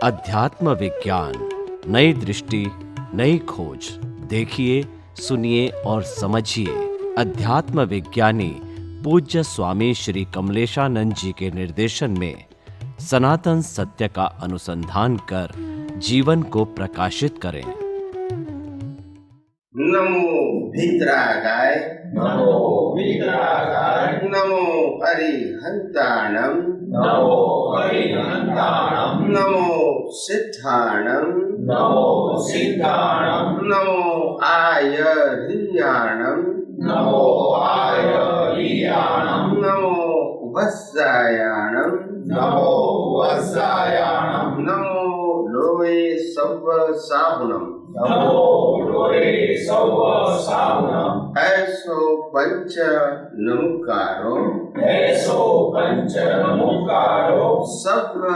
अध्यात्म विज्ञान, नई दृष्टि, नई खोज। देखिए, सुनिए और समझिए। अध्यात्म विज्ञानी पूज्य स्वामी श्री कमलेशानंद जी के निर्देशन में सनातन सत्य का अनुसंधान कर जीवन को प्रकाशित करें। नमो भित्रागाय, नमो वीतरागाय, नमो अरिहंताणं, नमो हरिहंताणं, नमो सिद्धाणं, नमो सिद्धाणं, नमो आयर्याणं, नमो आयर्याणं, नमो वत्सायाणं, नमो वत्सायाणं, नमो लोये सव्व साहुणं, नमो लोये सव्व साहुणं, ऐसो पंच नमुकारो, ऐसो पंच नमुकारो, सव्व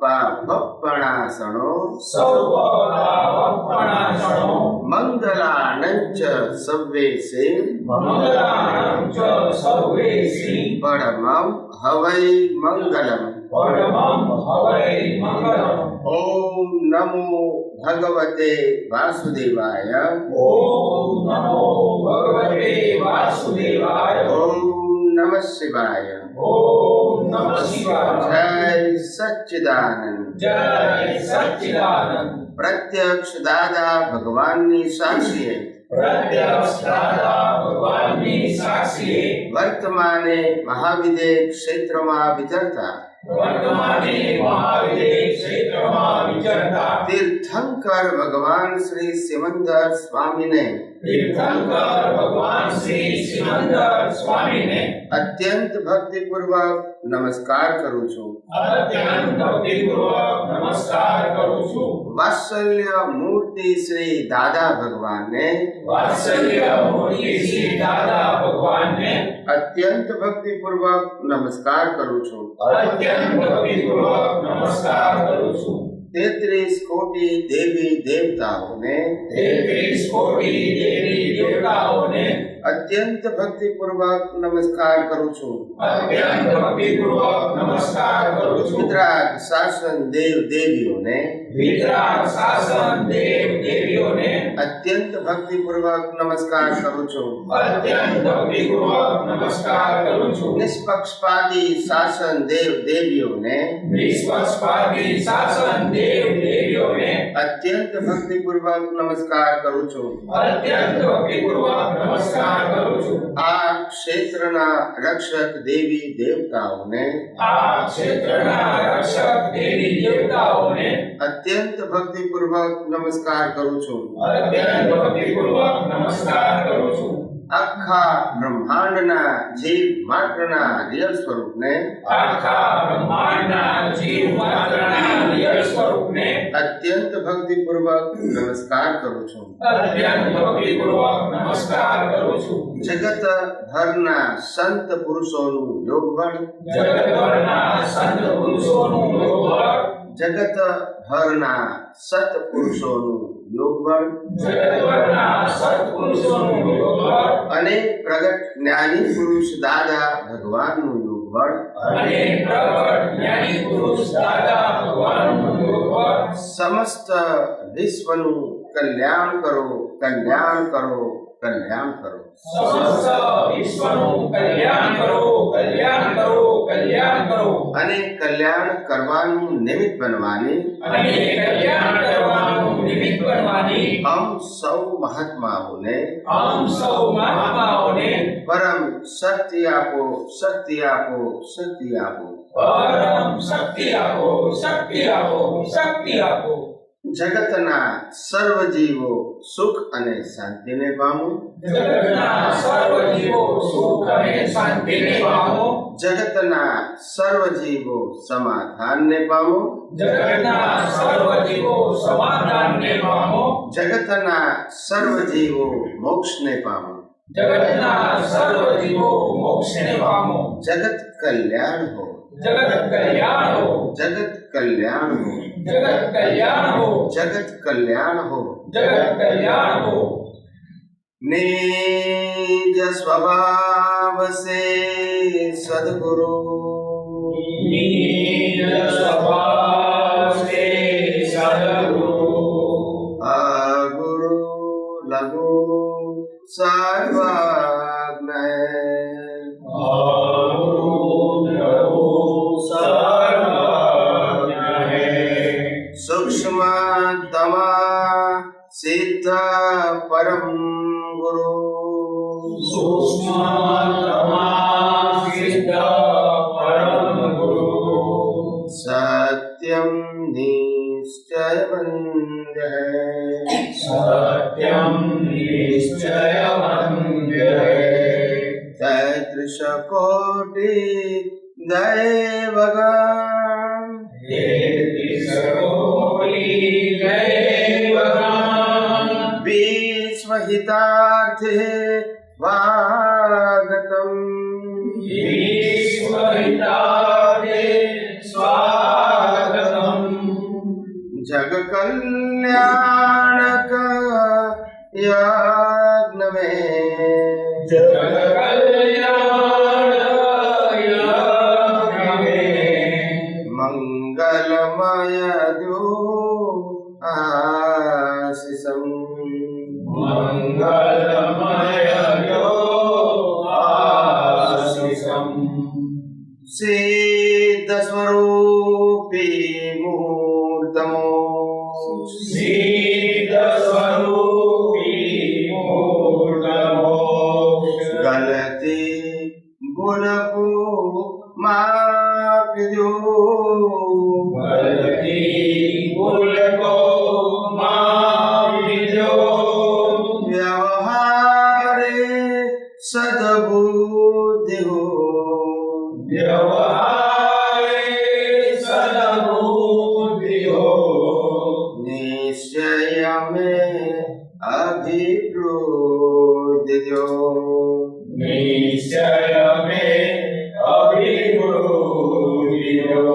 पापपणासनो, सर्व पापपणासनो, मंगलानंच सव्वेसे, मंगलानं च सर्वेषि, परमं हवै मंगलम्। परमं हवै मंगलम्। ओम नमो भगवते वासुदेवाय, ओम नमो भगवते वासुदेवाय, ओम नमः शिवाय, ओम नमः शिवाय, जय सच्चिदानंद। जय सच्चिदानंद। प्रत्यक्ष दादा भगवाननी साक्षीએ प्रत्यक्ष दादा भगवानની સાક્ષીએ વર્તમાને મહાવિદ્ય ક્ષેત્રમાં વિચરતા વર્તમાને મહાવિદ્ય ક્ષેત્રમાં વિચરતા તીર્થંકર ભગવાન શ્રી સિમંદર સ્વામીને તીર્થંકર ભગવાન શ્રી સિમંદર સ્વામીને અત્યંત ભક્તિપૂર્વક નમસ્કાર કરું છું। અત્યંત ભક્તિપૂર્વક નમસ્કાર કરું છું। વાત્સલ્ય મૂર્તિ શ્રી દાદા ભગવાનને વાત્સલ્ય મૂર્તિ શ્રી દાદા ભગવાનને અત્યંત ભક્તિપૂર્વક નમસ્કાર કરું છું। અત્યંત ભક્તિપૂર્વક નમસ્કાર કરું છું। 33 કોટી દેવી દેવતાઓને 33 કોટી દેવી દેવતાઓને અત્યંત ભક્તિપૂર્વક નમસ્કાર કરું છું। અત્યંત ભક્તિપૂર્વક નમસ્કાર કરું છું। વિતરાગ શાસન દેવ દેવીઓને વિતરાગ શાસન દેવ દેવીઓને અત્યંત ભક્તિપૂર્વક નમસ્કાર કરું છું। અત્યંત ભક્તિપૂર્વક નમસ્કાર કરું છું। નિષ્પક્ષપાતી શાસન દેવ દેવીઓને નિષ્પક્ષપાતી શાસન દેવ દેવીઓને અત્યંત ભક્તિપૂર્વક નમસ્કાર કરું છું। અત્યંત ભક્તિપૂર્વક નમસ્કાર કરું છું। આ ક્ષેત્રના રક્ષક દેવી દેવતાઓને આ ક્ષેત્રના રક્ષક દેવી દેવતાઓને અત્યંત ભક્તિપૂર્વક નમસ્કાર કરું છું। અત્યંત ભક્તિપૂર્વક નમસ્કાર કરું છું। આખા બ્રહ્માંડના જીવ માત્રના રિયલ સ્વરૂપને આખા બ્રહ્માંડના જીવ માત્રના રિયલ સ્વરૂપને અત્યંત ભક્તિપૂર્વક નમસ્કાર કરું છું। અત્યંત ભક્તિપૂર્વક નમસ્કાર કરું છું। જગત ભરના સંત પુરુષોનું યોગબળ, જગતભરના સંત પુરુષોનું યોગબળ, જગત ભરના સત્પુરુષોનું યોગબળ જગતભરના સત્પુરુષોનું યોગબળ અને પ્રગટ જ્ઞાની પુરુષ દાદા ભગવાનનું યોગબળ અને પ્રગટ જ્ઞાની પુરુષ દાદા ભગવાનનું યોગબળ સમસ્ત વિશ્વનું કલ્યાણ કરો, કલ્યાણ કરો, કલ્યાણ કરો। સમસ્ત વિશ્વનું કલ્યાણ કરો, કલ્યાણ કરો, કલ્યાણ કરો અને કલ્યાણ કરવાનું નિમિત્ત બનવાની અને કલ્યાણ કરવાનું નિમિત્ત બનવાની હમ સૌ મહાત્માઓને આમ સૌ મહાત્માઓને પરમ શક્તિ આપો, શક્તિ આપો, શક્તિ આપો। પરમ શક્તિ આપો, શક્તિ આપો, શક્તિ આપો। જગતના સર્વ જીવો સુખ અને શાંતિને પામો, જગતના સર્વ જીવો સુખ અને શાંતિને પામો, જગતના સર્વ જીવો સમાધાનને પામો, જગતના સર્વ જીવો સમાધાનને પામો, જગતના સર્વ જીવો મોક્ષને પામો। જગતના સર્વ જીવો મોક્ષને પામો। જગત કલ્યાણ હો, જગત કલ્યાણ હો, જગત કલ્યાણ હો, જગત કલ્યાણ હો, જગત કલ્યાણ હો। જગત કલ્યાણ હો। निज स्वभाव से सद्गुरु निज स्वभाव से सिद्ध परम गुरु सिद्ध परम गुरु सत्यम निश्चय वंद्य सत्यम निश्चय वंद्य तैदृश कोटि दैवगण विश्वहितार्थे स्वागतम् जग कल्याणक यज्ञ में मंगलमय दो आशीषम सिद्ध स्वरूपी मूर्तमो गलती भूल को माफ दो व्यवहारे सद्बुद्धि हो निश्चय में अभिवृद्धि दो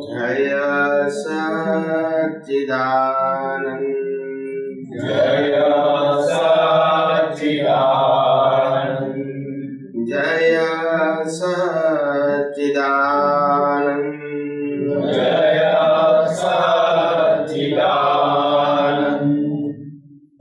जय सच्चिदानंद जय सच्चिदानंद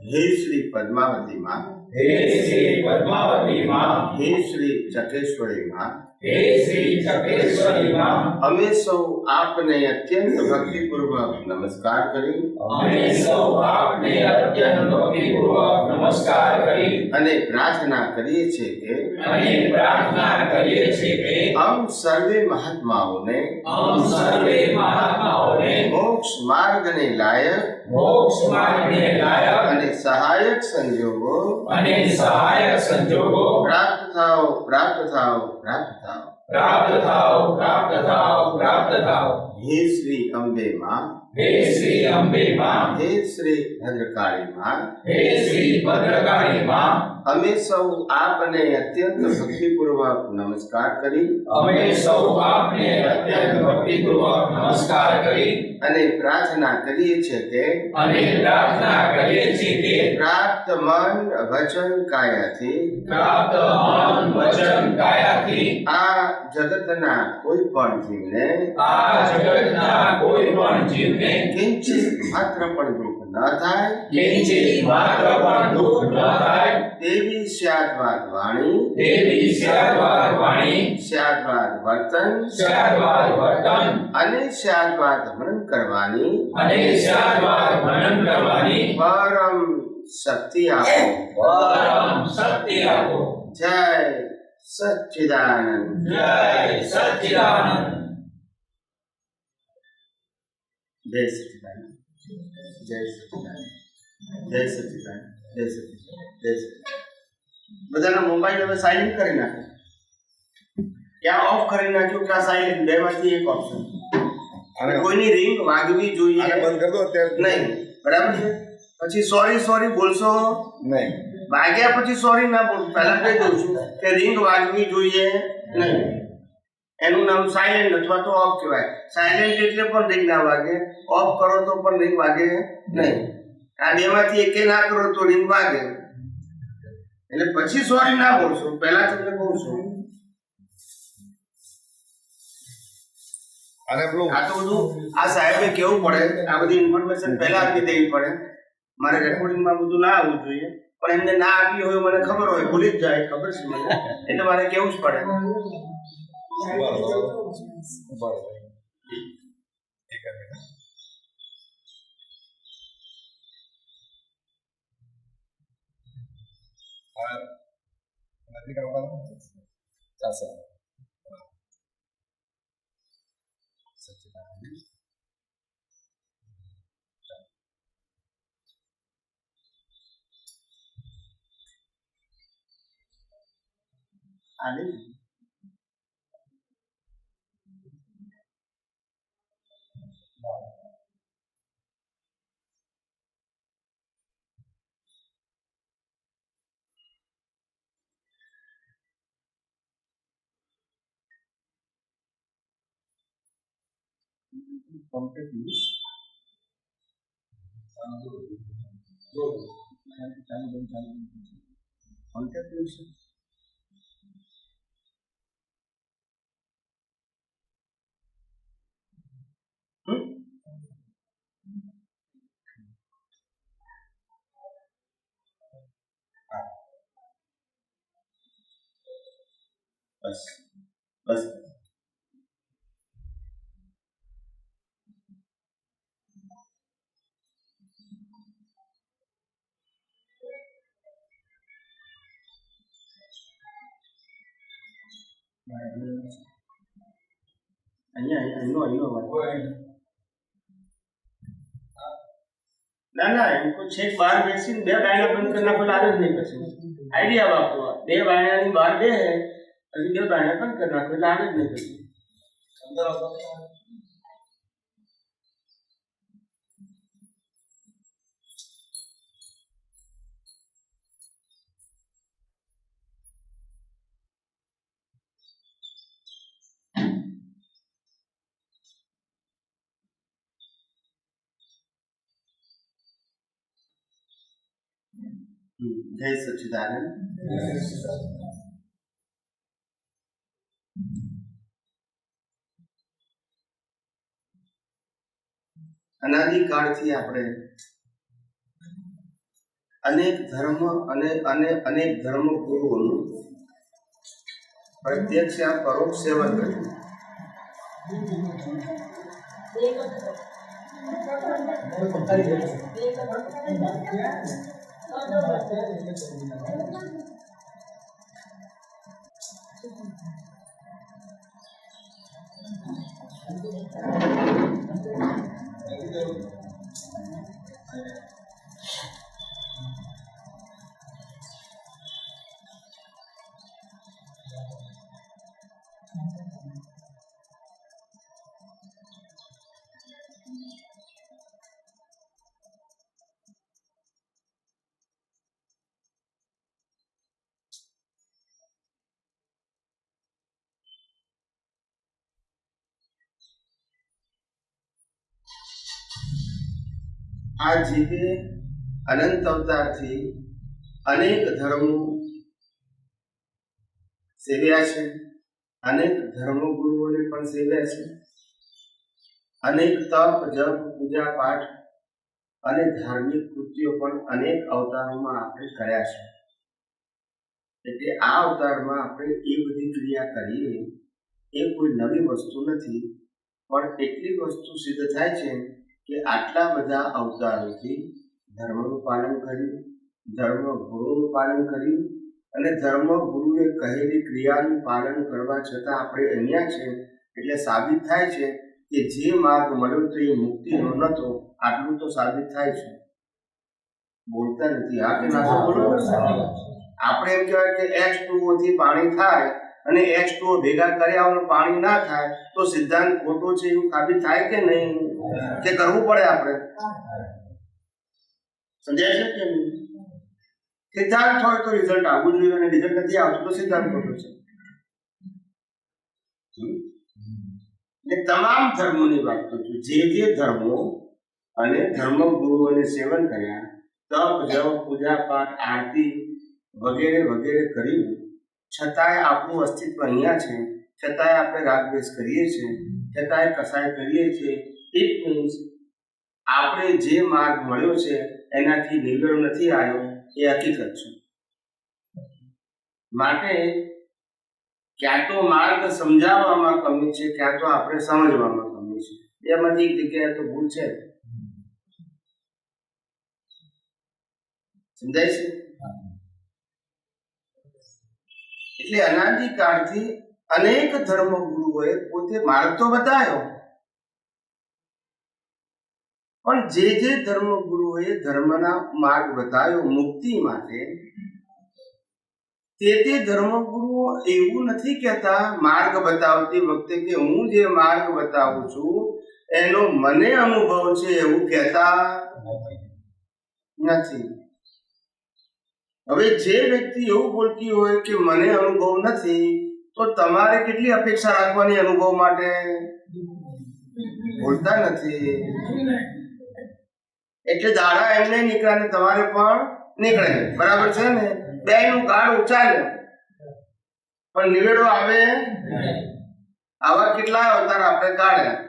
हे श्री पद्मावती माँ हे श्री पद्मावती माँ हे श्री चकेश्वरी माँ हे श्री चकेश्वरी माँ અમે સૌ આપને અત્યંત ભક્તિપૂર્વક નમસ્કાર કરી અમે સૌ આપને અત્યંત ભક્તિપૂર્વક નમસ્કાર કરી અને પ્રાર્થના કરીએ છીએ કે અને પ્રાર્થના કરીએ છીએ કે हम सर्वे महात्माओने हम सर्वे महात्माओने मोक्ष मार्गને લાયક મોક્ષ માર્ગને લાયક અને સહાયક સંજોગો અને સહાયક સંજોગો પ્રાપ્ત થાઓ પ્રાપ્ત થાઓ પ્રાપ્ત થાઓ પ્રાપ્ત થાઓ પ્રાપ્ત થાઓ પ્રાપ્ત થાઓ हे श्री अम्बे माँ हे श्री अम्बे माँ हे श्री भद्रकाली माँ हे श्री भद्रकाली माँ અમે સૌ આપને અત્યંત ભક્તિપૂર્વક નમસ્કાર કરી અમે સૌ આપને અત્યંત ભક્તિપૂર્વક નમસ્કાર કરી અને પ્રાર્થના કરીએ છીએ કે અને પ્રાર્થના કરીએ છીએ કે પ્રાપ્ત મન વચન કાયાથી પ્રાપ્ત મન વચન કાયાથી આ જગતના કોઈ પણ જીવને આ જગતના કોઈ પણ જીવને કિંચિત માત્ર પણ દુઃખ ન થાય કિંચિત માત્ર પણ દુઃખ ન થાય તેવી સ્યાદવાદ વાણી તેવી સ્યાદવાદ વાણી સ્યાદવાદ વર્તન સ્યાદવાદ વર્તન અને સ્યાદવાદ મનન કરવાની અને સ્યાદવાદ મનન કરવાની પરમ શક્તિ આપો પરમ શક્તિ આપો જય સચ્ચિદાનંદ જય સચ્ચિદાનંદ જય સચ્ચિદાનંદ જય સચ્ચિદાનંદ જય સચ્ચિદાનંદ જય સચ્ચિદાનંદ જય સચ્ચિદાનંદ બધાના મોબાઈલ હવે સાયલેન્ટ કરી નાખો ક્યાં ઓફ કરી નાખ્યો ક્યાં સાયલેન્ટ બેમાંથી એક ઓપ્શન અને કોઈની રિંગ વાગવી જોઈએ બંધ કરી દો અત્યારે નહીં બરાબર છે પછી સોરી સોરી બોલશો નહીં વાગ્યા પછી સોરી ના બોલ પહેલા કહી દઉં છું કે રિંગ વાગવી જોઈએ નહીં એનું નામ સાયલેન્ટ અથવા તો ઓફ કહેવાય સાયલેન્ટ એટલે પણ રિંગ ના વાગે ઓફ કરો તો પણ રિંગ વાગે નહીં આ બેમાંથી એકે ના કરો તો રિંગ વાગે એટલે પછી સોરી ના બોલશો પહેલા તમને કહું છું અને પેલું આ તો બધું આ સાહેબે કેવું પડે આ બધી ઇન્ફોર્મેશન પહેલા આપી દેવી પડે મારે રેકોર્ડિંગમાં બધું ના આવવું જોઈએ પણ એમને ના આપી હોય મને ખબર હોય ભૂલી જ જાય ખબર છે મને એટલે મારે કેવું જ પડે ચાલશે. આને કોમ્પ્લેટ યુઝ કોન્ટેક્ટ યુઝ બસ બસ અહીંયા ના એમકો છેક બહાર બેસીને બે બાયણા બંધ કરી નાખો લાગે જ નહીં પછી આઈડિયા વાપરો બે બાયણાની બહાર બે પછી બે બાયણા બંધ કરી નાખો લાગે જ નહીં પછી અંદર જય સચ્ચિદાનંદ અનાદિકાળથી આપણે અનેક ધર્મ અને અનેક ધર્મ ગુરુઓનું પ્રત્યક્ષ આ પરોક્ષ સેવન કર્યું. આ જીવે અનંત અવતારથી અનેક ધર્મો સેવ્યા છે, અનેક ધર્મગુરુઓને પણ સેવ્યા છે, અનેક તપ જપ પૂજા પાઠ અને ધાર્મિક કૃત્યો પણ અનેક અવતારોમાં આપણે કર્યા છે. એટલે આ અવતારમાં આપણે એ બધી ક્રિયા કરીએ એ કોઈ નવી વસ્તુ નથી, પણ એટલી વસ્તુ સિદ્ધ થાય છે કે આટલા બધા અવતારોથી ધર્મનું પાલન કર્યું, ધર્મ ગુરુનું પાલન કર્યું અને ધર્મ ગુરુએ કહેલી ક્રિયાનું પાલન કરવા છતાં આપણે અહીંયા છે. એટલે સાબિત થાય છે કે જે માર્ગ મળ્યો તો એ મુક્તિનો નહોતો, આટલું તો સાબિત થાય છે. બોલતા નથી આ કે ના બોલો. આપણે એમ કહેવાય કે H2O થી પાણી થાય અને H2O ભેગા કર્યા વગર પાણી ના થાય તો સિદ્ધાંત ખોટો છે એવું સાબિત થાય કે નહીં? કે કરવું પડે આપણે? સમજાય છે કે નહીં? સિદ્ધાંત હોય તો રિઝલ્ટ આવવું જોઈએ અને રિઝલ્ટ નથી આવતું તો સિદ્ધાંત ખોટો છે. એટલે તમામ ધર્મોની વાત કરું છું. જે ધર્મો અને ધર્મગુરુઓને સેવન કર્યા, તપ જપ પૂજા પાઠ આરતી વગેરે વગેરે કર્યું, છતાંય આપણું અસ્તિત્વ અહીંયા છે, છતાંય આપણે રાગદ્વેષ કરીએ છીએ, છતાંય કસાય કરીએ છીએ. ઇટ મીન્સ આપણે જે માર્ગ મળ્યો છે એનાથી નિર્ગળ નથી આવ્યો એ હકીકત છે. માટે ક્યાં તો માર્ગ સમજાવવામાં કમી છે, ક્યાં તો આપણે સમજવામાં કમી છે. એમાંથી એક જગ્યાએ તો ભૂલ છે. સમજાય છે? એટલે અનાદિકાળથી અનેક ધર્મગુરુઓએ પોતે માર્ગ તો બતાવ્યો, પણ જે ધર્મગુરુઓએ ધર્મના માર્ગ બતાવ્યો મુક્તિ માટે, તે ધર્મગુરુઓ એવું નથી કહેતા માર્ગ બતાવતી વખતે કે હું જે માર્ગ બતાવું છું એનો મને અનુભવ છે એવું કહેતા નથી. હવે જે વ્યક્તિ એવું બોલતી હોય કે મને અનુભવ નથી, તો તમારે કેટલી અપેક્ષા રાખવાની અનુભવ માટે? બોલતા નથી એટલે દાડા એમને નીકળ્યા ને તમારે પણ નીકળે, બરાબર છે ને? બે નું ગાળ ઉચાલે પણ નિવેડો આવે. આવા કેટલાય અવતાર આપણે કાઢ્યા.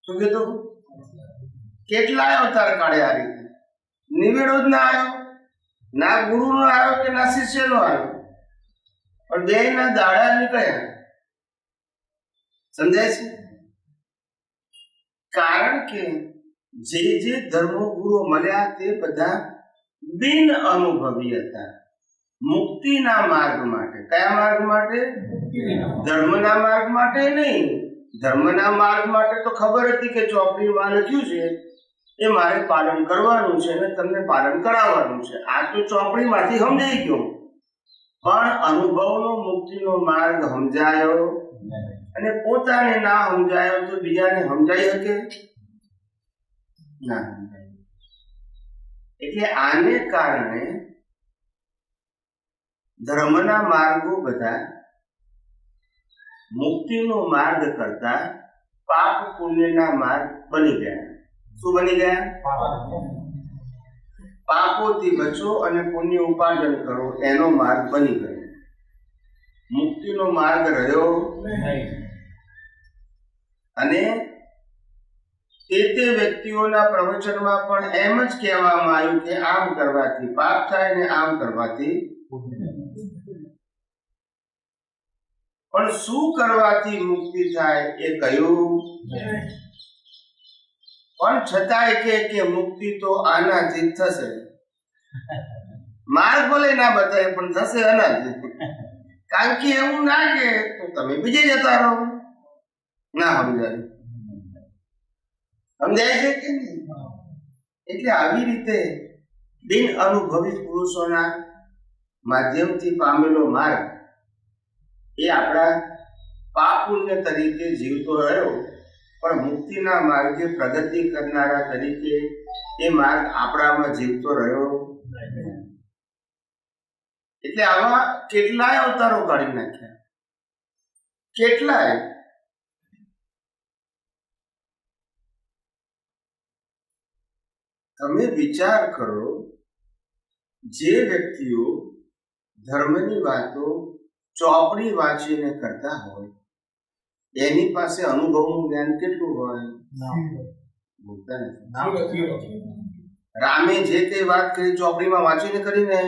શું કીધું? કેટલાય અવતાર કાઢ્યા આ રીતે, નિવેડો જ ના આવ્યો, ના ગુરુ નો આવ્યો કે ના શિષ્ય નો આવ્યો, પણ બે ના દાડા નીકળ્યા. સમજાય છે? કારણ કે જે ધર્મગુરુઓ મળ્યા તે બધા બિન અનુભવી હતા મુક્તિના માર્ગ માટે. કયા માર્ગ માટે? ધર્મના માર્ગ માટે નહીં. ધર્મના માર્ગ માટે તો ખબર હતી કે ચોપડીમાં લખ્યું છે એ મારે પાલન કરવાનું છે અને તમને પાલન કરાવવાનું છે. આ તો ચોપડીમાંથી સમજાઈ ગયું, પણ અનુભવનો મુક્તિનો માર્ગ સમજાયો અને પોતાને ના સમજાયો તો બીજાને સમજાઈ શકે ના. એટલે આને કારણે ધર્મના માર્ગો બધા મુક્તિનો માર્ગ કરતા પાપ પુણ્યના માર્ગ બની ગયા. શું બની ગયા? પાપોથી બચો અને પુણ્ય ઉપાર્જન કરો એનો માર્ગ બની ગયો. મુક્તિનો માર્ગ રહ્યો અને તે વ્યક્તિઓના પ્રવચનમાં પણ એમ જ કહેવામાં આવ્યું કે આમ કરવાથી પાપ થાય ને આમ કરવાથી. પણ શું કરવાથી મુક્તિ થાય એ કહ્યું. પણ છતાંય કે મુક્તિ તો આનાથી જ થશે. માર્ગ ભલે ના બતાવે પણ થશે આનાથી. કારણ કે એવું ના કે તો તમે બીજે જતા રહો. ના સમજાય? સમજાય છે કે નહીં? એટલે આવી રીતે બિન અનુભવી પુરુષોના માધ્યમથી પામેલો માર્ગ એ આપણા પાપ પુણ્ય તરીકે જીવતો રહ્યો, પણ મુક્તિના માર્ગે પ્રગતિ કરનારા તરીકે એ માર્ગ આપણામાં જીવતો રહ્યો. એટલે આવા કેટલાય અવતારો કાઢી નાખ્યા, કેટલાય. તમે વિચાર કરો, જે વ્યક્તિઓ ધર્મની વાતો ચોપડી વાંચીને કરતા હોય એની પાસે અનુભવનું જ્ઞાન કેટલું હોય? બોલતા નથી. રામે જે કઈ વાત કરી ચોપડીમાં વાંચીને કરીને?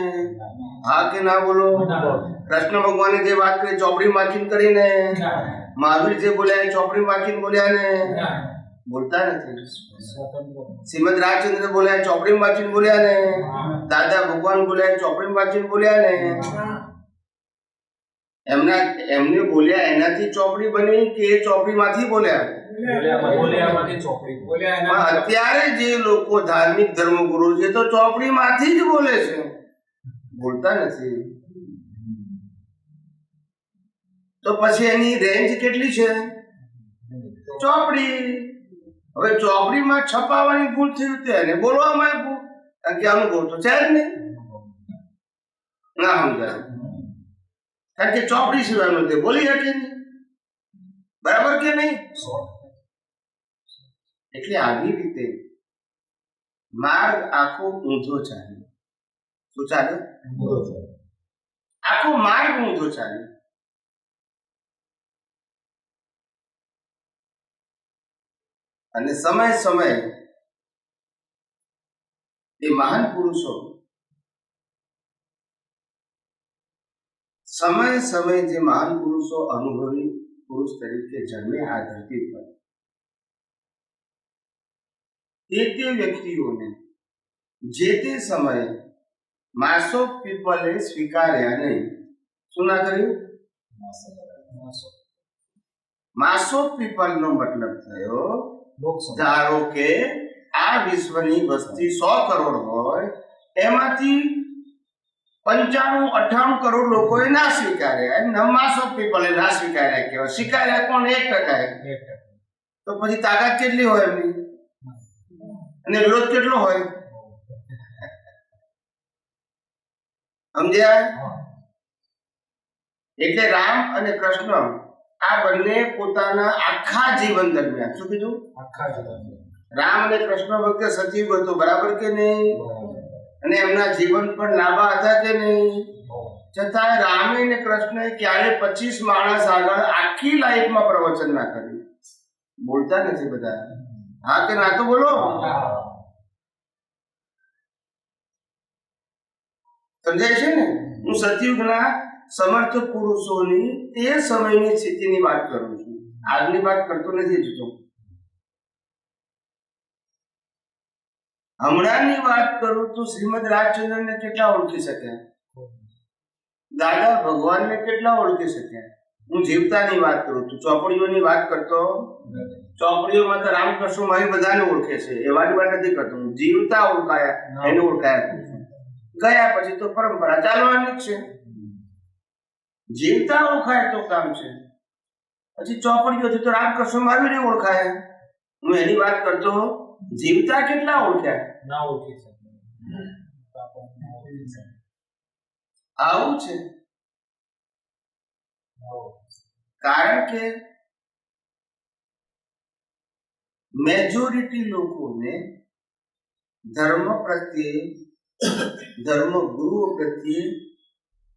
હા કે ના બોલો? કૃષ્ણ ભગવાને જે વાત કરી ચોપડી વાંચીને કરીને? મહાવીર જે બોલ્યા એ ચોપડી વાંચીને બોલ્યા ને? બોલતા નથી. શ્રીમદ રાજચંદ્ર બોલ્યા ચોપડી વાંચીને બોલ્યા ને? દાદા ભગવાન બોલ્યા ચોપડી વાંચીને બોલ્યા ને? એમને બોલ્યા એનાથી ચોપડી બની કે એ ચોપડીમાંથી બોલ્યા? અત્યારે જે લોકો ધાર્મિક ધર્મગુરુ છે તો ચોપડીમાંથી જ બોલે છે, બોલતા નથી. તો પછી એની રેન્જ કેટલી છે? ચોપડી. હવે ચોપડીમાં છપાવવાની ભૂલ થઈ હતી અને બોલવામાં ભૂલ, કારણ કે અનુભવ તો છે જ નહીં. ના સમજાય? કારણ કે ચોપડી સિવાયનું તે બોલી શકે નહીં. બરાબર કે નહીં? એટલે આવી રીતે માર્ગ આખો ઊંધો ચાલે. શું ચાલે? આખો માર્ગ ઊંધો ચાલે. અને સમય સમય એ મહાન પુરુષો સમય જે મહાન પુરુષો અનુભવી પુરુષ તરીકે જન્મે આ ધરતી પર, તે વ્યક્તિઓને જે તે સમયે માસ ઓફ પીપલે સ્વીકાર્યા નહીં. શું ના કર્યું? માસ ઓફ પીપલ નો મતલબ થયો, ધારો કે આ વિશ્વની વસ્તી 100 કરોડ હોય, એમાંથી 95-98 કરોડ લોકોએ ના સ્વીકાર્યા. એમ માસ ઓફ પીપલે ના સ્વીકાર્યા કહેવાય. સ્વીકાર્યા કોણ? 1%. તો પછી તાકાત કેટલી હોય એમની, અને વિરોધ કેટલો હોય? સમજ્યા? એટલે રામ અને કૃષ્ણ આ બંને પોતાના આખા જીવન દરમિયાન, શું કીધું? રામ અને કૃષ્ણ વખતે સતયુગ હતો, બરાબર કે નહીં? અને એમના જીવન પણ લાંબા હતા કે નહીં? છતાં રામે અને કૃષ્ણએ ક્યારે 25 માણસ આગળ આખી લાઈફમાં પ્રવચન ના કર્યું. બોલતા નથી બધા. હા કે ના તો બોલો. સમજાય છે ને? હું સતયુગના સમર્થ પુરુષોની તે સમયની સ્થિતિની વાત કરું છું, આજની વાત કરતો નથી જતો. હમણાંની વાત કરું તો શ્રીમદ રાજચંદ્રને કેટલા ઓળખી શક્યા? દાદા ભગવાનને કેટલા ઓળખી શક્યા? હું જીવતાની વાત કરું છું, ચોપડીઓની વાત કરતો. ચોપડીઓમાં તો રામકૃષ્ણ મારી બધાને ઓળખે છે, એવાની વાત નથી કરતો. હું જીવતા ઓળખાયા, એને ઓળખાયા. ગયા પછી તો પરંપરા ચાલવાની જ છે. જીવતા ઓળખાય તો કામ છે. પછી ચોપડીઓથી તો રામકૃષ્ણ મહાવીરને ઓળખાયા. હું એની વાત કરતો. જીવતા કેટલા ઓળખ્યા? ના ઓળખી શકે. આવું છે. કારણ કે મેજોરિટી લોકોને ધર્મ પ્રત્યે, ધર્મ ગુરુઓ પ્રત્યે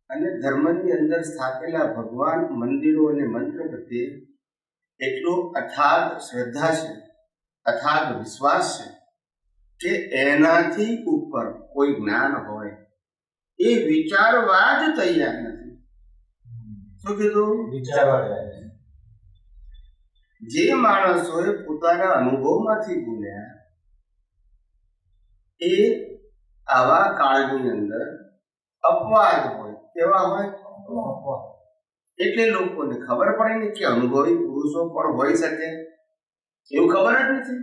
અને ધર્મની અંદર સ્થાપેલા ભગવાન, મંદિરો અને મંત્ર પ્રત્યે એટલો અથાગ શ્રદ્ધા છે, અથાગ વિશ્વાસ છે કે એનાથી ઉપર કોઈ જ્ઞાન હોય એ વિચારવા જ તૈયાર નથી. શું કીધું? જે માણસોએ પોતાના અનુભવમાંથી બોલ્યા એ આવા કાળની અંદર અપવાદ હોય. કેવા હોય? એટલે લોકોને ખબર પડે ને કે અનુભવી પુરુષો પણ હોઈ શકે, એવું ખબર જ નથી.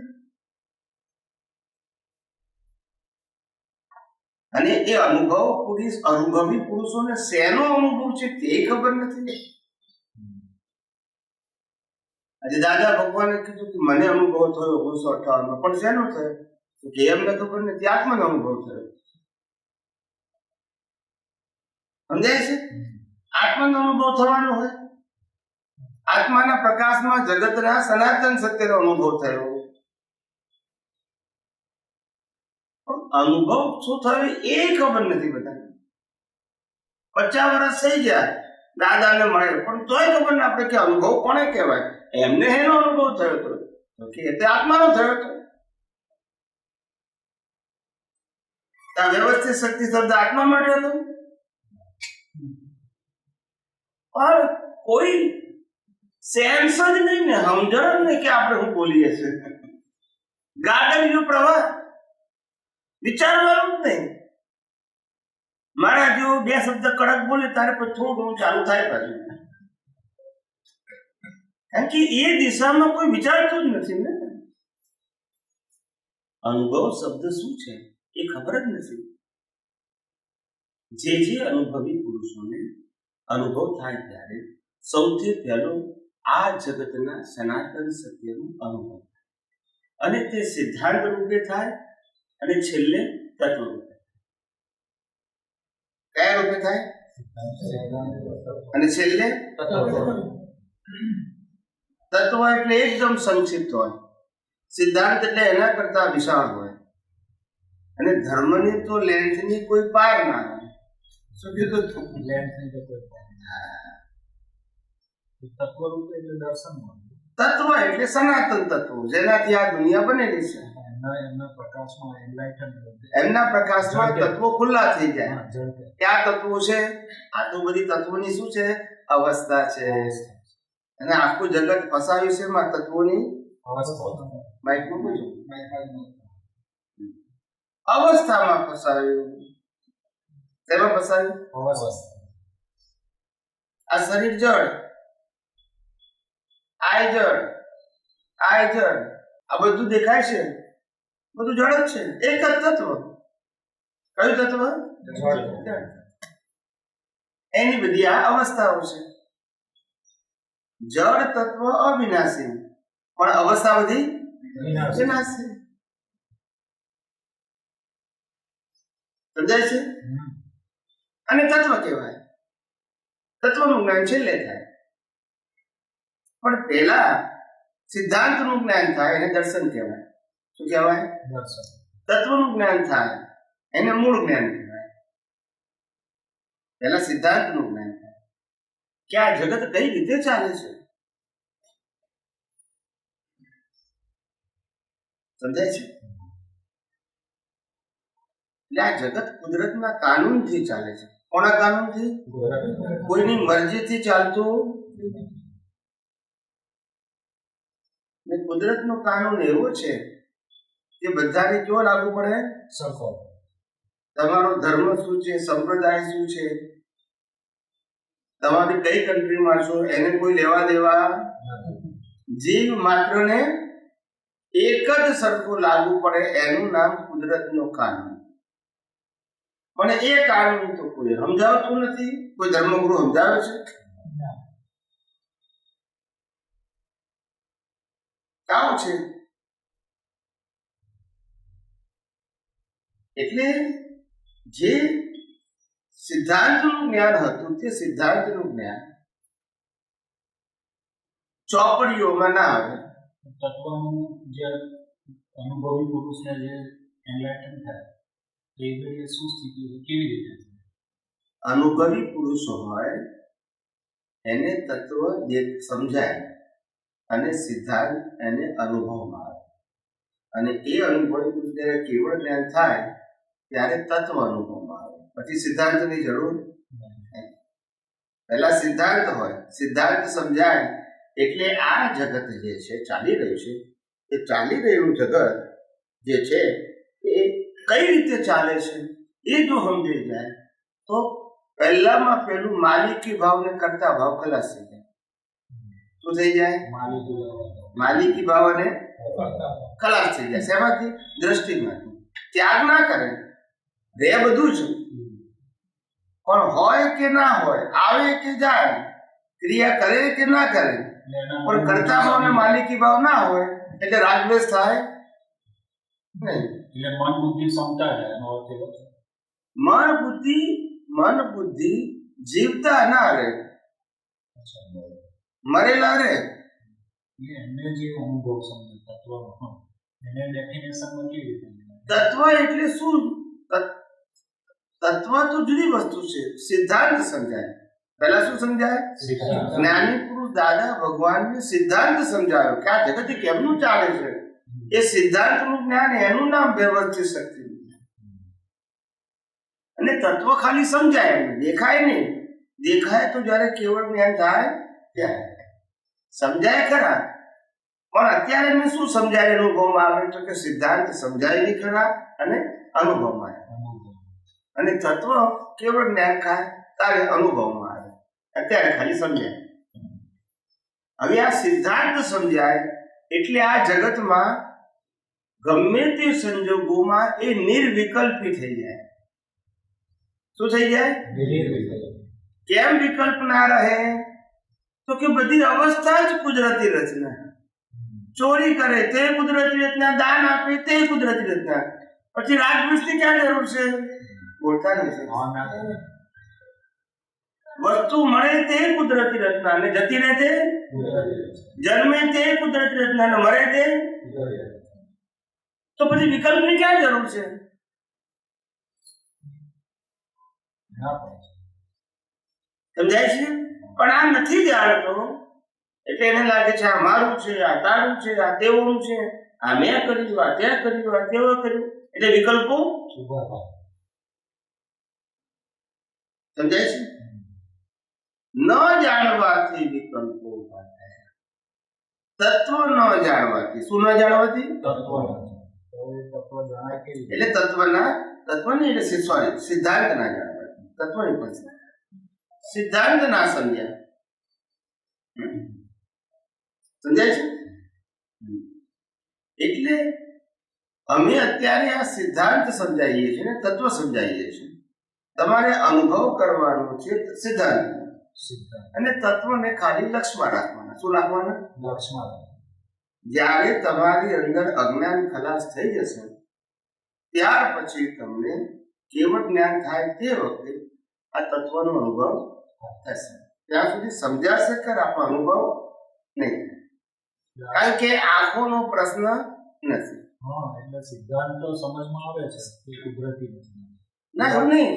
અને એ અનુભવી પુરુષોને શેનો અનુભવ છે તે ખબર નથી. આજે દાદા ભગવાને કીધું કે મને અનુભવ થયો 1958 પણ શેનો થયો? તો કે એમને ખબર નથી, આત્માનો અનુભવ થયો. સમજાય છે? આત્માનો અનુભવ થવાનો હોય. આત્માના પ્રકાશમાં જગતના સનાતન સત્યનો અનુભવ થયો. અનુભવ શું થયો એ ખબર નથી બધાને. 50 વર્ષ થઈ ગયા દાદાને મળે, પણ તોય ખબર ના પડે કે અનુભવ કોને કહેવાય. એમને એનો અનુભવ થયો હતો કે તે આત્માનો થયો હતો. ત્યાં વ્યવસ્થિત શક્તિ શબ્દ આત્મા મળ્યો હતો, પણ કોઈ સેન્સ જ નહીં ને, સમજણ જ નહીં કે આપણે શું બોલીએ છીએ. ગાર્ડન પ્રવાહ વિચારવાનું જ નહીં. મારા જો 2 શબ્દ કડક બોલે તારે પછી થોડું ઘણું ચાલુ થાય પાછું. કારણ કે એ દિશામાં કોઈ વિચારતું જ નથી ને. અનુભવ શબ્દ શું છે એ ખબર જ નથી. જે અનુભવી પુરુષોને અનુભવ થાય ત્યારે સૌથી પહેલો આ જગતના સનાતન સત્યનો અનુભવ, અને તે સિદ્ધાંત રૂપે થાય અને છેલ્લે તત્વ રૂપે. કયા રૂપે થાય? અને છેલ્લે તત્વ. એટલે એકદમ સંક્ષિપ્ત હોય. સિદ્ધાંત એટલે એના કરતા વિશાળ હોય. અને ધર્મની તો લેન્થની કોઈ પાર ના હોય. શું કીધું? લેન્થની તો કોઈ તત્વ રૂપે એટલે દર્શન હોય. તત્વ એટલે સનાતન તત્વ, જેનાથી આ દુનિયા બનેલી છે. એમના પ્રકાશમાં તત્વો ખુલ્લા થઈ જાય. ક્યાં તત્વો છે? આ તો બધી તત્વોની શું છે? અવસ્થા છે. અને આખું જગત ફસાવ્યું છે એમાં તત્વોની માઇકમાં પૂછો, અવસ્થામાં ફસાવ્યું. તેમાં ફસાવ્યું આ શરીર જળ, આ જળ, આ જળ, આ બધું દેખાય છે, બધું જળ જ છે, એક જ તત્વ. કયું તત્વ? જળ. એની બધી આ અવસ્થાઓ છે. જળ તત્વ અવિનાશી, પણ અવસ્થા બધી વિનાશી. સમજાય છે? અને તત્વ કહેવાય. તત્વનું જ્ઞાન છેલ્લે થાય, પણ પહેલા સિદ્ધાંતનું જ્ઞાન થાય એને દર્શન કહેવાય. શું કહેવાય? દર્શન. તત્વનું જ્ઞાન થાય એને મૂળ જ્ઞાન કહેવાય. પહેલા સિદ્ધાંતનું જ્ઞાન થાય કે આ જગત કઈ રીતે ચાલે છે. સમજાય છે? એટલે આ જગત કુદરતના કાનૂનથી ચાલે છે. કોના કાનૂનથી? કોઈની મરજીથી ચાલતું ને. કુદરતનો કાનૂન એવો છે કે બધાને કેવો લાગુ પડે? સરખો. તમારો ધર્મ શું છે, સંપ્રદાય શું છે, તમારે કઈ કન્ટ્રીમાં છો, એને કોઈ લેવા દેવા. જીવ માત્રને એક જ સરખું લાગુ પડે એનું નામ કુદરતનો કાનૂન. પણ એ કાનૂન તો કોઈ સમજાવતું નથી. કોઈ ધર્મગુરુ સમજાવે છે? કામ છે. એટલે જે સિદ્ધાંતનું જ્ઞાન હતું તે સિદ્ધાંતનું જ્ઞાન ચોપડીઓમાં ના આવે. તત્વનું જે અનુભવી પુરુષને જે એનલાઇટન થાય એ ઘડીએ શું સ્થિતિ હોય, કેવી રીતે અનુભવી પુરુષો હોય એને તત્વ સમજાય અને સિદ્ધાંત એને અનુભવમાં આવે. અને એ અનુભવી પુરુષ જ્યારે કેવળ જ્ઞાન થાય ત્યારે તત્વ અનુભવમાં આવે. પછી સિદ્ધાંતની જરૂર નહીં. પહેલા સિદ્ધાંત હોય, સિદ્ધાંત સમજાય એટલે આ જગત જે છે ચાલી રહ્યું છે, એ ચાલી રહેલું જગત જે છે એ કઈ રીતે ચાલે છે એ જો સમજાઈ જાય તો પહેલામાં પહેલું માલિકી ભાવ ને કરતા ભાવ ખલાસ થઈ જાય. શું થઈ જાય? માલિકી ભાવ અને ખલાસ થઈ જાય. શેમાંથી? દ્રષ્ટિમાંથી. ત્યાગ ના કરે, રે બધું જ, પણ હોય કે ના હોય, આવે કે જાય, ક્રિયા કરે કે ના કરે, પણ કરતા ભાવ ને માલિકી ભાવ ના હોય એટલે રાગદ્વેષ થાય નહીં. એટલે મન બુદ્ધિ ક્ષમતા છે એનો અર્થ એવો છે. મન બુદ્ધિ જીવતા ના રહે, મરેલા રહે. એટલે એમને જે અનુભવ સમજે તત્વનો એને ડેફિનેશનમાં કેવી રીતે તત્વ એટલે શું? તત્વ તો જુદી વસ્તુ છે. સિદ્ધાંત સમજાય. પહેલા શું સમજાય? જ્ઞાની પુરુષ દાદા ભગવાનને સિદ્ધાંત સમજાયો કે આ જગત કેમનું ચાલે છે. એ સિદ્ધાંતનું જ્ઞાન, એનું નામ વ્યવસ્થિત શક્તિ. અને તત્વ ખાલી સમજાય, એમ દેખાય નહીં. દેખાય તો જ્યારે કેવળ જ્ઞાન થાય ત્યારે સમજાય ખરા. પણ અત્યારે મેં શું સમજાય અનુભવમાં આવે તો કે સિદ્ધાંત સમજાય નહીં ખરા અને અનુભવમાં આવે. અને તત્વ કેવળ જ્ઞાન થાય ત્યારે અનુભવમાં આવે. અત્યારે ખાલી સમજાય. હવે આ સિદ્ધાંત સમજાય એટલે આ જગતમાં ગમે તે સંજોગોમાં એ નિર્વિકલ્પી થઈ જાય. શું થઈ જાય? કેમ વિકલ્પ ના રહે? તો કે બધી અવસ્થા જ કુદરતી રચના. ચોરી કરે તે કુદરતી રચના, દાન આપે તે કુદરતી રચના. પછી રાજવંશની ક્યાં જરૂર છે? બોલતા નથી. વસ્તુ મળે તે કુદરતી રચના અને જતી રહે તે, જન્મે તે કુદરતી રચના અને મરે તે. તો પછી વિકલ્પની ક્યાં જરૂર છે? સમજાય છે? પણ આ નથી જાણતો એટલે એને લાગે છે આ મારું છે, આ તારું છે, આ તેવું છે, આ મેં કર્યું, આ ત્યાં કર્યું, આ તેવો કર્યું. એટલે વિકલ્પો સમજાય છે? ન જાણવાથી વિકલ્પો તત્વ ન જાણવાથી. શું ન જાણવાથી? એટલે તત્વની એટલે સોરી સિદ્ધાંત ના જાણવાથી. તત્વની પણ સિદ્ધાંત ના સમજ્યા. સમજાય છે? એટલે અમે અત્યારે આ સિદ્ધાંત સમજાવીએ છીએ ને તત્વ સમજાવીએ છીએ. તમારે અનુભવ કરવાનો છે સિદ્ધાંત અને તત્વને ખાલી લક્ષમાં રાખવાના. શું રાખવાના? લક્ષમાં. જ્યારે તમારી અંદર અજ્ઞાન ખલાસ થઈ જશે ત્યાર પછી તમને કેવળ જ્ઞાન થાય તે વખતે આ તત્વનો અનુભવ થશે. ત્યાં સુધી સમજાશે ખરા પણ અનુભવ નહીં થાય. કારણ કે આંખોનો પ્રશ્ન નથી. હા, એટલે સિદ્ધાંત તો સમજમાં આવે છે કે કુદરતી રચના. ના, એવું નહીં.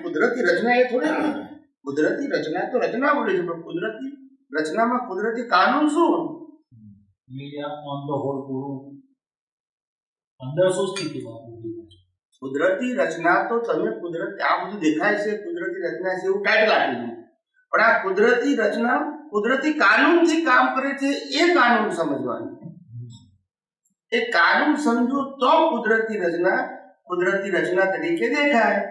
કુદરતી રચના એ થોડી. કુદરતી રચના તો રચના બોલે છે, પણ કુદરતી રચનામાં કુદરતી કાનૂન શું? ઓન ધ હોલ પૂરું અંદર શું સ્થિતિમાં પૂરી છે? કુદરતી રચના તો તમે કુદરતી આ બધું દેખાય છે કુદરતી રચના છે એવું ટાઇટલ આપી દીધું, પણ આ કુદરતી રચના કુદરતી કાનૂનથી કામ કરે છે. એ કાનૂન સમજવાનું. એ કાનૂન સમજો તો કુદરતી રચના તરીકે દેખાય.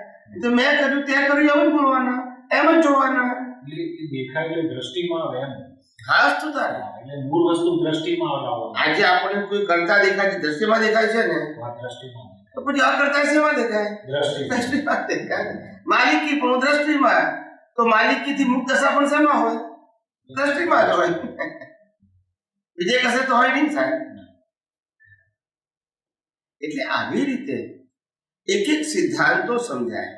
તો મેં કર્યું તે કર્યું એમ જ બોલવાના, એમ જ જોવાના. એટલે એ દેખાય એટલે દ્રષ્ટિમાં આવે એમ. ખાસ તો તારે એટલે મૂળ વસ્તુ દ્રષ્ટિમાં આવે. આજે આપણે કોઈ કરતા દેખાય છે દ્રષ્ટિમાં દેખાય છે ને, દ્રષ્ટિમાં. તો પછી અકર્તા શેમાં દેખાય? દ્રષ્ટિમાં દેખાય. માલિકી પણ દ્રષ્ટિમાં, તો માલિકીથી મુક્ત દશા પણ શેમાં હોય? દ્રષ્ટિમાં જ હોય. બીજે કશે તો હોય નહીં સાહેબ. એટલે આવી રીતે એક એક સિદ્ધાંતો સમજાય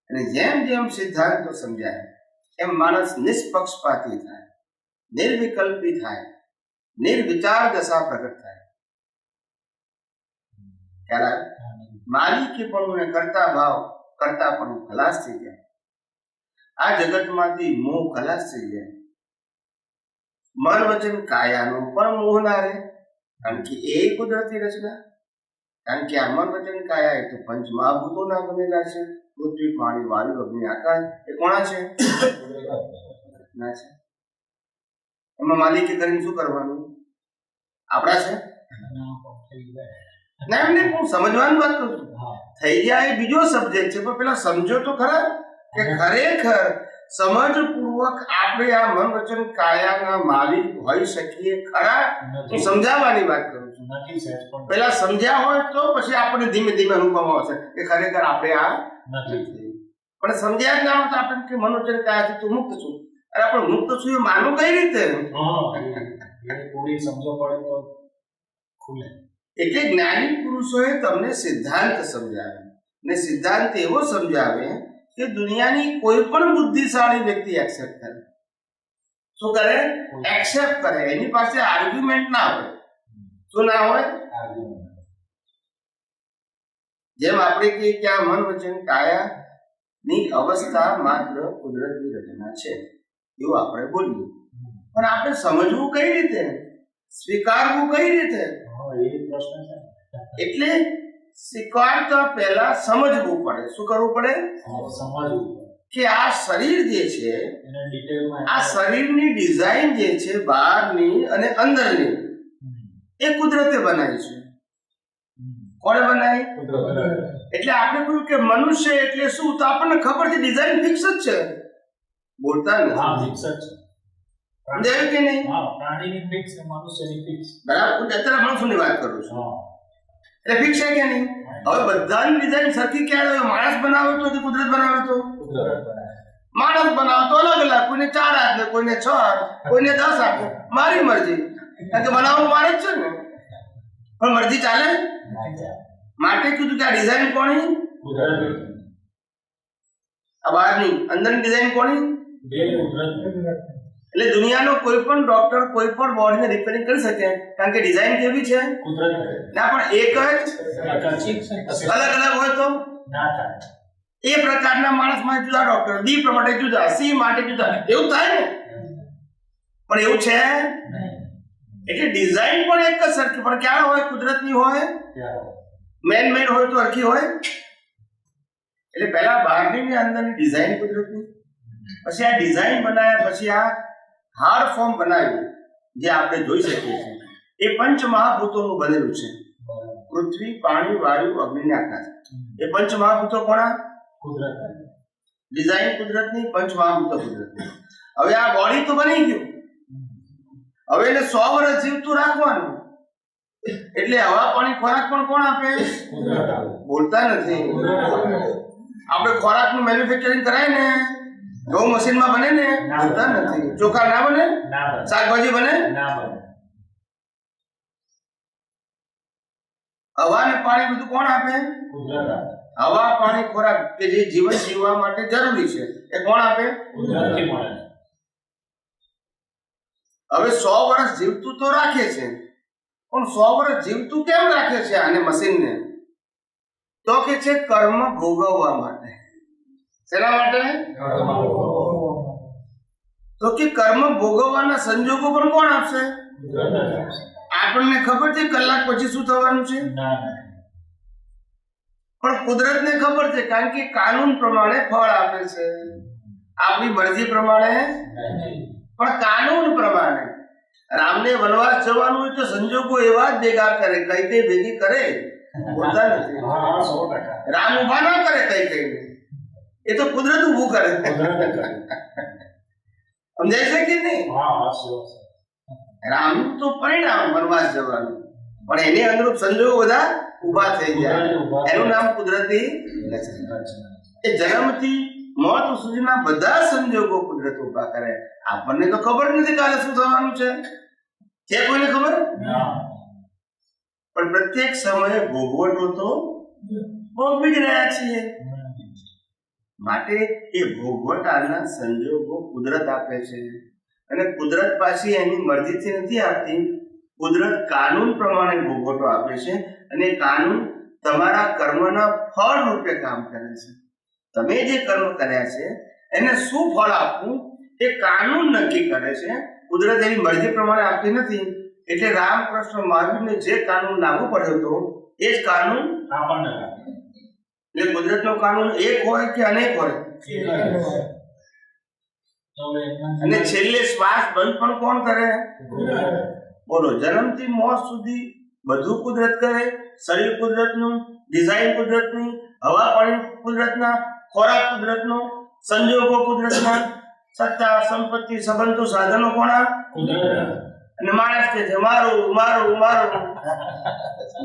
અને જેમ જેમ સિદ્ધાંતો સમજાય એમ માણસ નિષ્પક્ષપાતી થાય, નિર્વિકલ્પી થાય, નિર્વિચાર દશા પ્રગટ થાય. ખ્યાલ આવે? માલિકીપણું ને કરતા ભાવ કરતાપણું ખલાસ થઈ જાય. આ જગતમાંથી મોહ ખલાસ થઈ જાય. મન વચન કાયાનો પણ મોહ ના રહે, કારણ કે એ કુદરતી રચના. કારણ કે આ મન વચન કાયા એ તો પંચ મહાભૂતોના બનેલા છે. પૃથ્વી, પાણી, વાયુ, અગ્નિ, આકાશ એ કોના છે? ના છે. એમાં માલિકી કરીને શું કરવાનું? આપણા છે ના, એમને હું સમજવાની વાત કરું છું. થઈ ગયા એ બીજો સબ્જેક્ટ છે, પણ પેલા સમજો તો ખરા કે ખરેખર સમજપૂર્વક આપણે આ મન વચન કાયાના માલિક હોઈ શકીએ ખરા? હું સમજાવવાની વાત કરું છું. પેલા સમજ્યા હોય તો પછી આપણે ધીમે ધીમે અનુભવ આવશે કે ખરેખર આપણે આ નથી. પણ સમજ્યા જ ના હોય તો આપણે કે મન વચન કાયાથી તું મુક્ત છું. અરે આપણે મુક્ત છું એ માનવું કઈ રીતે? એટલે જ્ઞાની પુરુષોએ તમને સિદ્ધાંત સમજાવે ને સિદ્ધાંત એવો સમજાવે કે દુનિયાની કોઈ પણ બુદ્ધિશાળી વ્યક્તિ એક્સેપ્ટ કરે. શું કરે? એક્સેપ્ટ કરે. એની પાસે આર્ગ્યુમેન્ટ ના હોય. શું ના હોય? જેમ આપણે કહીએ કે આ મન વચન કાયાની અવસ્થા માત્ર કુદરતી રચના છે એવું આપણે બોલીએ, પણ આપણે સમજવું કઈ રીતે? સ્વીકારવું કઈ રીતે? એટલે સ્વીકારતા પહેલા સમજવું પડે. શું કરવું પડે? સમજવું કે આ શરીર જે છે, આ શરીરની ડિઝાઇન જે છે બહારની અને અંદરની એ કુદરતે બનાવી છે. કોણે બનાવી? એટલે આપણે કહ્યું કે મનુષ્ય એટલે શું, તો આપણને ખબર છે ડિઝાઇન ફિક્સ જ છે. બોલતા નથી સમજાયું કે નહીં? બરાબર. અત્યારે મનુષ્યની વાત કરું છું. એટલે ફિક્સ છે કે નહીં? હવે બધાની ડિઝાઇન સરખી ક્યારે હોય? માણસ બનાવે તો કુદરત બનાવે તો? માણસ બનાવે તો અલગ અલગ, કોઈને 4 હાથ ને કોઈને 6 હાથ, કોઈને 10 હાથ. મારી મરજી, કારણ કે બનાવવાનું મારે જ છે ને. પણ મરજી ચાલે માટે કીધું કે આ ડિઝાઇન કોની? આ બહારની, અંદરની ડિઝાઇન કોની? એટલે દુનિયાનો કોઈ પણ ડોક્ટર કોઈ પણ બોડીને રિપેરિંગ કરી શકે, કારણ કે ડિઝાઇન કેવી છે? ના, પણ એક જ અલગ અલગ હોય તો એ પ્રકારના માણસ માટે જુદા ડોક્ટર, બી માટે જુદા, સી માટે જુદા, એવું થાય ને? પણ એવું છે એટલે ડિઝાઇન પણ એક જ સરખી, પણ ક્યાં હોય? કુદરતની હોય, મેન મેડ હોય તો સરખી હોય. એટલે પહેલા બહારની ને અંદરની ડિઝાઇન કુદરતની, પછી આ ડિઝાઇન બનાવ્યા, પછી આ હાર્ડ ફોર્મ બનાવ્યું જે આપણે જોઈ શકીએ છીએ. એ પંચ મહાભૂતોનું બનેલું છે. પૃથ્વી, પાણી, વાયુ, અગ્નિ, આકાશ. એ પંચ મહાભૂતો કોના? ડિઝાઇન કુદરતની, પંચમહાભૂતો કુદરતની. હવે આ બોડી તો બની ગયું, હવે એને 100 વર્ષ જીવતું રાખવાનું. એટલે હવા પાણી ખોરાક પણ કોણ આપે? બોલતા નથી. આપણે ખોરાકનું મેન્યુફેક્ચરિંગ કરાય ને, ઘઉં મશીનમાં બને ને, બોલતા નથી. ચોખા ના બને, શાકભાજી બને, હવા ને પાણી બધું કોણ આપે? હવા પાણી ખોરાક કે જે જીવન જીવવા માટે જરૂરી છે એ કોણ આપે? હવે 100 વર્ષ જીવતું તો રાખે છે, પણ 100 વર્ષ જીવતું કેમ રાખે છે આને મશીનને? તો કે છે કર્મ ભોગવવા માટે. શેના માટે? તો કે કર્મ ભોગવવાના સંજોગો પણ કોણ આપશે? આપણને ખબર છે કલાક પછી શું થવાનું છે? પણ કુદરતને ખબર છે, કારણ કે કાનૂન પ્રમાણે ફળ આપે છે, આપણી મરજી પ્રમાણે. પણ કાનૂન પ્રમાણે રામને વનવાસ જવાનું હોય તો સંજોગો એવા જ ભેગા કરે, કઈ કઈ ભેગી કરે, બોલતા નથી. રામ ઉભા ના કરે કઈ કઈ, એ તો કુદરત ઉભું કરે. સમજાય છે કે નહીં? રામ તો પરિણામ વનવાસ જવાનું, પણ એને અનુરૂપ સંજોગો બધા ઉભા થઈ જાય, એનું નામ કુદરતી રચના. એ જન્મથી મોત સુધીના બધા સંજોગો કુદરત ઉભા કરે. આપણને તો ખબર નથી કાલે શું થવાનું છે, કોઈને ખબર? પણ પ્રત્યેક સમયે ભોગવટો તો ભોગવી જ રહ્યા છીએ. માટે એ ભોગવટાના સંજોગો કુદરત આપે છે, અને કુદરત પાછી એની મરજીથી નથી આપતી. કુદરત કાનૂન પ્રમાણે ભોગવટો આપે છે, અને કાનૂન તમારા કર્મના ફળ રૂપે કામ કરે છે. તમે જે કર્મ કર્યા છે એને શું ફળ આપવું એ કાનૂન નક્કી કરે છે. કુદરત એની મરજી પ્રમાણે આપતી નથી. એટલે રામકૃષ્ણ મહાવીરને જે કાનૂન લાગુ પડ્યો હતો એ જ કાનૂન આપણને લાગે. એટલે કુદરતનો કાનૂન એક હોય કે અનેક હોય? અને છેલ્લે શ્વાસ બંધ પણ કોણ કરે? બોલો. જન્મથી મોત સુધી બધું કુદરત કરે. શરીર કુદરતનું, ડિઝાઇન કુદરતની, હવા પાણી કુદરતના, ખોરાક કુદરતનો, સંજોગો કુદરતના, સત્તા સંપત્તિ સંબંધો સાધનો કોના? કુદરત. અને માણસ કે છે મારું મારું મારું,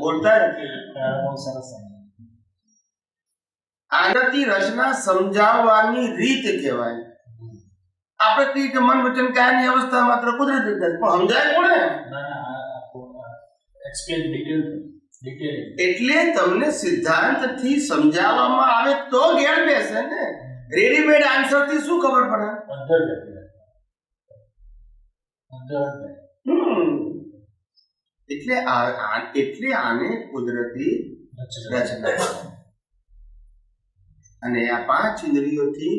બોલતા નથી. આનાથી રચના સમજાવવાની રીત કહેવાય. આપણે કહીએ કે મન વચન કાયની અવસ્થા માત્ર કુદરતી જ, પણ સમજાય કોને? એટલે તમને સિદ્ધાંતથી સમજાવવામાં આવે તો જ્ઞાન બેસે ને. રેડીમેડ આન્સર થી શું ખબર પડે? એટલે આને કુદરતી રચના. અને આ 5 ઇન્દ્રિયોથી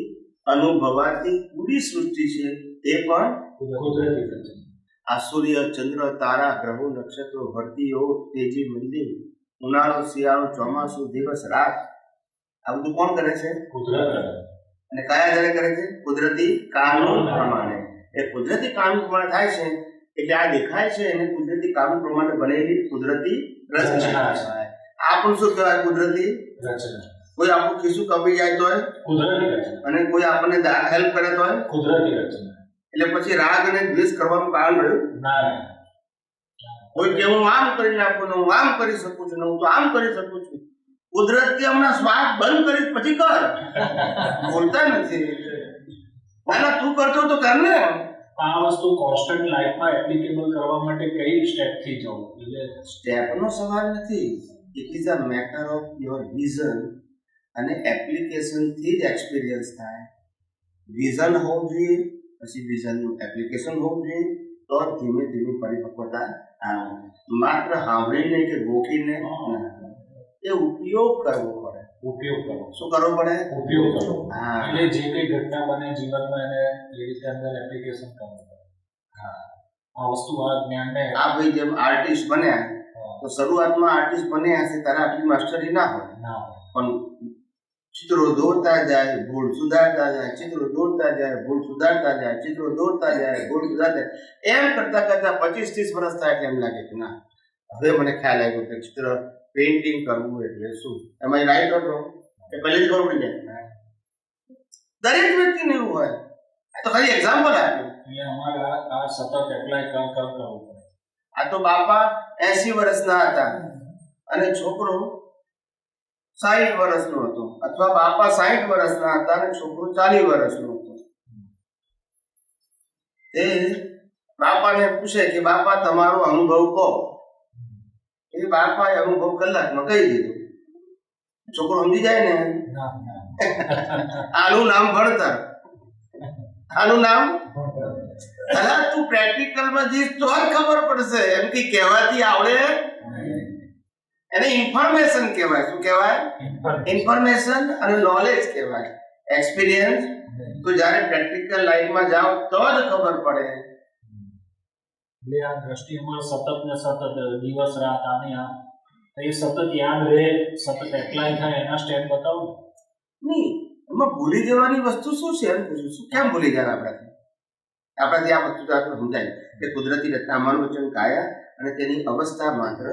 અનુભવાતી પૂરી સૃષ્ટિ છે તે પણ કુદરતી રચના. આ સૂર્ય, ચંદ્ર, તારા, ગ્રહો, નક્ષત્રો, ભરતીઓ, તેજી, મંદિર, ઉનાળો, શિયાળો, ચોમાસું, દિવસ, રાત, આ બધું કોણ કરે છે? કુદરત. અને કયા દરે કરે છે? કુદરતી કાનૂન પ્રમાણે. એ કુદરતી કાનૂન પ્રમાણે થાય છે, એટલે આ દેખાય છે એને કુદરતી કાનૂન પ્રમાણે બનેલી કુદરતી રચના કહેવાય. આ પણ શું કહેવાય? કુદરતી રચના. કોઈ આપણું ખિસ્સું કપાઈ જાય તો કુદરતી રચના, અને કોઈ આપણને હેલ્પ કરે તો કુદરતી રચના. એટલે પછી રાગ અને દ્વેષ કરવાનું કારણ રહ્યું ના. કોઈ કે હું આમ કરી નાખું, હું આમ કરી શકું છું, હું તો આમ કરી શકું છું. કુદરત કે હમણાં શ્વાસ બંધ કરી પછી કર, બોલતા નથી. ના તું કરતો તો કર ને. આ વસ્તુ કોન્સ્ટન્ટ લાઈફમાં એપ્લિકેબલ કરવા માટે કઈ સ્ટેપ થી જવું? એટલે સ્ટેપનો સવાલ નથી. It is a matter of your vision, અને એપ્લિકેશન થી જ એક્સપિરિયન્સ થાય. વિઝન હોવું જોઈએ, પછી વિઝનનું એપ્લિકેશન હોવું જોઈએ, તો ધીમે ધીમે પરિપક્વતા આવે. માત્ર સાંભળીને કે ગોખીને એ ઉપયોગ કરવો પડે. ઉપયોગ કરવો. શું કરવો પડે? ઉપયોગ કરવો. હા. એટલે જે કઈ ઘટના બને જીવનમાં એને એ રીતે અંદર એપ્લિકેશન કરવું પડે. હા. આ વસ્તુ આ જ્ઞાનને આ ભાઈ જેમ આર્ટિસ્ટ બન્યા તો શરૂઆતમાં આર્ટિસ્ટ બન્યા હશે ત્યારે આટલી માસ્ટરી ના હોય, પણ ચિત્રો દોરતા જાય, ભૂલ સુધારતા જાય, ચિત્રો દોરતા જાય, ભૂલ સુધારતા જાય, ચિત્રો દોરતા જાય, ભૂલ સુધારતા જાય. એમ કરતા કરતા 25-30 વર્ષ થાય એટલે એમ લાગે કે ના હવે મને ખ્યાલ આવ્યો કે ચિત્ર પેઇન્ટિંગ કરવું એટલે શું. એમાં રાઈટ હતો એ પહેલેથી ખબર પડી જાય. દરેક વ્યક્તિને એવું હોય. આ તો ખાલી એક્ઝામ્પલ આપ્યું. એટલે અમારે આ સતત એપ્લાય કરવું પડે. આ તો બાપા 80 વર્ષના હતા અને છોકરો 60 વર્ષનો હતો, અથવા બાપા 60 વર્ષના હતા અને છોકરો 40 વર્ષનો હતો. એ બાપાને પૂછે કે બાપા તમારો અનુભવ કહો. એ બાપાએ અનુભવ કલાકમાં કહી દીધો. છોકરો સમજી જાય ને, ના આનું નામ ભણતર, આનું નામ અલા તું પ્રેક્ટિકલમાં જઈશ તો જ ખબર પડશે. એમ કે કહેવાથી આવડે એને ઇન્ફોર્મેશન કહેવાય. શું કહેવાય? ઇન્ફોર્મેશન અને નોલેજ કહેવાય. એક્સપિરિયન્સ તો જ્યારે પ્રેક્ટિકલ લાઈફમાં જાઓ તો જ ખબર પડે. એટલે આ દ્રષ્ટિ અમારે સતત ને સતત દિવસ રાત આની આ એ સતત યાદ રહે, સતત એપ્લાય થાય એના સ્ટેપ બતાવો ને. નહીં, એમાં ભૂલી જવાની વસ્તુ શું છે એમ પૂછું. શું કેમ ભૂલી જાય આપણાથી આ વસ્તુ તો આપણે સમજાય કે કુદરતી રચના મન વચન કાયા અને તેની અવસ્થા માત્ર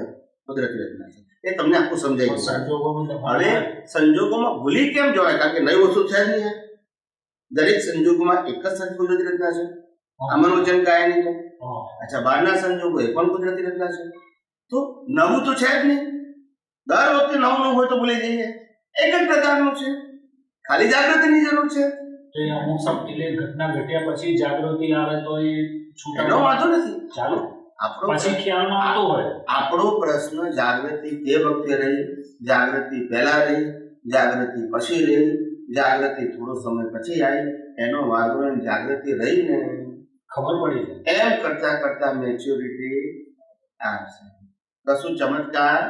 કુદરતી રચના છે. એ તમને આખું સમજાય ગયું. સંજોગોમાં હવે સંજોગોમાં ભૂલી કેમ જવાય? કારણ કે નવી વસ્તુ છે જ નહીં. દરેક સંજોગોમાં એક જ કુદરતી રચના છે. આ મન વચન કાયાની તો અચ્છા, બહારના સંજોગો એ પણ કુદરતી રચના છે. તો નવું તો છે જ નહીં. દર વખતે નવું નવું હોય તો ભૂલી જઈએ. એક જ પ્રકારનું છે, ખાલી જાગૃતિની જરૂર છે. તો એ અમુક એટલે ઘટના ઘટ્યા પછી જાગૃતિ આવે તો એ એનો છૂટા વાંધો નથી. ચાલો આપણો પછી ખ્યાલમાં આવતો હોય. આપણો પ્રશ્ન જાગૃતિ તે વખતે રહી, જાગૃતિ પહેલા રહી, જાગૃતિ પછી રહી, જાગૃતિ થોડો સમય પછી આવી, એનો વાંધો નહીં. જાગૃતિ રહીને ખબર પડી એમ કરતા કરતા મેચ્યોરિટી આવશે. કશું ચમત્કાર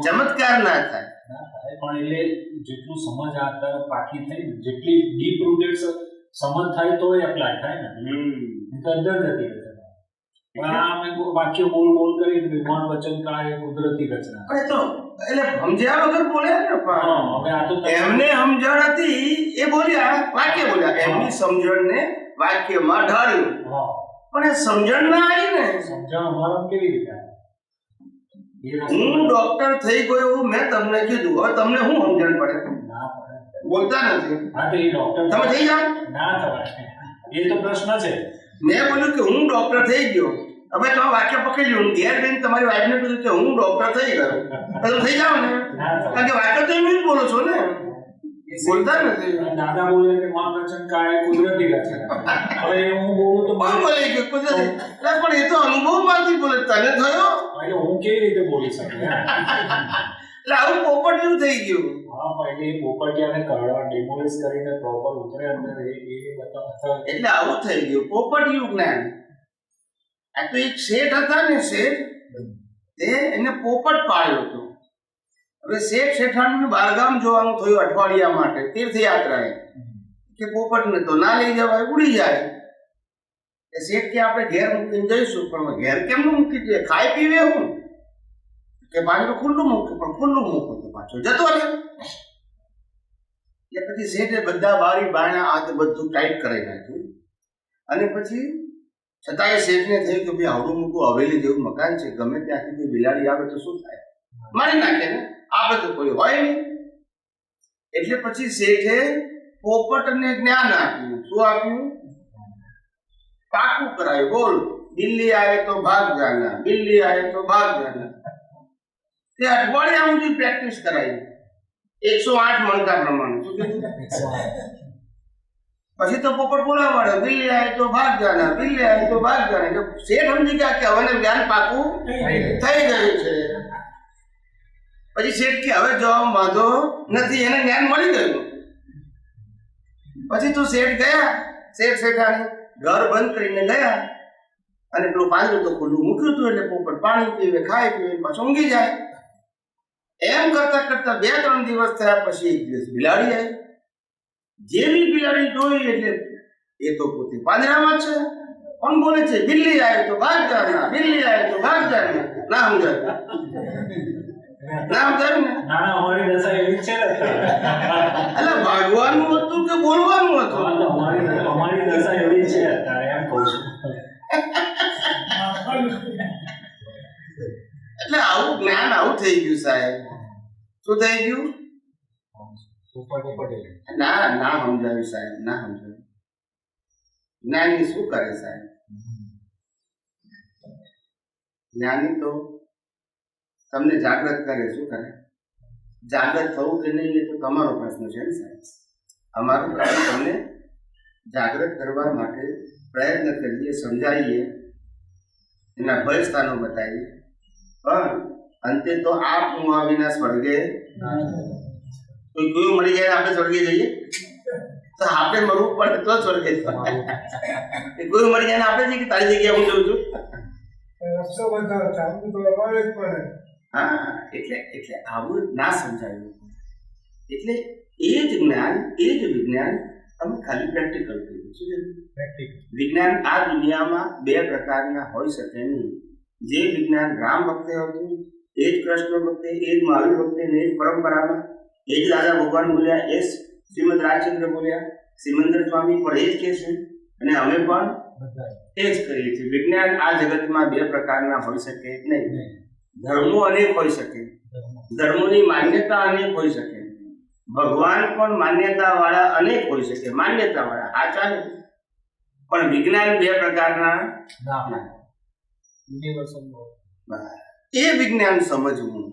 ચમત્કાર ના થાય. પણ એટલે જેટલું સમજ આ પાકી થઈ, જેટલી ડીપ રૂટેડ સમજ થાય તો એપ્લાય થાય ને. તો અંદર જતી રહે. પણ આ અમે વાક્ય બોલ કરી મન વચન કાય કુદરતી રચના. અરે તો એટલે સમજ્યા વગર બોલ્યા ને. હવે આ તો એમને સમજણ હતી એ બોલ્યા, વાક્ય બોલ્યા. એમની સમજણને વાક્યમાં ઢાળ્યું. પણ એ સમજણ ના આવી ને. સમજણ અમારા કેવી રીતે આવે? હું ડોક્ટર થઈ ગયો એવું મેં તમને કીધું. હવે તમને શું સમજણ પડે? ના પડે. બોલતા નથી. હા તો એ ડોક્ટર તમે થઈ જાઓ. ના થવાય. એ તો પ્રશ્ન છે. મેં બોલ્યું કે હું ડોક્ટર થઈ ગયો. હવે તમે વાક્ય પકડી લ્યો. ઘેર બેન તમારી વાઈફને કીધું કે હું ડોક્ટર થઈ ગયો. તમે થઈ જાઓ ને. કારણ કે વાક્ય તો એમ જ બોલો છો ને, બોલતા નથી. દાદા બોલે કે મન વચન કાય કુદરતી રચના. હવે હું બોલું તો બહુ બોલે કે કુદરતી. પણ એ તો અનુભવમાંથી બોલે. તને થયો એટલે હું કેવી રીતે બોલી શકું? એટલે આવું પોપટિયું થઈ ગયું. હા પણ એટલે પોપટિયાને કરડા ડિમોલિશ કરીને પ્રોપર ઉતરે અંદર એ બતાવતા. એટલે આવું થઈ ગયું પોપટિયું જ્ઞાન. આ તો એક શેઠ હતા ને, શેઠ તે એને પોપટ પાડ્યો હતો. હવે શેઠાણીનું બારગામ જોવાનું થયું અઠવાડિયા માટે તીર્થયાત્રાએ. કે પોપટને તો ના લઈ જવાય, ઉડી જાય. એ શેઠ કે આપણે ઘેર મૂકીને જઈશું. પણ ઘેર કેમનું મૂકી દઈએ? ખાઈ પીવે હું કે પાછું ખુલ્લું મૂકે? પણ ખુલ્લું મૂકો તો પાછો જતો રહે. એટલે પછી શેઠે બધા બારી બારણા આ બધું ટાઈટ કરાવી નાખ્યું. અને પછી છતાંય શેઠને થયું કે ભાઈ આવડું મૂકું હવેલી જેવું મકાન છે, ગમે ત્યાંથી કોઈ બિલાડી આવે તો શું થાય? મારી નાખે ને. આપણે તો કોઈ હોય નહીં. એટલે પછી શેઠે પોપટને જ્ઞાન આપ્યું. શું આપ્યું? પાકું કરાયું. બોલ, બિલ્લી આए તો ભાગ જાના, બિલ્લી આए તો ભાગ જાના. તે અઠવાડિયા સુધી પ્રેક્ટિસ કરાવી 108 મણકા પ્રમાણે. શું કીધું? પછી તો પોપટ બોલાવા માંડ્યો, બિલ્લી આए તો ભાગ જાના, બિલ્લી આए તો ભાગ જાના. એટલે શેઠ સમજી ગયા કે હવે જ્ઞાન પાકું થઈ ગયું છે. પછી શેઠ કે હવે જવાબ વાંધો નથી, એને જ્ઞાન મળી ગયું. પછી તો શેઠ ગયા, શેઠાણી ઘર બંધ કરીને ગયા. અને પેલું પાંજરું તો ખુલ્લું મૂક્યું હતું. એટલે પોપટ પાણી પીવે, ખાઈ પીવે, પાછું ઊંઘી જાય. એમ કરતા કરતા 2-3 દિવસ થયા. પછી એક દિવસ બિલાડી આવી. જેવી બિલાડી જોઈ એટલે એ તો પોતે પાંજરામાં છે. કોણ બોલે છે? બિલ્લી આવે તો ભાગ જાના, બિલ્લી આવે તો ભાગ જાના. ના સમજાય? ના સમજાય ને? ના અમારી દશા એવી છે ને. એટલે ભાગવાનું હતું કે બોલવાનું હતું? અમારી દશા એવી છે અત્યારે, એમ કહું છું. એટલે આવું જ્ઞાન આવું થઈ ગયું સાહેબ. શું થઈ ગયું? પટેલ ના ના સમજાવ્યું સાહેબ, ના સમજાવ્યું. જ્ઞાની શું કરે સાહેબ? જ્ઞાની તો તમને જાગૃત કરે. શું કરે? જાગૃત થવું કે નહીં એ તો તમારો પ્રશ્ન છે ને સાહેબ. અમારો પ્રશ્ન તમને જાગૃત કરવા માટે પ્રયત્ન કરીએ, સમજાવીએ, એના ભય સ્થાનો બતાવીએ, પણ અંતે તો આપ હું આવીના સ્વર્ગે કોઈ કોઈ મળી જાય આપણે સ્વર્ગે જઈએ તો આપણે મરવું પડે તો સ્વર્ગે જવાય. કોઈ મળી જાય ને આપણે જઈએ કે તારી જગ્યાએ હું જઉં છું. રસ્તો બતાવો, ચાલવું તો અમારે જ પડે. હા, એટલે આવું ના સમજાવ્યું. એટલે એ જ જ્ઞાન, એ જ વિજ્ઞાન અમે ખાલી પ્રેક્ટિકલ કર્યું. શું છે? વિજ્ઞાન આ દુનિયામાં બે પ્રકારના હોઈ શકે નહીં. જે વિજ્ઞાન રામ વખતે હતું, એ જ કૃષ્ણ વખતે, એ જ મહાવીર વખતે, એ જ પરંપરામાં, એ જ દાદા ભગવાન બોલ્યા, એ જ શ્રીમદ રાજચંદ્ર બોલ્યા, સિમંદર સ્વામી પણ એ જ કહે છે, અને અમે પણ એ જ કરીએ છીએ. વિજ્ઞાન આ જગતમાં બે પ્રકારના હોઈ શકે નહીં. ધર્મો અનેક હોઈ શકે, ધર્મોની માન્યતા અનેક હોઈ શકે, ભગવાન પણ માન્યતા વાળા અનેક હોઈ શકે, માન્યતા વાળા આ ચાલે. પણ વિજ્ઞાન બે પ્રકારના. એ વિજ્ઞાન સમજવું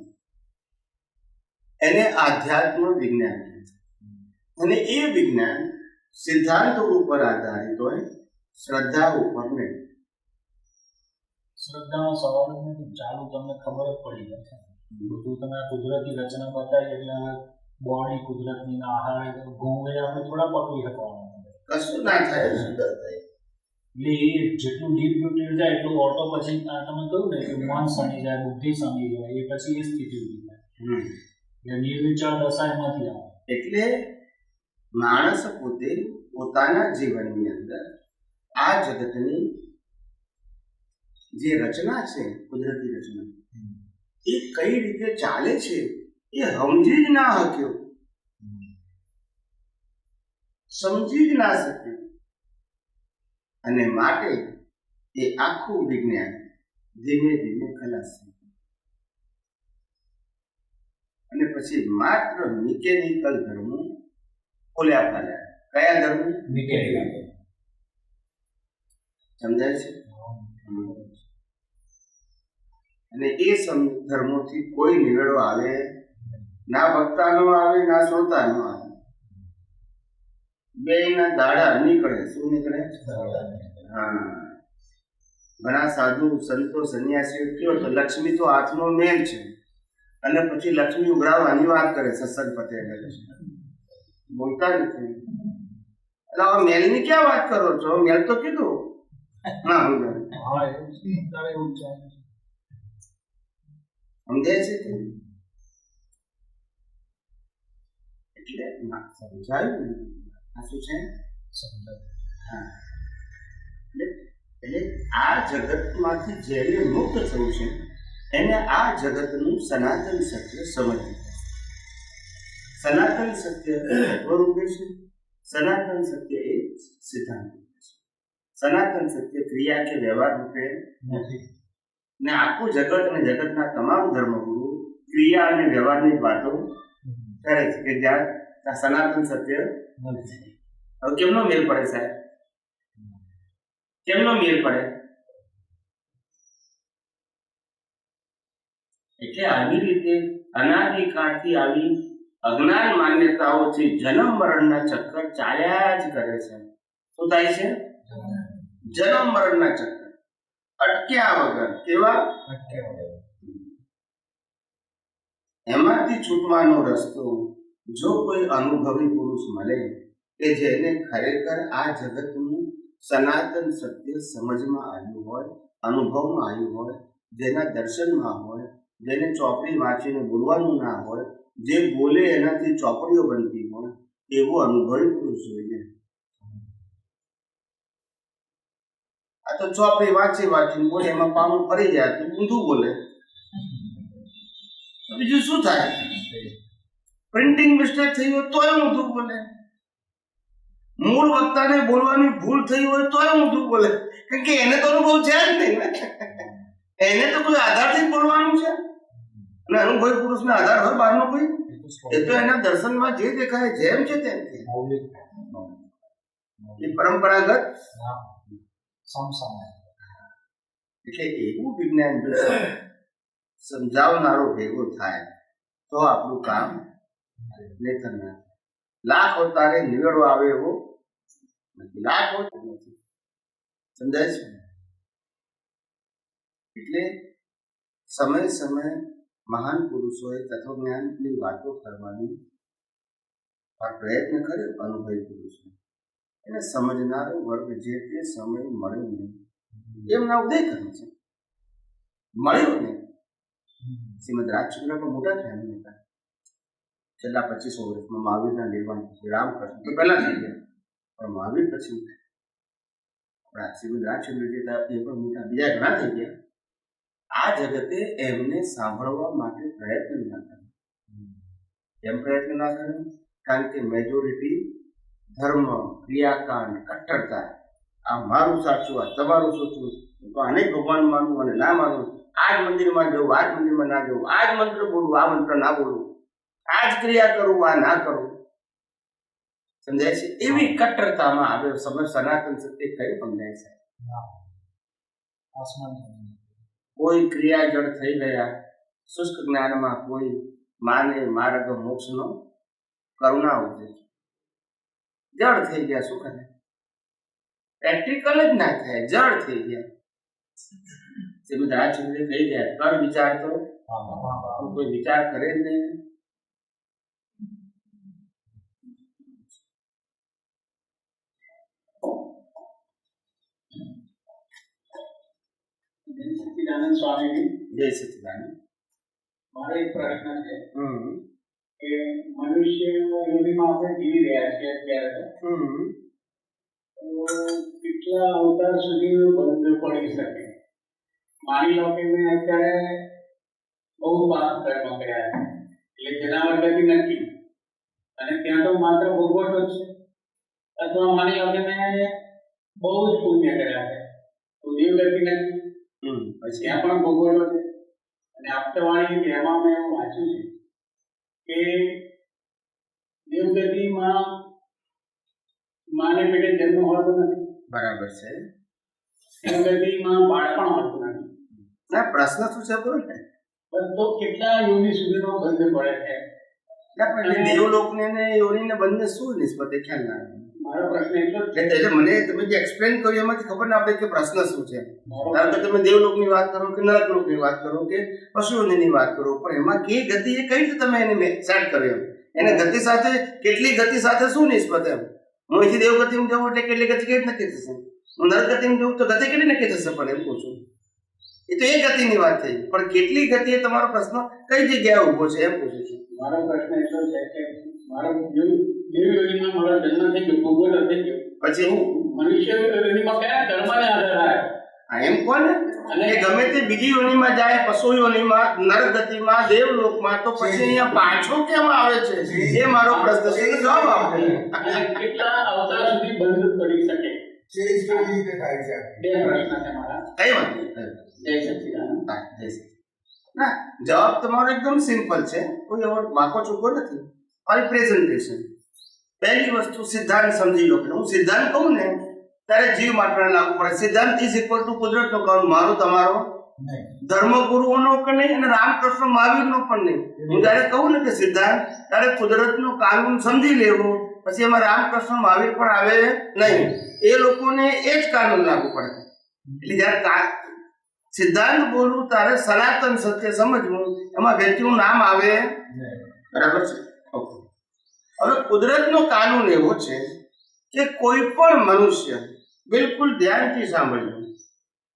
એને આધ્યાત્મ વિજ્ઞાન કહે છે. અને એ વિજ્ઞાન સિદ્ધાંતો ઉપર આધારિત હોય, શ્રદ્ધા ઉપર નહીં. શ્રદ્ધાનો સવાલ જ નથી, ચાલુ તમને ખબર જ પડી જાય છે. બધું તમે કુદરતી રચના બતાવી એટલે બોડી કુદરતની આહાર ઘઉં એ આપણે થોડા પકડી શકવાના. કશું ના થાય, સુંદર થાય. એટલે એ જેટલું ડીપ રૂટેડ જાય એટલું ઓટો પછી તમે કહ્યું ને કે મન શમી જાય, બુદ્ધિ શમી જાય, એ પછી એ સ્થિતિ ઉભી થાય. એટલે નિર્વિચાર દશા એમાંથી આવે. એટલે માણસ પોતે પોતાના જીવનની અંદર આ જગતની જે રચના છે, કુદરતી રચના, એ કઈ રીતે ચાલે છે એ સમજી જ ના શક્યો, સમજી જ ના શક્યો. અને માટે એ આખું વિજ્ઞાન ધીમે ધીમે ખલાસ થયું. અને પછી માત્ર મિકેનિકલ ધર્મો ખોલ્યા ફાલ્યા. કયા ધર્મો? મિકેનિકલ. સમજાય છે? અને એ ધર્મોથી કોઈ નિવેડો આવે ના, વક્તાનો આવે ના શ્રોતાનો આવે. બેયના દાડા નીકળે. શું નીકળે? હા. ઘણા સાધુ સંતો સંન્યાસીઓ કયો તો લક્ષ્મી તો હાથનો મેલ છે, અને પછી લક્ષ્મી ઉઘરાવવાની વાત કરે. સત્સંગ પતે બોલતા નથી. એટલે હવે મેલની ક્યાં વાત કરો છો? મેલ તો કીધું. હા, સમજાય છે કે એટલે સમજાયું ને? આ શું છે? હા. એટલે આ જગતમાંથી જેને મુક્ત થવું છે એને આ જગતનું સનાતન સત્ય સમજવું. સનાતન સત્ય તત્વરૂપે છે, સનાતન સત્ય એ સિદ્ધાંત રૂપે છે. સનાતન સત્ય ક્રિયા કે વ્યવહાર રૂપે નથી. ને આખું જગત અને જગતના તમામ ધર્મગુરુ ક્રિયા અને વ્યવહારની વાતો કરે છે કે જ્યાં સનાતન સત્ય નથી. હવે કેમનો મેળ પડે સાહેબ? કેમનો મેળ પડે? એટલે આવી રીતે અનાદિકાળથી આવી અજ્ઞાન માન્યતાઓથી જન્મ મરણના ચક્કર ચાલ્યા જ કરે છે. શું થાય છે? જન્મ મરણના ચક્કર અટક્યા વગર. કેવા? અટક્યા વગર. એમાંથી છૂટવાનો રસ્તો જો કોઈ અનુભવી પુરુષ મળે કે જેને ખરેખર આ જગતનું સનાતન સત્ય સમજમાં આવ્યું હોય, અનુભવમાં આવ્યું હોય, જેના દર્શનમાં હોય, જેને ચોપડી વાંચીને બોલવાનું ના હોય, જે બોલે એનાથી ચોપડીઓ બનતી હોય, એવો અનુભવી પુરુષ જોઈએ. આ તો ચોપડી વાંચીને બોલે, એમાં પાનું ફરી જાય તો ઊંધું બોલે. બીજું શું થાય? પ્રિન્ટિંગ મિસ્ટેક થઈ હોય તોય ઊંધું બોલે. મૂળ વક્તાને બોલવાની ભૂલ થઈ હોય તોય ઊંધું બોલે, કારણ કે એને તો અનુભવ છે જ નહીં. એને તો કોઈ આધારથી બોલવાનું છે. અને અનુભવી પુરુષના આધાર હોય બહારનો કોઈ? એ તો એના દર્શનમાં જે દેખાય જેમ છે તેમ છે. મૌલિક એ પરંપરાગત સમસમય એટલે એવું વિજ્ઞાન જો સમજાવનારો ભેગો થાય તો આપણું કામ નેતર ના થાય. લાખ અવતારે નિવેડો આવે એવો નથી. લાખ અવતાર નથી. સમજાય છે? એટલે સમય સમય મહાન પુરુષોએ તત્વજ્ઞાનની વાતો કરવાની પ્રયત્ન કર્યો. અનુભવી પુરુષો એને સમજનારો વર્ગ જે તે સમય મળ્યો નહીં એમના ઉદય કરે છે. મળ્યો નહીં. શ્રીમદ રાજચંદ્ર પણ મોટા થયા હતા. છેલ્લા 2500 વર્ષમાં મહાવીરના નિર્વાણ પછી રામકૃષ્ણ તો પહેલા થઈ ગયા, પણ મહાવીર પછી આપણા શ્રીમદ રાજચંદ્ર જે હતા એ પણ મોટા, બીજા ઘણા થઈ ગયા. આ જગતે એમને સાંભળવા માટે પ્રયત્ન ના કર્યો. કેમ પ્રયત્ન ના કર્યો? કારણ કે મેજોરિટી ધર્મ, ક્રિયાકાંડ, કટ્ટરતા, આ મારું સાચું, આ તમારું સાચું, તો આને ભગવાન માનવું અને ના માનવું, આ જ મંદિરમાં જવું, આ જ મંદિરમાં ના જવું, આ જ મંત્ર બોલવું, આ મંત્ર ના બોલવું, આ જ ક્રિયા કરવું, આ ના કરવું. સમજાય છે? એવી કટ્ટરતામાં આવે સમય સનાતન સત્ય કઈ સમજાય છે? કોઈ ક્રિયા જડ થઈ ગયા શુષ્ક જ્ઞાનમાં, કોઈ માને માર્ગ મોક્ષનો કરુણા ઉપદેશ. જડ થઈ ગયા, શું કરે? પ્રેક્ટિકલ જ ના થાય, જડ થઈ ગયા. શ્રીમદ રાજચંદ્ર કહી ગયા કર વિચાર તો કોઈ વિચાર કરે જ નહીં. સચ્ચિદાનંદ સ્વામીજી, જય સચ્ચિદાનંદ. મારો એક પ્રશ્ન છે કે મનુષ્ય યોનિમાં આપણે જીવી રહ્યા છીએ અત્યારે, તો કેટલા અવતાર સુધી બંધ પડી શકે? માની લો કે મેં અત્યારે બહુ પાપ કર્મ કર્યા છે, એટલે જેના વગરથી નથી, અને ત્યાં તો માત્ર ભોગવટો જ છે. અથવા માની લો કે મેં બહુ જ પુણ્ય કર્યા છે, તો દેવગતિ નથી, ત્યાં પણ ભોગવટો છે. અને આપતવાણી એમાં મેં એવું વાંચ્યું છે કે દેવગતિમાં માને પેટે જન્મ હોતો નથી. બરાબર છે. દેવગતિમાં બાળપણ હોતું નથી. ના, પ્રશ્ન શું છે બોલો ને? તો કેટલા યોનિ સુધીનો બંધ પડે છે? ના, પણ દેવલોકને ને યોનિને બંને શું નિસ્બત એ ખ્યાલ ના આવે. મારો પ્રશ્ન એટલો જ છે. એટલે મને તમે જે એક્સપ્લેન કર્યું એમાંથી ખબર ના પડે કે પ્રશ્ન શું છે. કારણ કે તમે દેવલોકની વાત કરો કે નરકલોકની વાત કરો કે પશુઓની વાત કરો, પણ એમાં કે ગતિ એ કઈ રીતે તમે એને સેટ કર્યો? એને ગતિ સાથે કેટલી ગતિ સાથે શું નિસ્બત એમ? હું અહીંથી દેવગતિમાં જવું એટલે કેટલી ગતિ કેવી નક્કી થશે? હું નરગતિમાં જવું તો ગતિ કેટલી નક્કી થશે? પણ એમ કહું છું, એ તો એ ગતિની વાત થઈ, પણ કેટલી ગતિ એ તમારો પ્રશ્ન કઈ જગ્યાએ ઉભો છે એમ પૂછું છું. મારો પ્રશ્ન એટલો છે કે મારો દેવયોનીમાં મારો જન્મ થઈ ગયો, ભોગવટો થઈ ગયો, પછી હું મનુષ્ય યોનીમાં કયા કર્મને આધાર આવે? એમ કોને અને ગમે તે બીજી યોનિમાં જાય, પશુ યોનિમાં, નરગતિમાં, દેવલોકમાં, તો પછી અહીંયા પાછો કેમ આવે છે એ મારો પ્રશ્ન છે. એનો જવાબ આપો. અને કેટલા અવતાર સુધી બંધ પડી શકે? ચેન્જ કેવી રીતે થાય છે? બે પ્રશ્ન છે મારા. કઈ વાત નહીં. જય સચ્ચિદાનંદ. હા, જય શ્રી કૃષ્ણ. ના, જવાબ તમારો એકદમ સિમ્પલ છે, કોઈ એવો વાંકો ચૂકો નથી. મારી પ્રેઝન્ટેશન પહેલી વસ્તુ સિદ્ધાંત સમજી લો. હું સિદ્ધાંત કહું ને ત્યારે જીવ માટે લાગુ પડે. સિદ્ધાંત ઇઝ ઇક્વલ ટુ કુદરતનો કાનૂન. મારો તમારો ધર્મગુરુઓનો કે નહીં, અને રામકૃષ્ણ મહાવીરનો પણ નહીં. હું જયારે કહું ને કે સિદ્ધાંત, ત્યારે કુદરતનો કાનૂન સમજી લેવો, પછી એમાં રામકૃષ્ણ મહાવીર પણ આવે નહીં. એ લોકોને એ જ કાનૂન લાગુ પડે. એટલે જયારે સિદ્ધાંત બોલવું ત્યારે સનાતન સત્ય સમજવું, એમાં વ્યક્તિનું નામ આવે. બરાબર છે? ઓકે. હવે કુદરતનો કાનૂન એવો છે કે કોઈ પણ મનુષ્ય, બિલકુલ ધ્યાનથી સાંભળજો,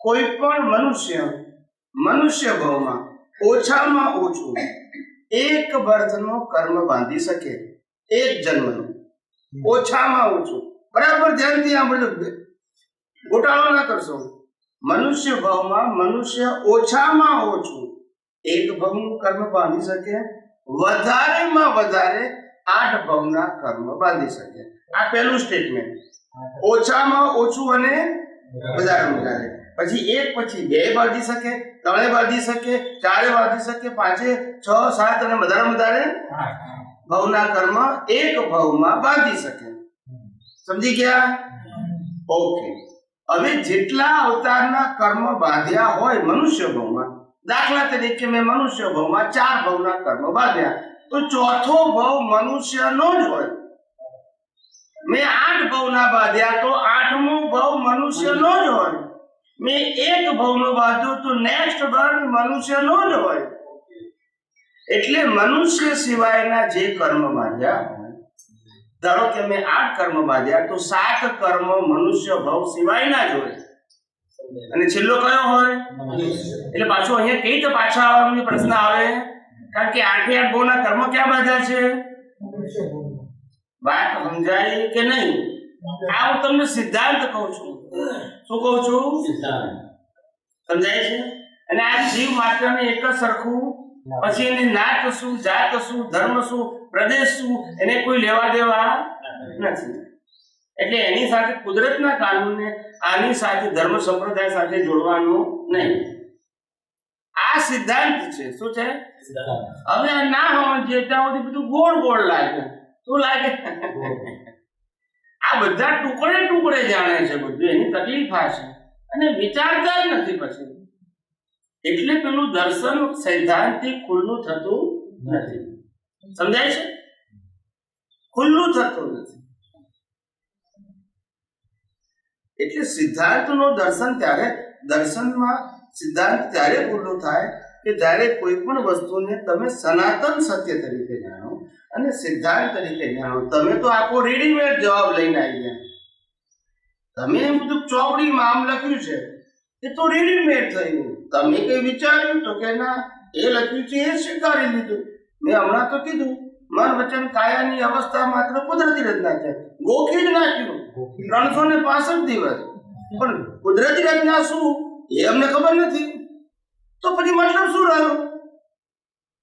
કોઈ પણ મનુષ્ય ભાવમાં ઓછામાં ઓછું એક બર્થનો કર્મ બાંધી શકે. એક જન્મનો ઓછામાં ઓછું. બરાબર ધ્યાનથી સાંભળજો, ગોટાળો ના કરશો. મનુષ્ય ભાવમાં મનુષ્ય ઓછામાં ઓછું એક ભાવનું કર્મ બાંધી શકે, વધારેમાં વધારે 8 ભાવના કર્મ બાંધી શકે. આ પહેલું સ્ટેટમેન્ટ. ઓછામાં ઓછું અને વધારેમાં વધારે. પછી એક પછી બે બાંધી શકે, ત્રણે બાંધી શકે, ચારે બાંધી શકે, પાંચે, 6, 7 અને વધારે ભવના કર્મ એક ભવમાં બાંધી શકે. સમજી ગયા? ઓકે. હવે જેટલા અવતારના કર્મ બાંધ્યા હોય મનુષ્ય ભવમાં, દાખલા તરીકે મેં મનુષ્ય ભવમાં 4 ભવના કર્મ બાંધ્યા, તો ચોથો ભવ મનુષ્યનો જ હોય. મેં 8 ભવના બાંધ્યા તો 8મો ભવ મનુષ્યનો જ હોય. મેં એક ભવનો બાંધ્યો તો નેક્સ્ટ બર્થ મનુષ્યનો જ હોય. એટલે મનુષ્ય સિવાયના જે કર્મ બાંધ્યા હોય, ધારો કે મેં 8 કર્મ બાંધ્યા તો 7 કર્મ મનુષ્ય ભવ સિવાયના જ હોય. અને છેલ્લો કયો હોય? એટલે પાછું અહીંયા કઈ રીતે પાછા આવવાનો પ્રશ્ન આવે? કારણ કે 8 ભવના કર્મ ક્યાં બાંધ્યા છે? વાત સમજાય કે નહીં? આ હું તમને સિદ્ધાંત કહું છું. શું કહું છું? સમજાય છે? અને આ જીવ માત્રને એક જ સરખું, પછી એની નાત શું, જાત શું, ધર્મ શું, પ્રદેશ શું, એને કોઈ લેવા દેવા નથી. એટલે એની સાથે કુદરતના કાનૂનને આની સાથે ધર્મ સંપ્રદાય સાથે જોડવાનું નહીં. આ સિદ્ધાંત છે. શું છે? હવે આ ના હોય ત્યાં સુધી બધું ગોળ ગોળ લાગે. શું લાગે? આ બધા ટુકડે જાણે છે, બધું એની તકલીફ આ છે અને વિચારતા જ નથી પછી. એટલે પેલું દર્શન સૈદ્ધાંતિક ખુલ્લું થતું નથી. સમજાય છે? ખુલ્લું થતું નથી. એટલે સિદ્ધાંતનું દર્શન દર્શનમાં સિદ્ધાંત ત્યારે ખુલ્લું થાય કે જ્યારે કોઈ પણ વસ્તુને તમે સનાતન સત્ય તરીકે જાણો અને સિદ્ધાંત તરીકે જાણો. તમે તો આખો રેડીમેડ જવાબ લઈને આવી ગયા. તમે એમ બધું ચોપડીમાં આમ લખ્યું છે એ તો રેડીમેડ થયું. તમે કઈ વિચાર્યું તો કે ના, એ લખ્યું છે એ સ્વીકારી લીધું. મેં હમણાં તો કીધું મન વચન કાયાની અવસ્થા માત્ર કુદરતી રચના છે. ગોખી જ નાખ્યું 365 દિવસ, પણ કુદરતી રચના શું એ અમને ખબર નથી. તો પછી મતલબ શું રહ્યો?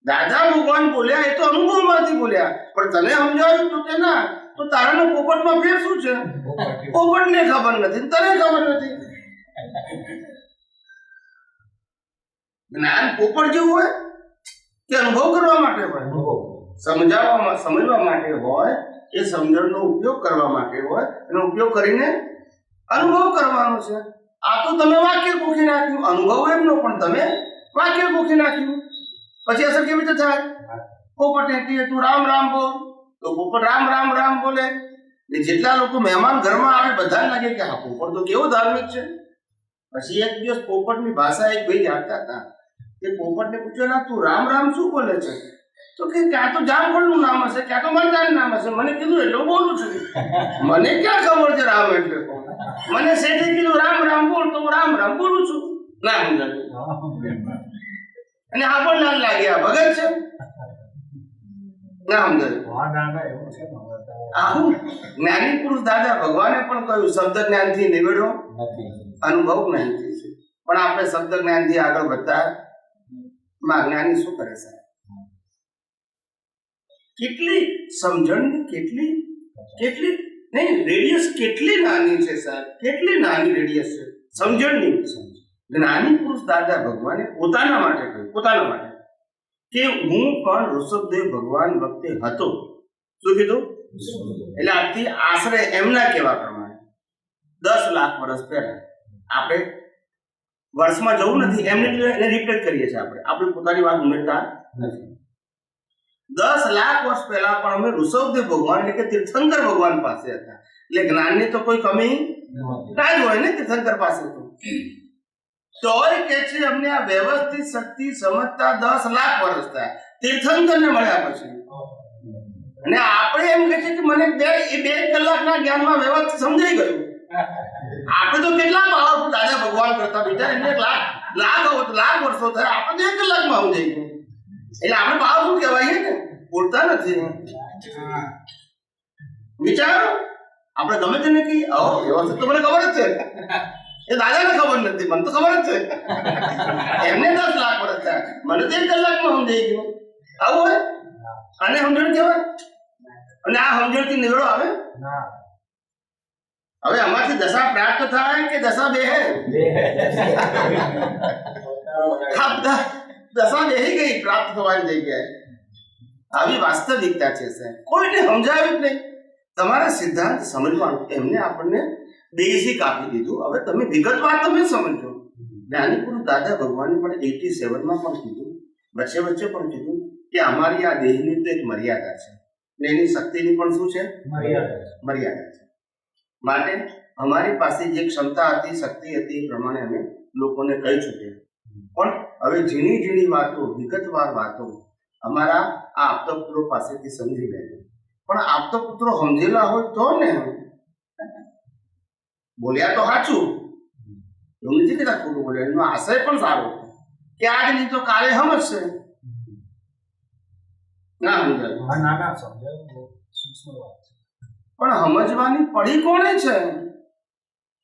દાદા ભગવાન બોલ્યા એ તો અનુભવમાંથી બોલ્યા, પણ તને સમજાવ્યું તો કે ના, તો તારાનો પોપટમાં ફેર શું છે? પોપટને ખબર નથી, તને ખબર નથી. જ્ઞાન પોપટ જેવું હોય કે અનુભવ કરવા માટે હોય? સમજવા માટે હોય. એ સમજણનો ઉપયોગ કરવા માટે હોય. એનો ઉપયોગ કરીને અનુભવ કરવાનો છે. આ તો તમે વાક્ય ગોખી નાખ્યું, અનુભવ એમનો, પણ તમે વાક્ય ગોખી નાખ્યું. પછી અસર કેવી રીતે થાય? પોપટ એટલે તું રામ રામ બોલ, તો પોપટ રામ રામ રામ બોલે. જેટલા લોકો મહેમાન ઘરમાં આવે બધાને લાગે કે હા પોપટ તો કેવો ધાર્મિક છે. પછી એક દિવસ પોપટની ભાષા એક ભાઈ જાણતા હતા. એ પોપટને પૂછ્યું ના તું રામ રામ શું બોલે છે? તો કે ક્યાં તો જામફળનું નામ હશે, ક્યાં તો મરચાનું નામ હશે. મને કીધું એટલે હું બોલું છું. મને ક્યાં ખબર છે રામ એટલે કોણ? મને શેઠે કીધું રામ રામ બોલ તો હું રામ રામ બોલું છું. ના સમજાયું. અને આ પણ ના લાગે આ ભગત છે. ના સમજાયું. આવું જ્ઞાની પુરુષ દાદા ભગવાને પણ કહ્યું શબ્દ જ્ઞાનથી નિવેડો અનુભવ જ્ઞાનથી છે. પણ આપણે શબ્દ જ્ઞાનથી આગળ વધતા માં જ્ઞાની શું કરે છે? કેટલી સમજણની કેટલી નહીં રેડિયસ કેટલી નાની છે સાહેબ, કેટલી નાની રેડિયસ છે સમજણની. જ્ઞાની પુરુષ દાદા ભગવાને પોતાના માટે કહ્યું, પોતાના માટે કે હું પણ ઋષભદેવ ભગવાન વખતે હતો. શું કીધું? એટલે આજથી આશરે એમના કહેવા પ્રમાણે 10 લાખ વર્ષ પહેલા, આપણે વર્ષમાં જવું નથી, એમને એને રિપીટ કરીએ છીએ. આપણે પોતાની વાત ઉમેરતા નથી. 10 લાખ વર્ષ પહેલા પણ અમે ઋષભદેવ ભગવાન એટલે કે તીર્થંકર ભગવાન પાસે હતા. એટલે જ્ઞાનની તો કોઈ કમી ના જ હોય ને તીર્થંકર પાસે. તોય કે છે અમને આ વ્યવસ્થિત શક્તિ સમજતા 10 લાખ વર્ષ થયા તીર્થંકરને મળ્યા પછી. અને આપણે એમ કહે છે કે મને 2 કલાકના જ્ઞાનમાં વ્યવસ્થિત સમજાઈ ગયું. આપણે તો કેટલા પાવરફુલ દાદા ભગવાન કરતા બેટા, એમને લાખ વર્ષો થયા, આપણે તો 1 કલાકમાં સમજાઈ ગયું. એટલે આપણે પાવરફુલ કહેવાય ને, બોલતા નથી. વિચારો આપણે ગમે તેને કહીએ વ્યવસ્થિત તો મને ખબર જ છે, એ દાદાને ખબર નથી, મને તો ખબર જ છે. એમને 10 લાખ વર્ષ થયા, મને તો 1 કલાકમાં સમજાઈ ગયું. આવું હોય આને સમજણ કહેવાય. અને આ સમજણથી નિવેડો આવે. હવે આમાંથી દશા પ્રાપ્ત થાય કે દશા બેહે? આ બધા દશા બેહી ગઈ પ્રાપ્ત થવાની જગ્યાએ. આવી વાસ્તવિકતા છે સાહેબ. કોઈને સમજાવ્યું જ નહીં. તમારા સિદ્ધાંત સમજવાનું એમને આપણને બેઝિક આપી દીધું. હવે તમે વિગતવાર તમે સમજો. જ્ઞાનીપુરુષ દાદા ભગવાને પણ 87માં પણ કીધું, વચ્ચે પણ કીધું કે અમારી આ દેહની તો એક મર્યાદા છે ને એની શક્તિની પણ શું છે? મર્યાદા છે. માટે અમારી પાસે જે ક્ષમતા હતી, શક્તિ હતી, એ પ્રમાણે અમે લોકોને કહી ચૂક્યા. પણ હવે ઝીણી ઝીણી વાતો, વિગતવાર વાતો અમારા આ આપતપુત્રો પાસેથી સમજી લેજો. પણ આપતપુત્રો સમજેલા હોય તો ને, બોલ્યા તો સાચું, એવું નથી કે ખોટું બોલ્યા. એનો આશય પણ સારો કે આજ નહીં તો કાલે સમજશે. ના સમજાય પણ સમજવાની પડી કોણે છે?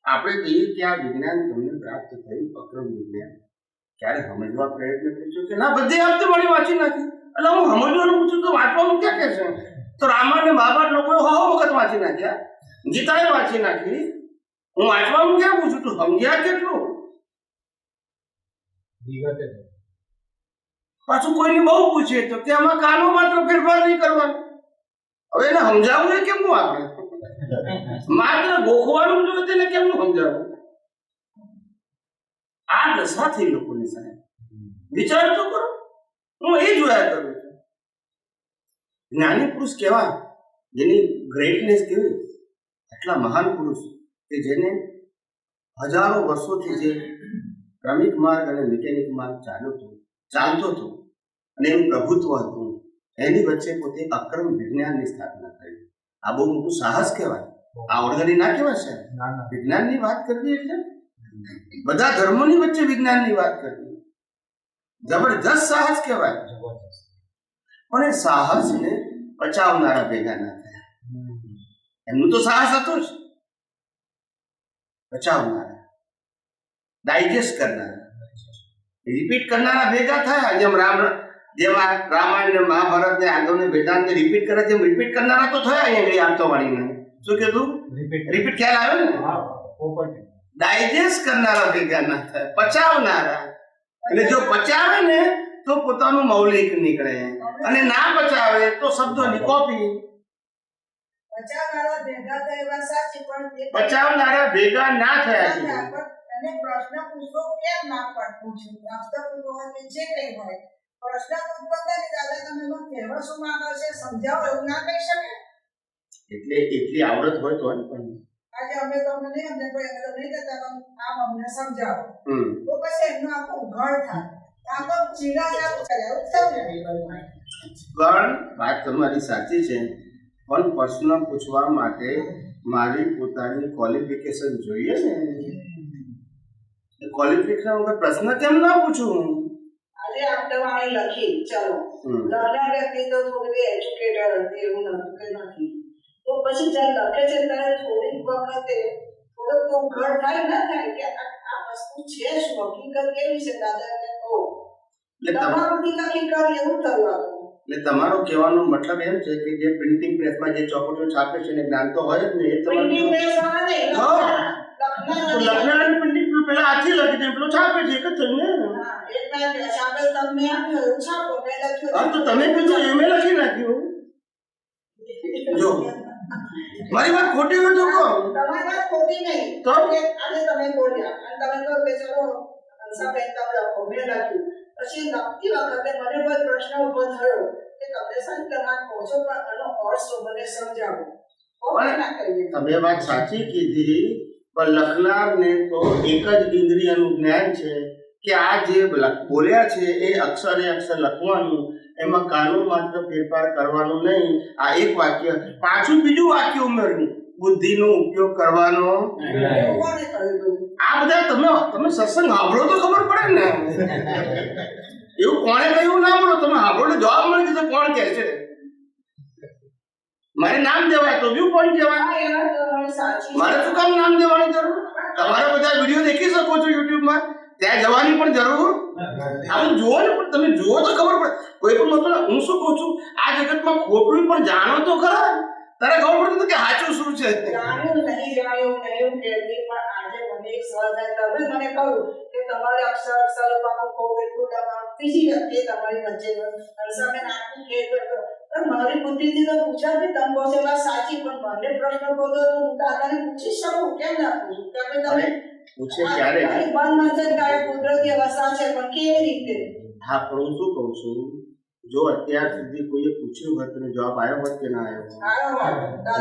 આપણે કહીએ કે આ વિજ્ઞાન તમને પ્રાપ્ત થયું, અક્રમ વિજ્ઞાન. ક્યારે સમજવા પ્રયત્ન કરજો કે ના બધી આપતે વાળી વાંચી નાખી. એટલે હું સમજવાનું પૂછું તો વાંચવાનું ક્યાં કે છે? તો રામાયણ ને મહાભારત લોકોએ હો વખત વાંચી નાખ્યા, ગીતાએ વાંચી નાખી. હું વાંચવાનું ક્યાં પૂછું? તું સમજ્યા કેટલું? પાછું કોઈને બહુ પૂછે તો કે આમાં કાનો માત્ર ફેરફાર નહીં કરવાનો. હવે એને સમજાવવું એ કેમનું? આપણે માત્ર ગોખવાનું જોઈએ તેને કેમનું સમજાવવું? આ દશા થઈ લોકોની સાહેબ. વિચાર તો કરો. હું એ જોયા કરું છું. જ્ઞાની પુરુષ કેવા, જેની ગ્રેટનેસ કેવી, એટલા મહાન પુરુષ કે જેને હજારો વર્ષોથી જે ક્રમિક માર્ગ અને મિકેનિક માર્ગ ચાલતો હતો અને એનું પ્રભુત્વ હતું, એની વચ્ચે પોતે અક્રમ વિજ્ઞાનની સ્થાપના કરી. આ બહુ મોટું સાહસ કહેવાય. આ ઓર્ગની ના કહેવાય છે. વિજ્ઞાનની વાત કરવી એટલે બધા ધર્મોની વચ્ચે વિજ્ઞાનની વાત કરવી જબરજસ્ત સાહસ કહેવાય. પણ એ સાહસને પચાવનારા ભેગા ના થયા. એમનું તો સાહસ હતું જ, પચાવનારા, ડાયજેસ્ટ કરનારા, રિપીટ કરનારા ભેગા થયા. જેમ રામાયણ ને મહાભારત ને આગળ ને વેદાંત ને રિપીટ કરે, જેમ રિપીટ કરનારા તો થયા. અહીંયા આપતો વાળીને શું કીધું? રિપીટ ખ્યાલ આવ્યો ને? ડાયજેસ્ટ કરનારા ભેગા ના થાય, પચાવનારા. એટલે જો પચાવે ને તો પોતાનું મૌલિક નીકળે, અને ના પચાવે તો શબ્દોની કોપી. પચાવનારા ભેગા ના થયા છે. અને પ્રશ્ન પૂછો કેમ ના પૂછ્યું? જે કઈ હોય પ્રશ્ન ઉત્પન્ન દાદા તમે કહેવા શું માંગો છે, સમજાવો, એવું ના કહી શકે. એટલે એટલી આવડત હોય તો આજે અમે તમને નહીં અમને કોઈ અંદર નહીં કહેતા, આમ અમને સમજાવો તો પછી એમનું આખું ઘર થાય. આ તો ચીડા પણ વાત તમારી સાચી છે. પણ પ્રશ્ન પૂછવા માટે મારી પોતાની ક્વોલિફિકેશન જોઈએ ને. ક્વોલિફિકેશન વગર પ્રશ્ન કેમ ના પૂછું? આજે આપણે વાણી લખી, ચલો લખનાર વ્યક્તિ તો થોડી એજ્યુકેટેડ હતી, એવું નથી કે નથી. તો પછી જ્યારે લખે છે ત્યારે થોડીક વખતે થોડોક તો ઘર થાય ના થાય કે આ વસ્તુ છે શું, હકીકત કેવી છે દાદા ને કહો. તમારું લખી કરી એવું થયું. એટલે તમારો કહેવાનો મતલબ એમ છે કે જે પ્રિન્ટિંગ પ્રેસમાં જે ચોપડીઓ છાપે છે ને જ્ઞાન તો હોય જ ને. એ પ્રિન્ટિંગ પ્રેસમાં નહીં, લખનારાની પ્રિન્ટિંગ પેલા આથી લખી દે, પેલો છાપે છે, એક જ થયું ને. તો તમે કીધું એમ લખી નાખ્યું. જો મારી વાત ખોટી હોય તો કહો. તમારી વાત ખોટી નહીં. તો આજે તમે બોલ્યા અને તમે કહો કે ચલો હંસાબેન તમે લખો, મેં લખ્યું. પછી લખતી વખતે મને કોઈ પ્રશ્ન ઉભો થયો કે તમે સાહેબ તમારે પહોંચો પણ એનો અર્થ શું મને સમજાવો. તમે વાત સાચી કીધી, પણ લખનારને તો એક જ ઇન્દ્રિયનું જ્ઞાન છે કે આ જે બોલ્યા છે એ અક્ષરે અક્ષર લખવાનું, એમાં કાનો માત્ર ફેરફાર કરવાનો નહીં. આ એક વાક્ય પાછું બીજું વાક્ય ઉમેર્યું, બુદ્ધિનો ઉપયોગ કરવાનો. આ બધા તમે સત્સંગ સાંભળો તો ખબર પડે ને. એવું કોણે કહ્યું ના બોલો, તમે સાંભળો જવાબ મળી જશે કોણ કહે છે. મારે નામ દેવાય તો વ્યૂ પોઈન્ટ કહેવાય. મારે શું કામ નામ દેવાની જરૂર? તમારે બધા વિડીયો દેખી શકો છો યુટ્યુબમાં, ત્યાં જવાની પણ જરૂર. આમ જુઓ ને, પણ તમે જુઓ તો ખબર પડે. કોઈ પણ મતલબ હું શું કહું છું, આ જગતમાં ખોટું પણ જાણો તો ખરા. તારે ખબર પડતું હતું કે સાચું શું છે? જાણ્યું નહીં કહેતી, પણ આજે મને એક સવાલ થાય. તમે મને કહ્યું કે તમારે અક્ષર લખવાનું બહુ એટલું તમારું બીજી વ્યક્તિ તમારી વચ્ચે સામે નાખવું કે પણ મારી બુદ્ધિથી તો પૂછ્યા બી તમે કહો છો વાત સાચી, પણ મને પ્રશ્ન કહો તો હું દાદાને પૂછી શકું કેમ ના પૂછું? તમે પૂછે ક્યારે? બંધ નજર કાઢે કુદરતી અવસ્થા છે, પણ કેવી રીતે? હા, પણ હું શું કહું છું, જો અત્યાર સુધી કોઈએ પૂછ્યું હોત તો જવાબ આવ્યો હોત કે ના આવ્યો?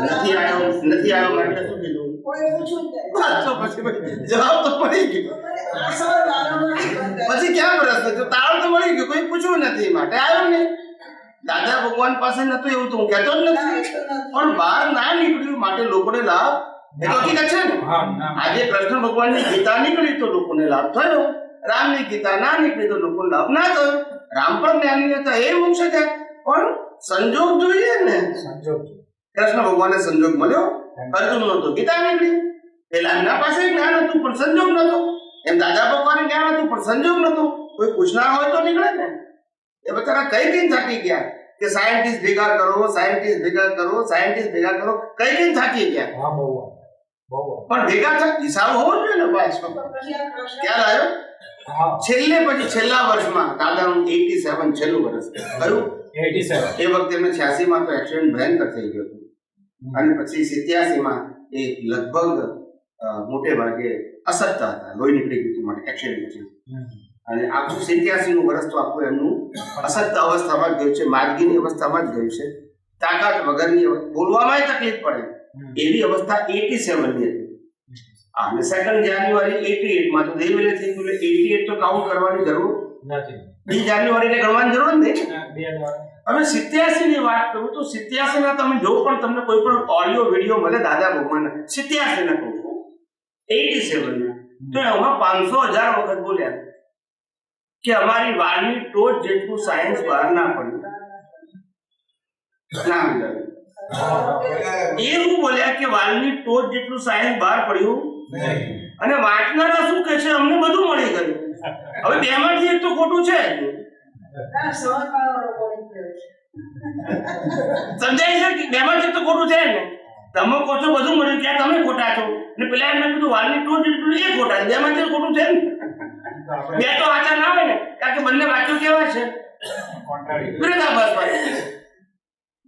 નથી આવ્યો માટે શું કીધું? કોઈ પૂછ્યું જ નહીં. બસ તો પછી જવાબ તો મળી ગયો. આ સવાલ દાદાનો પછી ક્યાં પ્રશ્ન? જો તાળો તો મળી ગયો, કોઈ પૂછ્યું નથી માટે આવ્યો નહીં. દાદા ભગવાન પાસે નતું એવું તો હું કહેતો જ નથી, પણ બહાર ના નીકળ્યું માટે લોકોને લાભ. એ તો હકીકત છે ને. આજે કૃષ્ણ ભગવાનની ગીતા નીકળી તો લોકોને લાભ થયો, રામની ગીતા ના નીકળી તો લોકોને લાભ ના થયો. રામ પણ જ્ઞાની હતા, એ મોક્ષ છે, પણ સંજોગ જોઈએ ને. કૃષ્ણ ભગવાનને સંજોગ મળ્યો, અર્જુન નતો ગીતા નીકળી. પેલા એમના પાસે જ્ઞાન હતું પણ સંજોગ નતો, એમ દાદા ભગવાન જ્ઞાન હતું પણ સંજોગ નતો. કોઈ પૂછનાર હોય તો નીકળે ને. એ બચારા કઈ થાકી ગયા કે સાયન્ટિસ્ટ ભેગા કરો, સાયન્ટિસ્ટ ભેગા કરો, સાયન્ટિસ્ટ ભેગા કરો, કઈ થાકી ગયા. પણ ભેગા થાય હિસાબ હોવો જોઈએ ને પાછો. ક્યારે આવ્યો? છેલ્લા વર્ષમાં દાદાનું 87 છેલ્લું વર્ષ કયું? 87. એ વખતે એમને 86 માં તો એક્સિડન્ટ ભયંકર થઈ ગયો હતો, અને પછી 87 માં એ લગભગ મોટે ભાગે અસત્તા હતા, લોહી નીકળી ગયું માટે એક્સિડન્ટ પછી. અને આખું 87 નું વર્ષ તો આખું એમનું અસત્તા અવસ્થામાં જ ગયું છે, માર્ગીની અવસ્થામાં જ ગયું છે, તાકાત વગરની, બોલવામાં તકલીફ પડે એવી અવસ્થા 87 ની હતી. અને 2 જાન્યુઆરી 88 માં તો દેવલે થઈ ગયું, 88 તો કાઉન્ટ કરવાની જરૂર નથી, 2 જાન્યુઆરી ને ગણવાની જરૂર નથી. હવે 87 ની વાત કરું તો 87 ના તમે જો પણ તમને કોઈ પણ ઓડિયો વિડિયો મળે દાદા ભગવાનના 87 ના કહું છું, 87 ના, તો એમાં 500,000 વખત બોલ્યા કે અમારી વાળની ટોચ જેટલું સાયન્સ બહાર ના પડ્યું. એવું બોલ્યા કે વાળની ટોચ જેટલું સાયન્સ બહાર પડ્યું, અને વાંચનારા શું કહે છે, અમને બધું મળી ગયું. હવે બેમાંથી એક તો ખોટું છે. સમજાય છે કે બેમાંથી તો ખોટું છે ને. તમે કહો છો બધું મળ્યું, ક્યાં તમે ખોટા છો, અને પેલા એમને કીધું વાળની ટોચ જેટલું એ ખોટા છે. બેમાંથી ખોટું છે ને. બે તો વાંચા ના હોય ને, કારણ કે બંને વાંચ્યું કેવા છે, વિરોધાભાસ ભાઈ.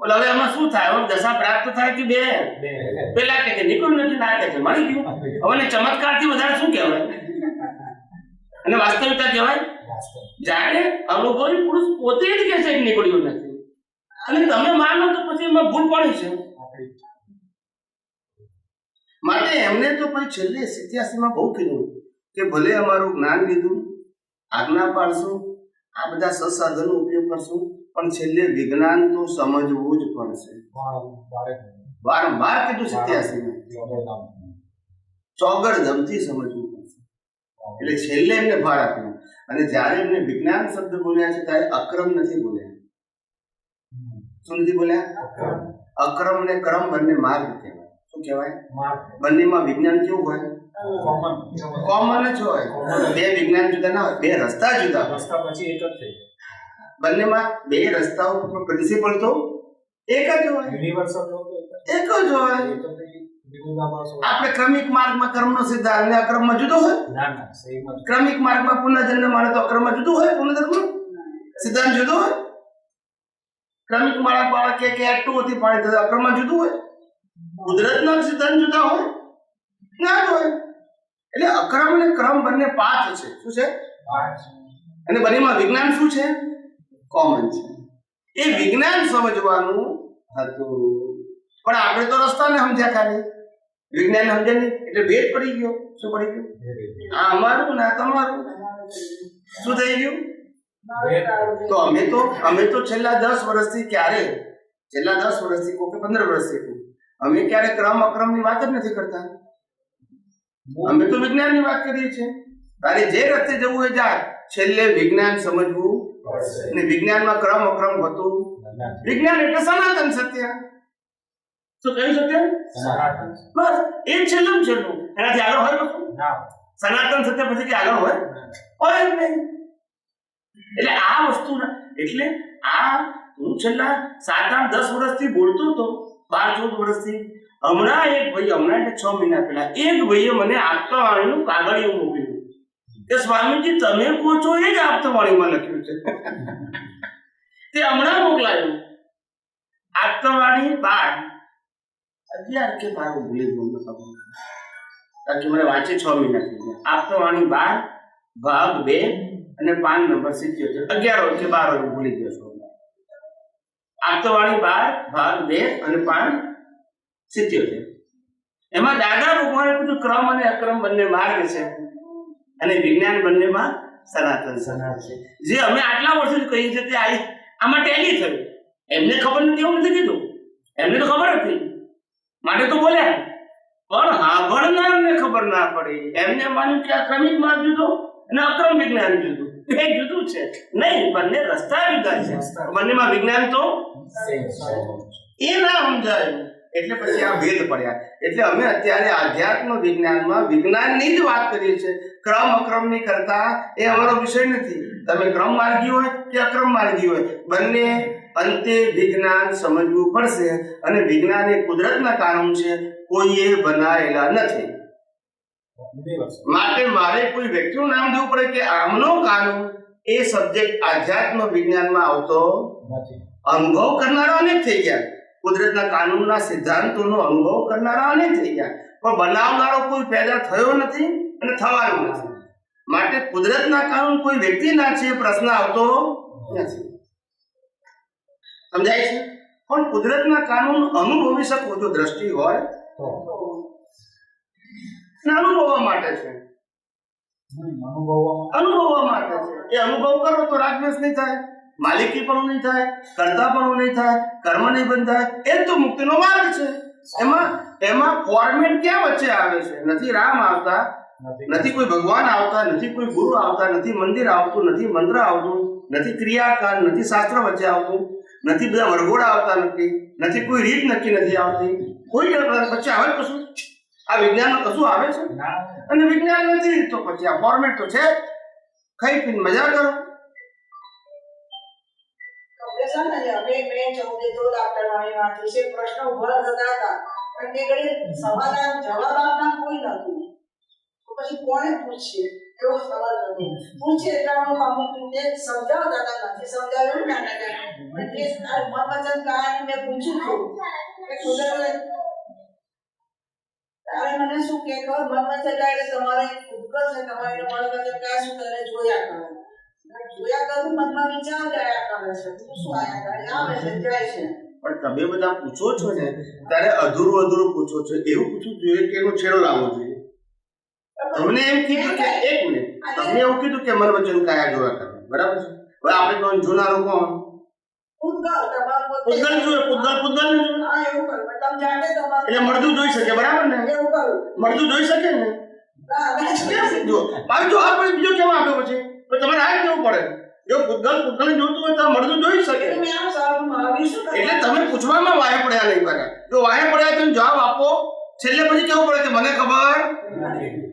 બોલો હવે એમાં શું થાય? હવે દશા પ્રાપ્ત થાય કે બે? પેલા કે નીકળ્યું નથી, ના કે છે મળી ગયું. હવે ચમત્કાર થી વધારે શું કહેવાય? અને વાસ્તવિકતા કહેવાય. જાણે અનુભવી પુરુષ પોતે જ કહે છે કે નીકળ્યું નથી, અને તમે માનો તો પછી એમાં ભૂલ પડી છે. માટે એમને તો પછી છેલ્લે 87 માં બહુ કીધું કે ભલે અમારું જ્ઞાન લીધું, આજ્ઞા પાડશું, આ બધા સંસાધનો ઉપયોગ કરશું, પણ છેલ્લે વિજ્ઞાન તો સમજવું જ પડશે. વારંવાર કીધું 87 માં, ચોગડ ધમથી સમજવું પડશે. એટલે છેલ્લે એમને ભાર આપ્યો. અને જ્યારે એમને વિજ્ઞાન શબ્દ બોલ્યા છે ત્યારે અક્રમ નથી બોલ્યા. શું નથી બોલ્યા? અક્રમ ને ક્રમ બંને માર્ગ કહેવાય. શું કહેવાય? બંનેમાં વિજ્ઞાન કેવું હોય? કોમન જ હોય. બે વિજ્ઞાન જુદા ના હોય, બે રસ્તા જુદા હોય. પછી એક જ થઈ જાય. બંનેમાં બે રસ્તાઓ પ્રિન્સિપલ તો એક જ હોય, યુનિવર્સલ એક જ હોય. આપણે ક્રમિક માર્ગમાં કર્મનો સિદ્ધાંત અને અક્રમમાં જુદો હોય. ક્રમિક માર્ગમાં પુનર્જન્મ માને તો અક્રમમાં જુદું હોય, પુનર્જન્મ સિદ્ધાંત જુદો હોય. ક્રમિક માર્ગ વાળા કે આટલું હતી પાણી થતું, અક્રમમાં જુદું હોય. કુદરતના સિદ્ધાંત જુદા હોય ના જ હોય. એટલે અક્રમ અને ક્રમ બંને પાથ છે. શું છે? અને બંનેમાં વિજ્ઞાન શું છે? કોમન છે. એ વિજ્ઞાન સમજવાનું હતું, પણ આપણે તો રસ્તાને સમજ્યા ખાલી, વિજ્ઞાન સમજે નહીં. એટલે ભેદ પડી ગયો. શું પડી ગયું? આ અમારું ને તમારું. શું થઈ ગયું? તો અમે તો છેલ્લા 10 વર્ષથી ક્યારે, છેલ્લા 10 વર્ષથી કોઈ 15 વર્ષથી અમે ક્યારે ક્રમ અક્રમની વાત જ નથી કરતા. અમે તો વિજ્ઞાનની વાત કરીએ છીએ. તારે જે રસ્તે જવું હોય જા, છેલ્લે વિજ્ઞાન સમજવું. અને વિજ્ઞાનમાં ક્રમ અક્રમ હતું. વિજ્ઞાન એટલે સનાતન સત્ય. શું કહ્યું સત્ય? બસ એ છેલ્લું છેલ્લું, એનાથી આગળ હોય કશું? સનાતન સત્ય પછી કે આગળ હોય જ નહીં. એટલે આ વસ્તુ, એટલે આ હું છેલ્લા 7-8-10 વર્ષથી બોલતો હતો, 12-14 વર્ષથી હમણાં એક ભાઈ હમણાં એટલે 6 મહિના પહેલા એક ભાઈએ મને આપતાવાણીનું કાગળિયું મોકલ્યું કે સ્વામીજી તમે કહો છો એ જ આપતાવાણીમાં લખ્યું છે તે હમણાં મોકલાયું આપતાવાણી 12 11 કે 12 ભૂલી ગયો મને ખબર કારણ કે મને વાંચે 6 મહિના થઈ ગયા આપતાવાણી 12 ભાગ 2 અને પાન નંબર 77 11 કે 12 ભૂલી ગયો છું આપતાવાણી 12 ભાગ 2 અને પાન 77 એમાં દાદા ભગવાને કીધું ક્રમ અને અક્રમ બંને માર્ગ છે અને વિજ્ઞાન બંનેમાં સનાતન છે જે અમે આટલા વર્ષોથી કહીએ છીએ તે આમાં ટેલી થયું એમને ખબર નથી એવું નથી કીધું એમને તો ખબર હતી માટે તો બોલ્યા પણ સાંભળનારને ખબર ના પડી એમને માન્યું કે આ ક્રમિક માર્ગ જુદો અને અક્રમ વિજ્ઞાન જુદું એ જુદું છે નહીં બંને રસ્તા જુદા છે બંનેમાં વિજ્ઞાન તો એ ના સમજાયું એટલે પછી આ ભેદ પડ્યા એટલે અમે અત્યારે આધ્યાત્મ વિજ્ઞાનમાં વિજ્ઞાનની જ વાત કરીએ છીએ ક્રમ અક્રમની કરતા એ અમારો વિષય નથી તમે ક્રમ માર્ગી હોય કે અક્રમ માર્ગી હોય બંને અંતે વિજ્ઞાન સમજવું પડશે અને વિજ્ઞાન એ કુદરતના કાનૂન છે કોઈએ બનાવેલા નથી માટે મારે કોઈ વ્યક્તિનું નામ દેવું પડે કે આમનો કાનૂન એ સબ્જેક્ટ આધ્યાત્મ વિજ્ઞાનમાં આવતો અનુભવ કરનારા અનેક થઈ ગયા કુદરતના કાનૂનના સિદ્ધાંતોનો અનુભવ કરનારા અનેક થઈ ગયા પણ બનાવનારો કોઈ પેદા થયો નથી અને થવાનો નથી માટે કુદરતના કાનૂન કોઈ વ્યક્તિના છે પ્રશ્ન આવતો નથી સમજાય છે પણ કુદરતના કાનૂન અનુભવી શકો જો દ્રષ્ટિ હોય અનુભવવા માટે છે અનુભવવા માટે છે એ અનુભવ કરો તો રાગદ્વેષ નહીં થાય માલિકી પણ નહીં થાય કર્તા પણ નહીં થાય કર્મ નહીં બંધાય એ તો મુક્તિનો માર્ગ છે એમાં ફોર્મેટ ક્યાં વચ્ચે આવે છે નથી રામ આવતા નથી કોઈ ભગવાન આવતા નથી કોઈ ગુરુ આવતા નથી મંદિર આવતું નથી મંત્ર આવતું નથી ક્રિયાકાળ નથી શાસ્ત્ર વચ્ચે આવતું નથી બધા વરઘોડા આવતા નથી કોઈ રીત નક્કી નથી આવતી કોઈ વચ્ચે આવે કશું આ વિજ્ઞાનમાં કશું આવે છે અને વિજ્ઞાન નથી તો પછી આ ફોર્મેટ તો છે ખાઈ પીને મજા કરો પ્રશ્ન ઉભા થતા હતા પણ તે ઘડી સમાધાન જવાબ આપનાર કોઈ નતું તો પછી કોને પૂછીએ એવો સવાલ હતો પૂછે એટલે અમુક રીતે સમજાવતા હતા નથી સમજાવ્યું ના મનપસંદ કહાની મેં પૂછ્યું કે તારે મને શું કે ખબર મનપસંદ એટલે તમારે ઉદ્ગત છે તમારે મનપસંદ કયા શું કરે જોયા કરો જોયા કરું મનમાં વિચાર ગયા કરે છે શું આયા કરે આવે છે જાય છે પણ તમે બધા પૂછો છો ને ત્યારે અધૂરું પૂછો છો એવું પૂછવું જોઈએ કે એનો છેડો લાવવો જોઈએ તમને એમ કીધું કે એક મિનિટ તમને એવું કીધું કે મન વચન કાયા જોયા કરે બરાબર છે હવે આપણે તો જોનારો કોણ પૂતગલ જોઈએ પૂતગલ હા એવું કર તમે જાણે તમારે એટલે મળતું જોઈ શકે બરાબર ને એવું કરું મળતું જોઈ શકે ને જો પાછું આ કોઈ બીજો કેમ આપ્યો પછી તો તમારે આ કેવું પડે જો પૂતગલ જોતું હોય તો મળતું જોઈ શકે એટલે તમે પૂછવામાં વાહે પડ્યા નહીં બરાબર જો વાહે પડ્યા તો જવાબ આપો છેલ્લે પછી કેવું પડે કે મને ખબર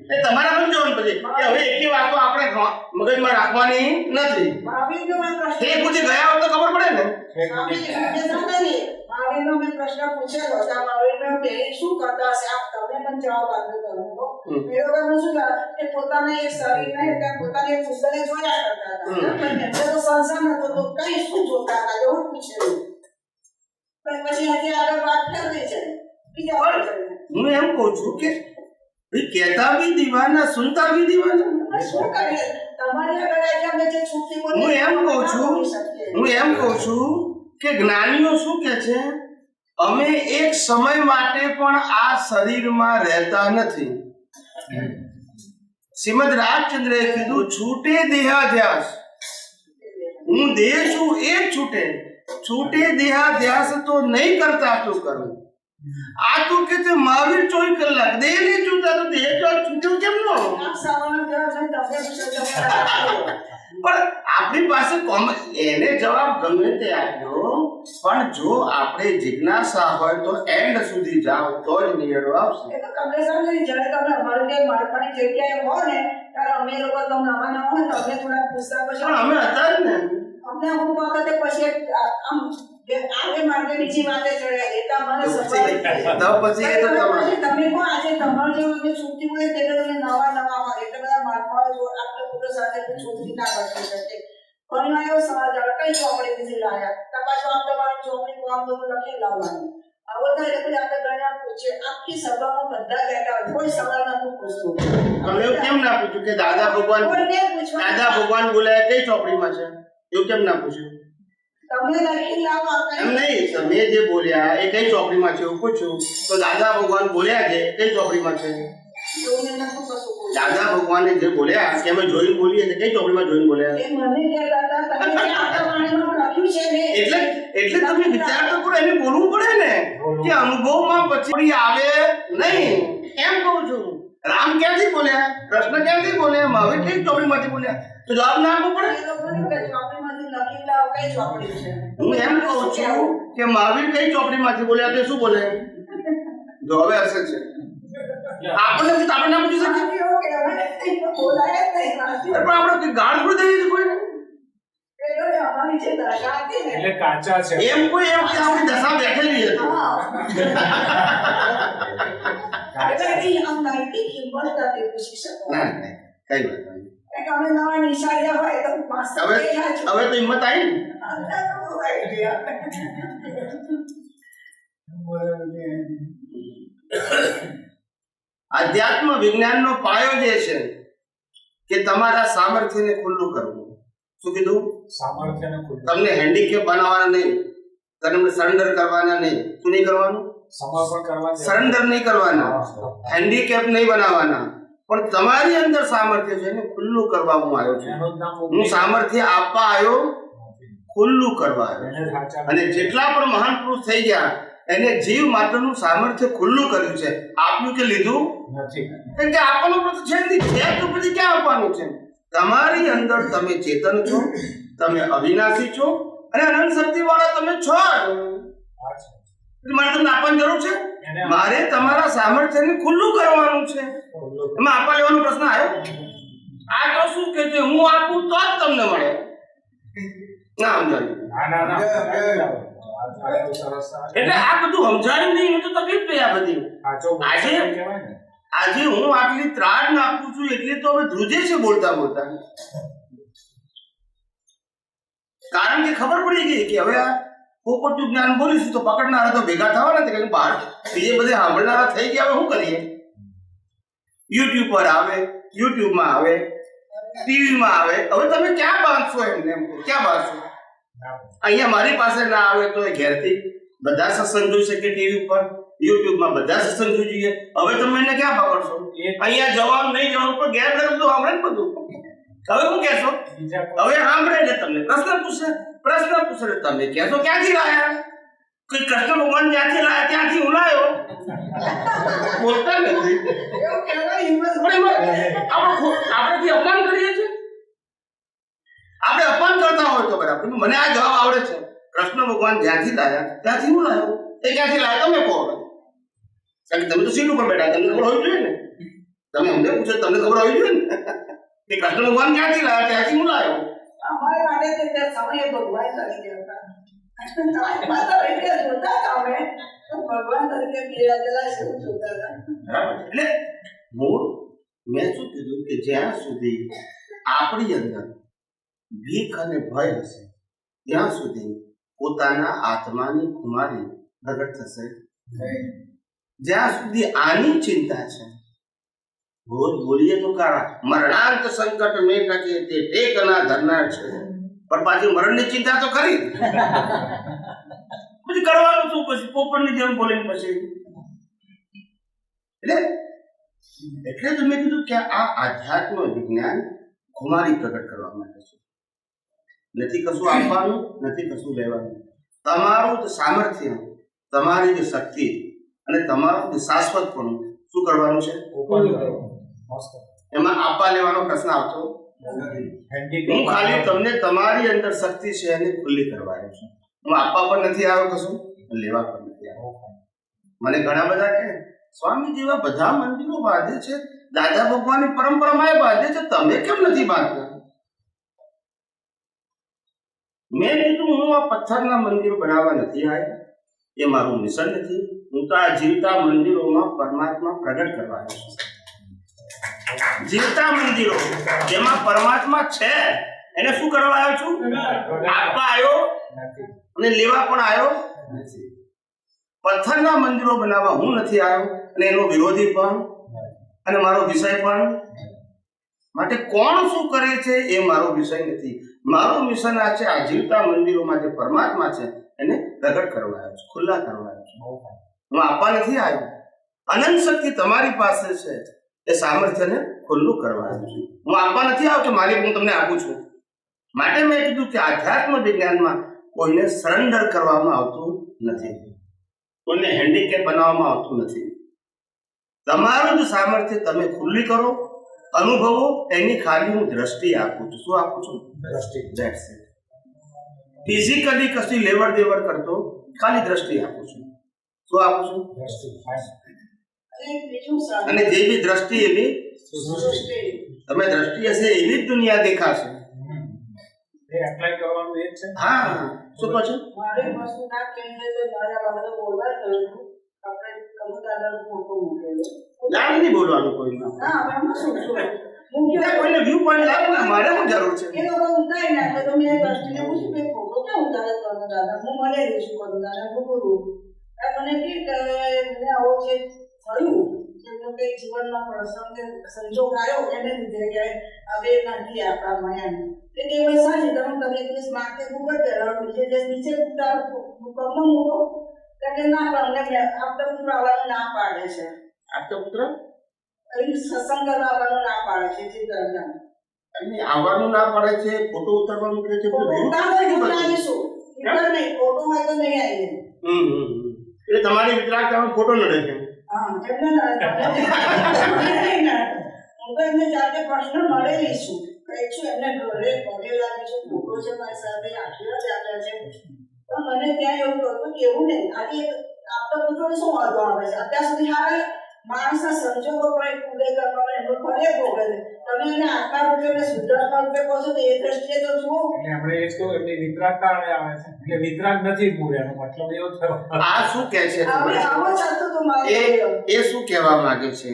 એ તમારે પણ જોવાનું પછી કે હવે એકી વાતો આપણે મગજમાં રાખવાની નથી એ પૂછી ગયા હોય તો ખબર પડે ને મહાવીરનો મેં પ્રશ્ન પૂછેલો હતા મહાવીરનો બે શું કરતા હશે આપ તમે પણ જવાબ આપ્યો કરો મેળવવાનું શું કે પોતાના એક શરીરને એટલે પોતાની એક પુસ્તકને જોયા કરતા હતા પણ એમને તો સંસાર નતો તો કઈ શું જોતા હતા એવું પૂછેલું પણ પછી હજી આગળ વાત કરવી છે બીજા હું એમ કહું છું કે કહેતા ભી દીવાના સુનતા ભી દીવાના શું કરીએ તમારી આગળ આજે અમે જે છૂટી બોલી હું એમ કહું છું કે જ્ઞાનીઓ શું કહે છે અમે એક સમય માટે પણ આ શરીરમાં રહેતા નથી શ્રીમદ રાજચંદ્રએ કીધું છૂટે દેહાધ્યાસ હું દેહ છું એ જ છૂટે દેહાધ્યાસ તો નહીં કરતા તું કરું આ તો કે છે મહાવીર 24 કલાક દેહ નહીં છૂટા તો દેહ છૂટ્યો કેમ નો પણ આપણી પાસે એને જવાબ ગમે તે આપ્યો પણ જો આપણે જિજ્ઞાસા હોય તો એન્ડ સુધી જાઓ તો જ નિયરો આવશે એ તો તમને સમજી જ્યારે તમે અમારી જે મારી જગ્યાએ હો ને ત્યારે અમે લોકો તમને નવા હોય તો અમે થોડા પૂછતા પછી પણ અમે હતા જ ને અમને અમુક વખતે પછી આમ કે આજે માટે બીજી વાતે ચડ્યા એટલા મને તો સફળ પછી એ તો તમારે તમે કો આજે તમારે જો અમે છૂટી મળે એટલે તમે નવા માં એટલે બધા મહાત્માઓ આપણે પૂરો સાથે છૂટી ના કરી શકે ઘણી વાર એવો સવાલ આવે કઈ ચોપડી બીજી લાયા પાછું આમ તમારી ચોપડી કામ બધું લખી લાવવાનું આવો થાય એટલે આપણે ઘણા પૂછે આખી સભામાં બધા બેઠા હોય કોઈ સવાલ નથી પૂછતું તમે એવું કેમ ના પૂછ્યું કે દાદા ભગવાન બોલ્યા કઈ ચોપડીમાં છે એવું કેમ ના પૂછ્યું તમે લખી લાવો એમ નહીં તમે જે બોલ્યા એ કઈ ચોપડીમાં છે એવું પૂછ્યું તો દાદા ભગવાન બોલ્યા છે કઈ ચોપડીમાં છે દાદા ભગવાને જે બોલ્યા કે અમે જોઈને બોલીએ તો કઈ ચોપડીમાં જોઈને બોલ્યા એ મને કહેતા હતા તમે જે આકાવાણીમાં લખ્યું છે ને એટલે તમે વિચાર તો કરો એને બોલવું પડે ને કે અનુભવમાં પછી આવે નહીં એમ કહું છું રામ ક્યાંથી બોલ્યા કૃષ્ણ ક્યાંથી બોલ્યા મહાવીર કઈ ચોપડીમાંથી બોલ્યા તો જવાબ ના આપવો પડે ચોપડીમાંથી લખી લાવો કઈ ચોપડી છે હું એમ કહું છું કે મહાવીર કઈ ચોપડીમાંથી બોલ્યા તે શું બોલે જો હવે હશે છે આપણને તો આપણે ના પૂછી શકીએ પણ આપણે ગાળ થોડી દઈએ છીએ કોઈને એટલે કાચા છે એમ કોઈ એમ કે આપણી દશા બેઠેલી હતી ના કઈ વાત હવે તો હિંમત આવી ને અધ્યાત્મ વિજ્ઞાનનો પાયો જે છે કે તમારા સામર્થ્યને ખુલ્લું કરવું શું કીધું સામર્થ્યને તમને હેન્ડીકેપ બનાવવાના નહીં તમને સરેન્ડર કરવાના નહીં શું નહીં કરવાનું સમર્પણ કરવા સરેન્ડર નહીં કરવાના હેન્ડીકેપ નહીં બનાવવાના પણ તમારી અંદર સામર્થ્ય છે એને ખુલ્લું કરવા હું આવ્યો છું હું સામર્થ્ય આપવા આવ્યો ખુલ્લું કરવા આવ્યો અને જેટલા પણ મહાન પુરુષ થઈ ગયા એને જીવ માત્રનું સામર્થ્ય ખુલ્લું કર્યું છે આપ્યું કે લીધું નથી કારણ કે આપવાનું પ્રશ્ન છે નહીં છે તો પછી ક્યાં આપવાનું છે તમારી અંદર તમે ચેતન છો તમે અવિનાશી છો અને અનંત શક્તિ વાળા તમે છો મારે તમને આપવાની જરૂર છે મારે તમારા સામર્થ્યને ખુલ્લું કરવાનું છે એમાં આપવા લેવાનો પ્રશ્ન આવ્યો આ તો શું કે છે હું આપું તો જ તમને મળે ના સમજાયું એટલે આ બધું સમજાયું નહીં તો તકલીફ થઈ આ બધી આજે હું આટલી ત્રાડ નાખું છું એટલે તો હવે ધ્રુજે છે બોલતા બોલતા કારણ કે ખબર પડી ગઈ કે હવે આ પોપટનું જ્ઞાન બોલીશું તો પકડનારા તો ભેગા થવાના છે કે બહાર બીજે બધે સાંભળનારા થઈ ગયા હવે શું કરીએ યુટ્યુબ પર આવે યુટ્યુબમાં આવે ટીવીમાં આવે હવે તમે ક્યાં બાંધશો એમને ક્યાં બાંધશો અહીંયા મારી પાસે ના આવે તો એ ઘેરથી બધા સત્સંગ જોઈ શકે ટીવી ઉપર યુટ્યુબમાં બધા સત્સંગ જોઈ જોઈએ હવે તમે એને ક્યાં પકડશો અહીંયા જવાનું નહીં જવાનું પણ ઘેર ઘરે બધું સાંભળે ને બધું હવે શું કહેશો હવે સાંભળે ને તમને પ્રશ્ન પૂછે તમે કહેશો ક્યાંથી લાયા કોઈ કૃષ્ણ ભગવાન જ્યાંથી લાયા ત્યાંથી હું લાયો બોલતા નથી આપણે અપમાન કરીએ છીએ આપણે અપમાન કરતા હોય તો બરાબર મને આ જવાબ આવડે છે કૃષ્ણ ભગવાન જ્યાંથી લાયા ત્યાંથી હું લાયો એ ક્યાંથી લાયા તમે કહો કારણ કે તમે તો સીટ ઉપર બેઠા તમને ખબર હોવી જોઈએ ને તમે અમને પૂછો તમને ખબર હોવી જોઈએ ને કે કૃષ્ણ ભગવાન ક્યાંથી લાયા ત્યાંથી હું લાયો અમારે માટે તે સમયે ભગવાન તરીકે હતા ભગવાન તરીકે બિરાજેલા છે જોતા હતા એટલે મૂળ મેં શું કીધું કે જ્યાં સુધી આપણી અંદર ભીખ અને ભય હશે ત્યાં સુધી પોતાના આત્માની ખુમારી પ્રગટ થશે જ્યાં સુધી આની ચિંતા છે રોજ બોલીએ તો કારા મરણાંત સંકટ મેં ટકે તે ટેકના ધરનાર છે પણ પાછી મરણની ચિંતા તો ખરી પછી કરવાનું શું પછી પોપટની જેમ બોલીને પછી એટલે તો મેં કીધું કે આ આધ્યાત્મ વિજ્ઞાન ખુમારી પ્રગટ કરવા માટે છે નથી કશું આપવાનું નથી કશું લેવાનું તમારું જે સામર્થ્ય તમારી જે શક્તિ અને તમારું જે શાશ્વતપણું શું કરવાનું છે એમાં આપવા લેવાનો પ્રશ્ન આવતો હું ખાલી તમને તમારી અંદર શક્તિ છે એને ખુલ્લી કરવાનું છું હું આપવા પણ નથી આવ્યો કશું લેવા પણ નથી આવ્યો મને ઘણા બધા કહે સ્વામી જેવા બધા મંદિરો બાંધે છે દાદા ભગવાનની પરંપરામાં બાંધે છે તમે કેમ નથી બાંધતા મેં કીધું હું આ પથ્થરના મંદિરો બનાવવા નથી આવ્યો, એ મારું મિશન નથી. હું તો આ જીવતા મંદિરોમાં પરમાત્મા પ્રગટ કરવા આવ્યો છું. જીવતા મંદિરો જેમાં પરમાત્મા છે એને શું કરવા આવ્યો છું? આપવા આવ્યો અને લેવા પણ આવ્યો નથી. પથ્થરના મંદિરો બનાવવા હું નથી આવ્યો અને એનો વિરોધી પણ અને મારો વિષય પણ. માટે કોણ શું કરે છે એ મારો વિષય નથી. મારું મિશન આ છે, આ જીવતા મંદિરોમાં જે પરમાત્મા છે એને પ્રગટ કરવા આવ્યો છું, ખુલ્લા કરવા આવ્યો છું. હું આપવા નથી આવ્યો. અનંત શક્તિ તમારી પાસે છે, એ સામર્થ્યને ખુલ્લું કરવા આવ્યો છું. હું આપવા નથી આવ્યો કે મારી હું તમને આપું છું. માટે મેં કીધું કે આધ્યાત્મ વિજ્ઞાનમાં કોઈને સરેન્ડર કરવામાં આવતું નથી, કોઈને હેન્ડીકેપ બનાવવામાં આવતું નથી. તમારું જ સામર્થ્ય તમે ખુલ્લી કરો, અનુભવો, એની ખાલી હું દ્રષ્ટિ આપું છું. શું આપું છું? દ્રષ્ટિ. That's it. ફિઝિકલી કશી લેવડ દેવડ કરતો, ખાલી દ્રષ્ટિ આપું છું. શું આપું છું? દ્રષ્ટિ. અને જે બી દ્રષ્ટિ એવી તમે દ્રષ્ટિ હશે એવી જ દુનિયા દેખાશે. એ એપ્લાય કરવાનું એ જ છે. હા, શું કહો છો? મારે વસ્તુ ના કહીએ તો મારા બાબતે બોલવા થયું. આપણે કમુદાદાનો ફોટો મૂકેલો. નામ નહીં બોલવાનું કોઈનું. હા, હવે હું શું છું? કોઈને વ્યૂ પોઈન્ટ લાગે ને, મારે શું જરૂર છે? એ લોકો ઉતારી નાખે તો મેં દ્રષ્ટિને પૂછ્યું કે ફોટો ક્યાં ઉતારે કમુદાદા? હું મળેલી છું કમુદાદા ગુરુ. મને કે મને આવો જે થયું એમનો કંઈક જીવનમાં પ્રસંગ સંજોગ આવ્યો એને લીધે કે હવે નથી આપણામાં એમ. એટલે એ વય સાચી તમે 21 માર્કે ગુગળ પહેલાં નીચે કમમાં મૂકો કે ના તમને આપતા પુત્ર આવવાનું ના પાડે છે. આપતા પુત્ર અહીં સત્સંગ કરવા આવવાનું ના પાડે છે. ચિત્તરંજન અને આવવાનું ના પડે છે, ફોટો ઉતારવાનું કહે છે. ફોટો નહીં, ફોટો હોય તો નહીં આવીએ. એટલે તમારી વિતરાગતામાં ફોટો નડે છે. હા, એમને હું તો એમને જાતે પ્રશ્ન મળેલી છું. કહી છું એમને ઘરે પગે લાગી છું, ફોટો છે મારી સાથે, આશીર્વાદ આપ્યા છે. પણ મને ત્યાં એવું કહ્યું કે એવું નહીં. આજે આપતા પુત્રોને શું વાંધો આવે છે? અત્યાર સુધી હારે માણસના સંજોગો પર ઉદય કરવાનો એમનો ફરે ભોગવે છે. તમે એને આત્મા રૂપે અને શુદ્ધાત્મા રૂપે કહો છો તો એ દ્રષ્ટિએ તો જુઓ. એટલે આપણે એ જ કહું, એમની વિતરાગતા આવે છે. એટલે વિતરાગ નથી મૂળ, એનો મતલબ એવો થયો. આ શું કહે છે? આવો ચાલતો તો મારે એ શું કહેવા માંગે છે?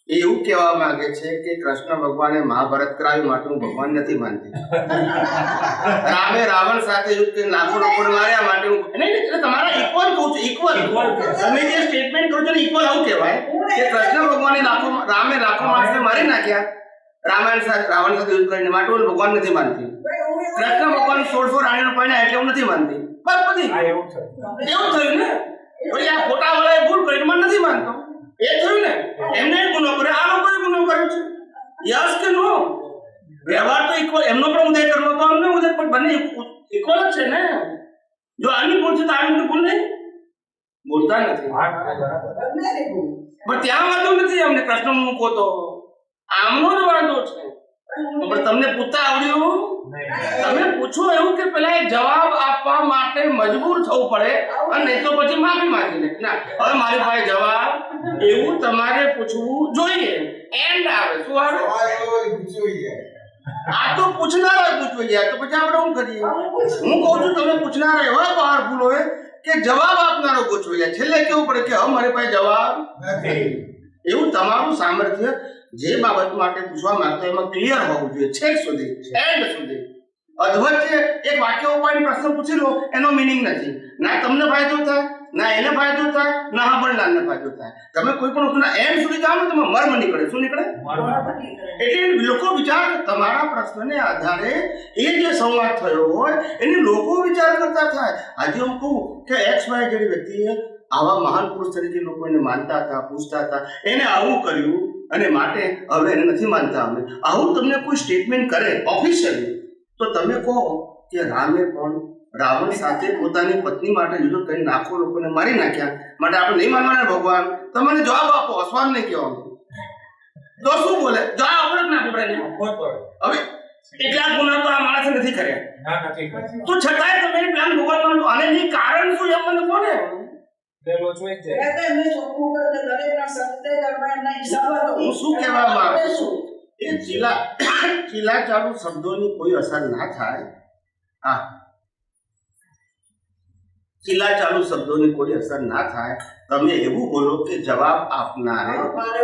એ એવું કહેવા માંગે છે કે કૃષ્ણ ભગવાને મહાભારત કરાવ્યું માટે હું ભગવાન નથી માનતી. રામે રાવણ સાથે યુદ્ધ કરીને લાખો લોકોને માર્યા માટે હું નહીં. એટલે તમારા ઇક્વલ કહું છું, ઇક્વલ. તમે જે સ્ટેટમેન્ટ કરો છો ને ઇક્વલ આવું કહેવાય કે કૃષ્ણ ભગવાને રામે લાખો માણસને મારી નાખ્યા રામાયણ સાથે રાવણ સાથે યુદ્ધ કરીને માટે હું ભગવાન નથી માનતી. કૃષ્ણ ભગવાન 1600 રાણીનો પાડ્યા એટલે હું નથી માનતી. બસ બધી એવું થયું ને. પછી આ ખોટા વાળાએ ભૂલ કરીને મને નથી માનતો એ થયું ને. એમને ગુનો કર્યો, આ લોકોએ ગુનો કર્યો છે. યસ કે નો? વ્યવહાર તો ઇક્વલ, એમનો પણ ઉદય કરવો તો અમને ઉદય, પણ બંને ઇક્વલ જ છે ને. જો આની ભૂલ છે તો આની ભૂલ નહીં, બોલતા નથી. પણ ત્યાં વાંધો નથી અમને, કૃષ્ણ મૂકો તો આમનો જ વાંધો છે. પણ તમને પૂછતા આવડ્યું? તમે પૂછો એવું કે પેલા એક જવાબ આપવા માટે મજબૂર થવું પડે અને નહીં તો પછી માફી માંગી લે. ના, હવે મારી પાસે જવાબ એવું તમારે પૂછવું જોઈએ. એન્ડ આવે શું આવે? આ તો પૂછનારા પૂછવું જાય તો પછી આપણે શું કરીએ? હું કહું છું તમે પૂછનારા એવા પાવરફુલ હોય કે જવાબ આપનારો પૂછવું જાય. છેલ્લે કેવું પડે કે હવે મારી પાસે જવાબ નથી. એવું તમારું સામર્થ્ય જે બાબત માટે પૂછવા માંગતો એમાં ક્લિયર હોવું જોઈએ, છેક સુધી, એન્ડ સુધી. અધવચ્ચે એક વાક્ય ઉપાડીને પ્રશ્ન પૂછી લો એનો મિનિંગ નથી. ના તમને ફાયદો થાય, ના એને ફાયદો થાય, ના સાંભળનારને ફાયદો થાય. તમે કોઈ પણ વસ્તુના એન્ડ સુધી જાઓ ને તમે મર્મ નીકળે. શું નીકળે? એટલે લોકો વિચાર, તમારા પ્રશ્નને આધારે એ જે સંવાદ થયો હોય એની લોકો વિચાર કરતા થાય. આજે હું કહું કે XY જેવી વ્યક્તિએ આવા મહાન પુરુષ તરીકે લોકો એને માનતા હતા, પૂછતા હતા, એને આવું કર્યું અને માટે હવે એને નથી માનતા. અમે આવું તમને કોઈ સ્ટેટમેન્ટ કરે ઓફિશિયલી તો તમે કહો કે રામે પણ રાવણ સાથે પોતાની પત્ની માટે યુદ્ધ કરી લાખો લોકોને મારી નાખ્યા માટે આપણે નહીં માનવાના ભગવાન. તમને જવાબ આપો, અસવાન નહીં કહેવાનું. તો શું બોલે? જવાબ આપણે જ ના આપણે હવે એટલા ગુના તો આ માણસે નથી કર્યા તો છતાંય તમે પ્લાન ભગવાન માનો. અને એની કારણ શું એમ મને કોને હું શું કહેવા માંગુ છું? એ ચીલા ચાલુ શબ્દોની કોઈ અસર ના થાય. હા, ચીલાચાલુ શબ્દોની કોઈ અસર ના થાય. તમે એવું બોલો કે જવાબ આપનારે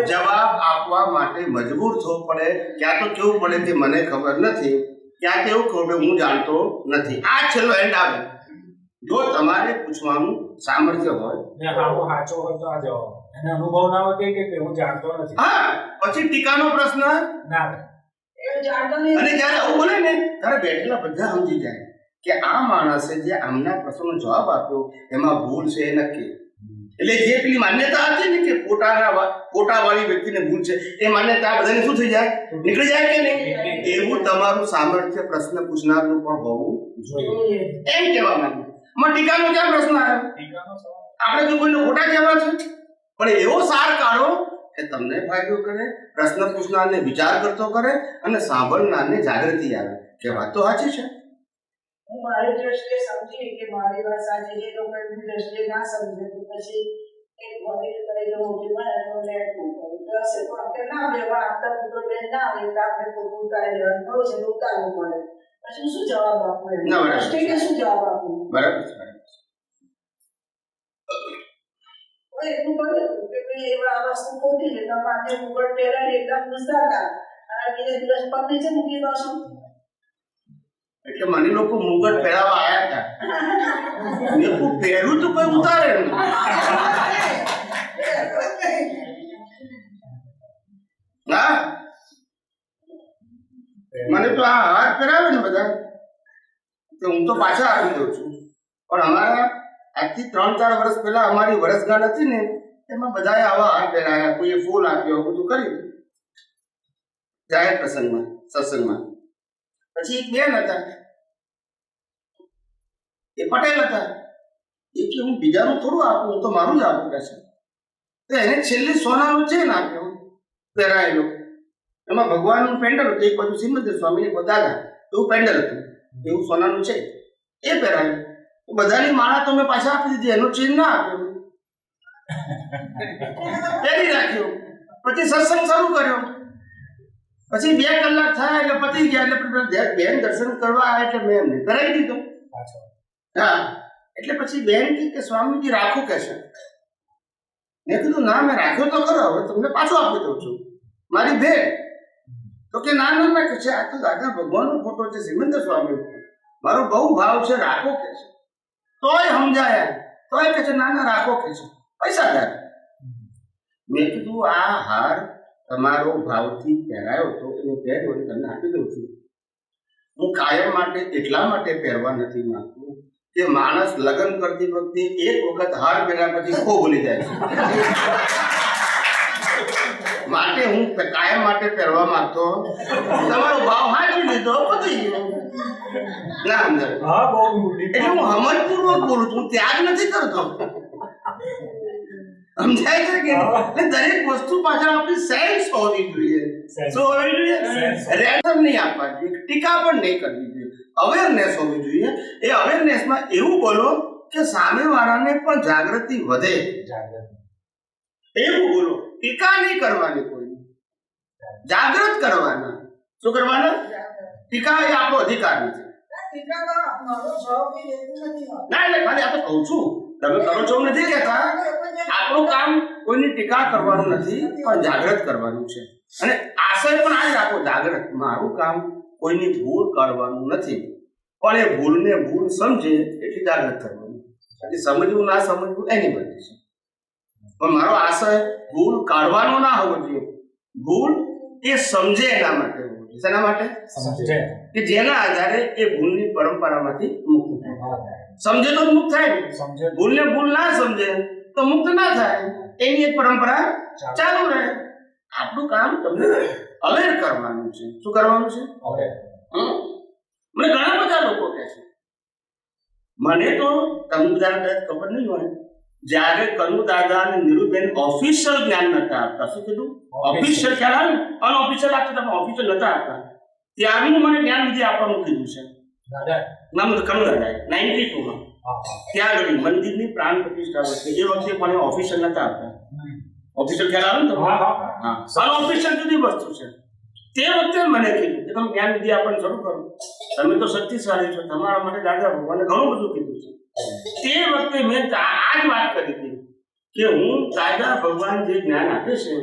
જવાબ આપવા માટે મજબૂર થવું પડે. ક્યાં તો કેવું પડે કે મને ખબર નથી, ક્યાં તો એવું કહું કે હું જાણતો નથી. આ છેલ્લો એન્ડ આવે. જો તમારે પૂછવાનું સામર્થ્ય હોય, ને આવો સાચો હોય તો આ જવાબ. એને અનુભવ ના હોય કે હું જાણતો નથી. હા, પછી ટીકાનો પ્રશ્ન ના આવે. એવું જાણતો નહીં. અને જ્યારે આવું બોલે ને ત્યારે બેઠેલા બધા સમજી જાય કે આ માણસે જે આમના પ્રશ્નનો જવાબ આપ્યો એમાં ભૂલ છે એ નક્કી. એટલે જે પેલી માન્યતા હતી ને કે ફોટાવાળી વ્યક્તિને ભૂલ છે, એ માન્યતા આ બધાને શું થઈ જાય, નીકળી જાય કે નહીં? એવું તમારું સામર્થ્ય પ્રશ્ન પૂછનારનું પણ હોવું જોઈએ, એમ કહેવા માંગે. ટીકાનો ક્યાં પ્રશ્ન આવ્યો? આપણે જો કોઈને ખોટા કહેવા છે, પણ એવો સાર કાઢો કે તમને ફાયદો કરે, પ્રશ્ન પૂછનારને વિચાર કરતો કરે અને સાંભળનારને જાગૃતિ આવે કે વાત તો સાચી છે. હું મારી દ્રષ્ટિએ સમજી કે મારી વાત સાચી છે, લોકો એમની દ્રષ્ટિએ ના સમજે તો પછી એક વડીલ તરીકે મોટી મને એનો લેટ મૂકવું હશે. પણ આપણે ના વ્યવહાર આપતા પુત્રો બેન ના આવે એટલે આપણે પોતું ઉતારી લેવાનું બહુ છે, ઉતારવું પડે. પછી શું જવાબ આપવું? ના, બરાબર. દ્રષ્ટિને શું જવાબ આપવું? બરાબર છે. એટલું કહ્યું કે ભાઈ એવા આ વસ્તુ ખોટી છે, તમે આજે મુગટ પહેરાવી એકદમ ગુસ્સા હતા અને બીજે દિવસ પગ નીચે મૂકી દો છો. એટલે મને લોકો મુગટ પહેરાવા આયા હતા, મેં કોઈ પહેર્યું તો કોઈ ઉતારે નહીં. હા, મને તો આ હાર પહેરાવે ને બધા તો હું તો પાછા આપી દઉં છું. પણ અમારા આજથી 3-4 વર્ષ પહેલા અમારી વર્ષગાંઠ હતી ને, એમાં બધાએ આવા હાર પહેરાયા, કોઈએ ફૂલ આપ્યો, બધું કર્યું જાહેર પ્રસંગમાં, સત્સંગમાં. પછી એક બેન હતા, એ પટેલ હતા, એ કે હું બીજાનું થોડું આપું, હું તો મારું જ આપું કે છે. તો એને છેલ્લે સોનાનું ચેન આપ્યો પહેરાયેલો, એમાં ભગવાનનું પેન્ડલ હતું, એક બાજુ સિમંદર સ્વામી, એક દાદા, એવું પેન્ડલ હતું, એવું સોનાનું છે, એ પહેરાયું. બધાની માળા તો મેં પાછા આપી દીધી, એનો ચેન ના આપ્યો, પહેરી રાખ્યો. પછી સત્સંગ શરૂ કર્યો. પછી 2 કલાક થયા એટલે પતી ગયા, એટલે બેન દર્શન કરવા આવ્યા એટલે મેં એમને કરાવી દીધો. હા, એટલે પછી બેન કે સ્વામીજી રાખો કે છે. મેં કીધું ના, મેં રાખ્યો તો ખરો, હવે તમને પાછો આપી દઉં છું, મારી ભેટ. તો કે ના ના ના કે છે, આ તો દાદા ભગવાનનો ફોટો છે, સિમંદર સ્વામી, મારો બહુ ભાવ છે, રાખો કે છે. તોય સમજાયા, તોય કે છે ના ના રાખો કે છે, પૈસાદાર. મેં કીધું આ હાર તમારો ભાવથી પહેરાયો તો એને પહેર્યો અને તમને આપી દઉં છું. હું કાયમ માટે એટલા માટે પહેરવા નથી માંગતો કે માણસ લગ્ન કરતી વખતે એક વખત હાર પહેર્યા પછી ખો ભૂલી જાય છે. માટે હું કાયમ માટે પહેરવા માંગતો. તમારો ભાવ હાચવી લીધો, પતી ગયો. ના અંદર એટલે હું હમજપૂર્વક બોલું છું, ત્યાગ નથી કરતો. સમજાય છે કે દરેક વસ્તુ પાછળ આપણી સેન્સ હોવી જોઈએ. શું હોવી જોઈએ? રેન્ડમ નહીં આપવા જોઈએ, ટીકા પણ નહીં કરવી જોઈએ, અવેરનેસ હોવી જોઈએ. એ અવેરનેસમાં એવું બોલો કે સામેવાળાને પણ જાગૃતિ વધે, એવું બોલો. ટીકા નહીં કરવાની, કોઈ જાગૃત કરવાના. શું કરવાના? ટીકા એ આપણો અધિકાર નથી. ના, એટલે ખાલી આ તો કહું છું, તમે કરો છો નથી કહેતા. આપણું કામ કોઈની ટીકા કરવાનું નથી, પણ જાગૃત કરવાનું છે. અને આશય પણ આ જ રાખો, જાગૃત. મારું કામ કોઈની ભૂલ કાઢવાનું નથી, પણ એ ભૂલને ભૂલ સમજે એટલી જાગૃત કરવાનું. એટલે સમજવું ના સમજવું એની બધી છે, પણ મારો આશય ભૂલ કાઢવાનો ના હોવો જોઈએ. ભૂલ એ સમજે એના માટે હોવો જોઈએ. શેના માટે? સમજે, કે જેના આધારે એ ભૂલની પરંપરામાંથી મુક્ત થાય. સમજે તો મુક્ત થાય ને. ભૂલને ભૂલ ના સમજે તો મુક્ત ના થાય, એની એક પરંપરા ચાલુ રહે. આપણું કામ તમને અવેર કરવાનું છે. શું કરવાનું છે? મને ઘણા બધા લોકો કહે છે, મને તો કનુ દાદા ખબર નહીં હોય, જ્યારે કનુ દાદા અને નીરુબેન ઓફિશિયલ જ્ઞાન નતા આપતા. શું કીધું? ઓફિશિયલ ખ્યાલ આવે ને, અનઓફિશિયલ આપતા, તમે ઓફિશિયલ નતા આપતા, ત્યારનું મને જ્ઞાન વિધિ આપવાનું કીધું છે. નામ કનુ દાદા 92માં ત્યાં આગળ મંદિરની પ્રાણ પ્રતિષ્ઠા વખતે, એ વખતે મને ઓફિશિયલ નતા આપતા. ઓફિશિયલ ખ્યાલ આવે ને તો? હા, અનઓફિશિયલ જુદી વસ્તુ છે. તે વખતે મને કીધું કે તમે જ્ઞાન વિધિ આપવાનું શરૂ કરો, તમે તો શક્તિશાળી છો, તમારા માટે દાદા ભગવાને ઘણું બધું કીધું છે. તે વખતે મેં આ જ વાત કરી હતી કે હું કાયદા ભગવાન જે જ્ઞાન આપે છે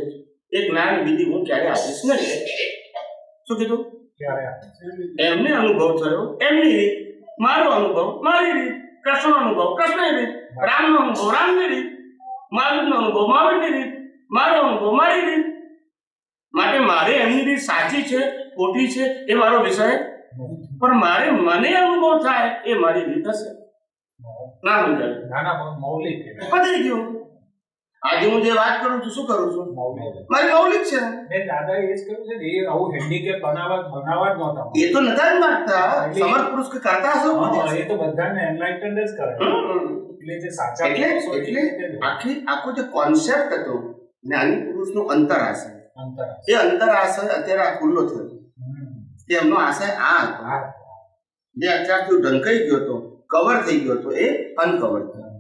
એ જ્ઞાન વિધિ હું ક્યારે આપીશ નહીં. શું કીધું? ત્યારે એમને અનુભવ થયો એમની રીત, મારો અનુભવ મારી રીત, કૃષ્ણનો અનુભવ કૃષ્ણની રીત, રામનો અનુભવ રામની રીત, મહાવીરનો અનુભવ મહાવીરની રીત, મારો અનુભવ મારી રીત. માટે મારે એમની રીત સાચી છે ખોટી છે એ મારો વિષય, પણ મારે મને અનુભવ થાય એ મારી રીત હશે. ના સમજાય? નાના મૌલિક કહેવાય. પતી ગયું. આજે હું જે વાત કરું છું શું કરું છું? મૌલિક. મારી મૌલિક છે. મેં દાદા એ જ કહ્યું છે ને, એ આવું હેન્ડીકેપ બનાવવા જ નહોતા. એ તો નતા જ માંગતા. સમર્થ પુરુષ કે કરતા હશો હા, એ તો બધાને એનલાઇટન્ડ જ કરે. એટલે જે સાચા પુરુષો છે, એટલે આખો જે કોન્સેપ્ટ હતો જ્ઞાની પુરુષનો અંતરાશય, અંતર. એ અંતરાશય અત્યારે આ ખુલ્લો થયો. કે એમનો આશય આ હતો જે અત્યારથી ઢંકાઈ ગયો હતો, કવર થઈ ગયો હતો, એ અનકવર થયો.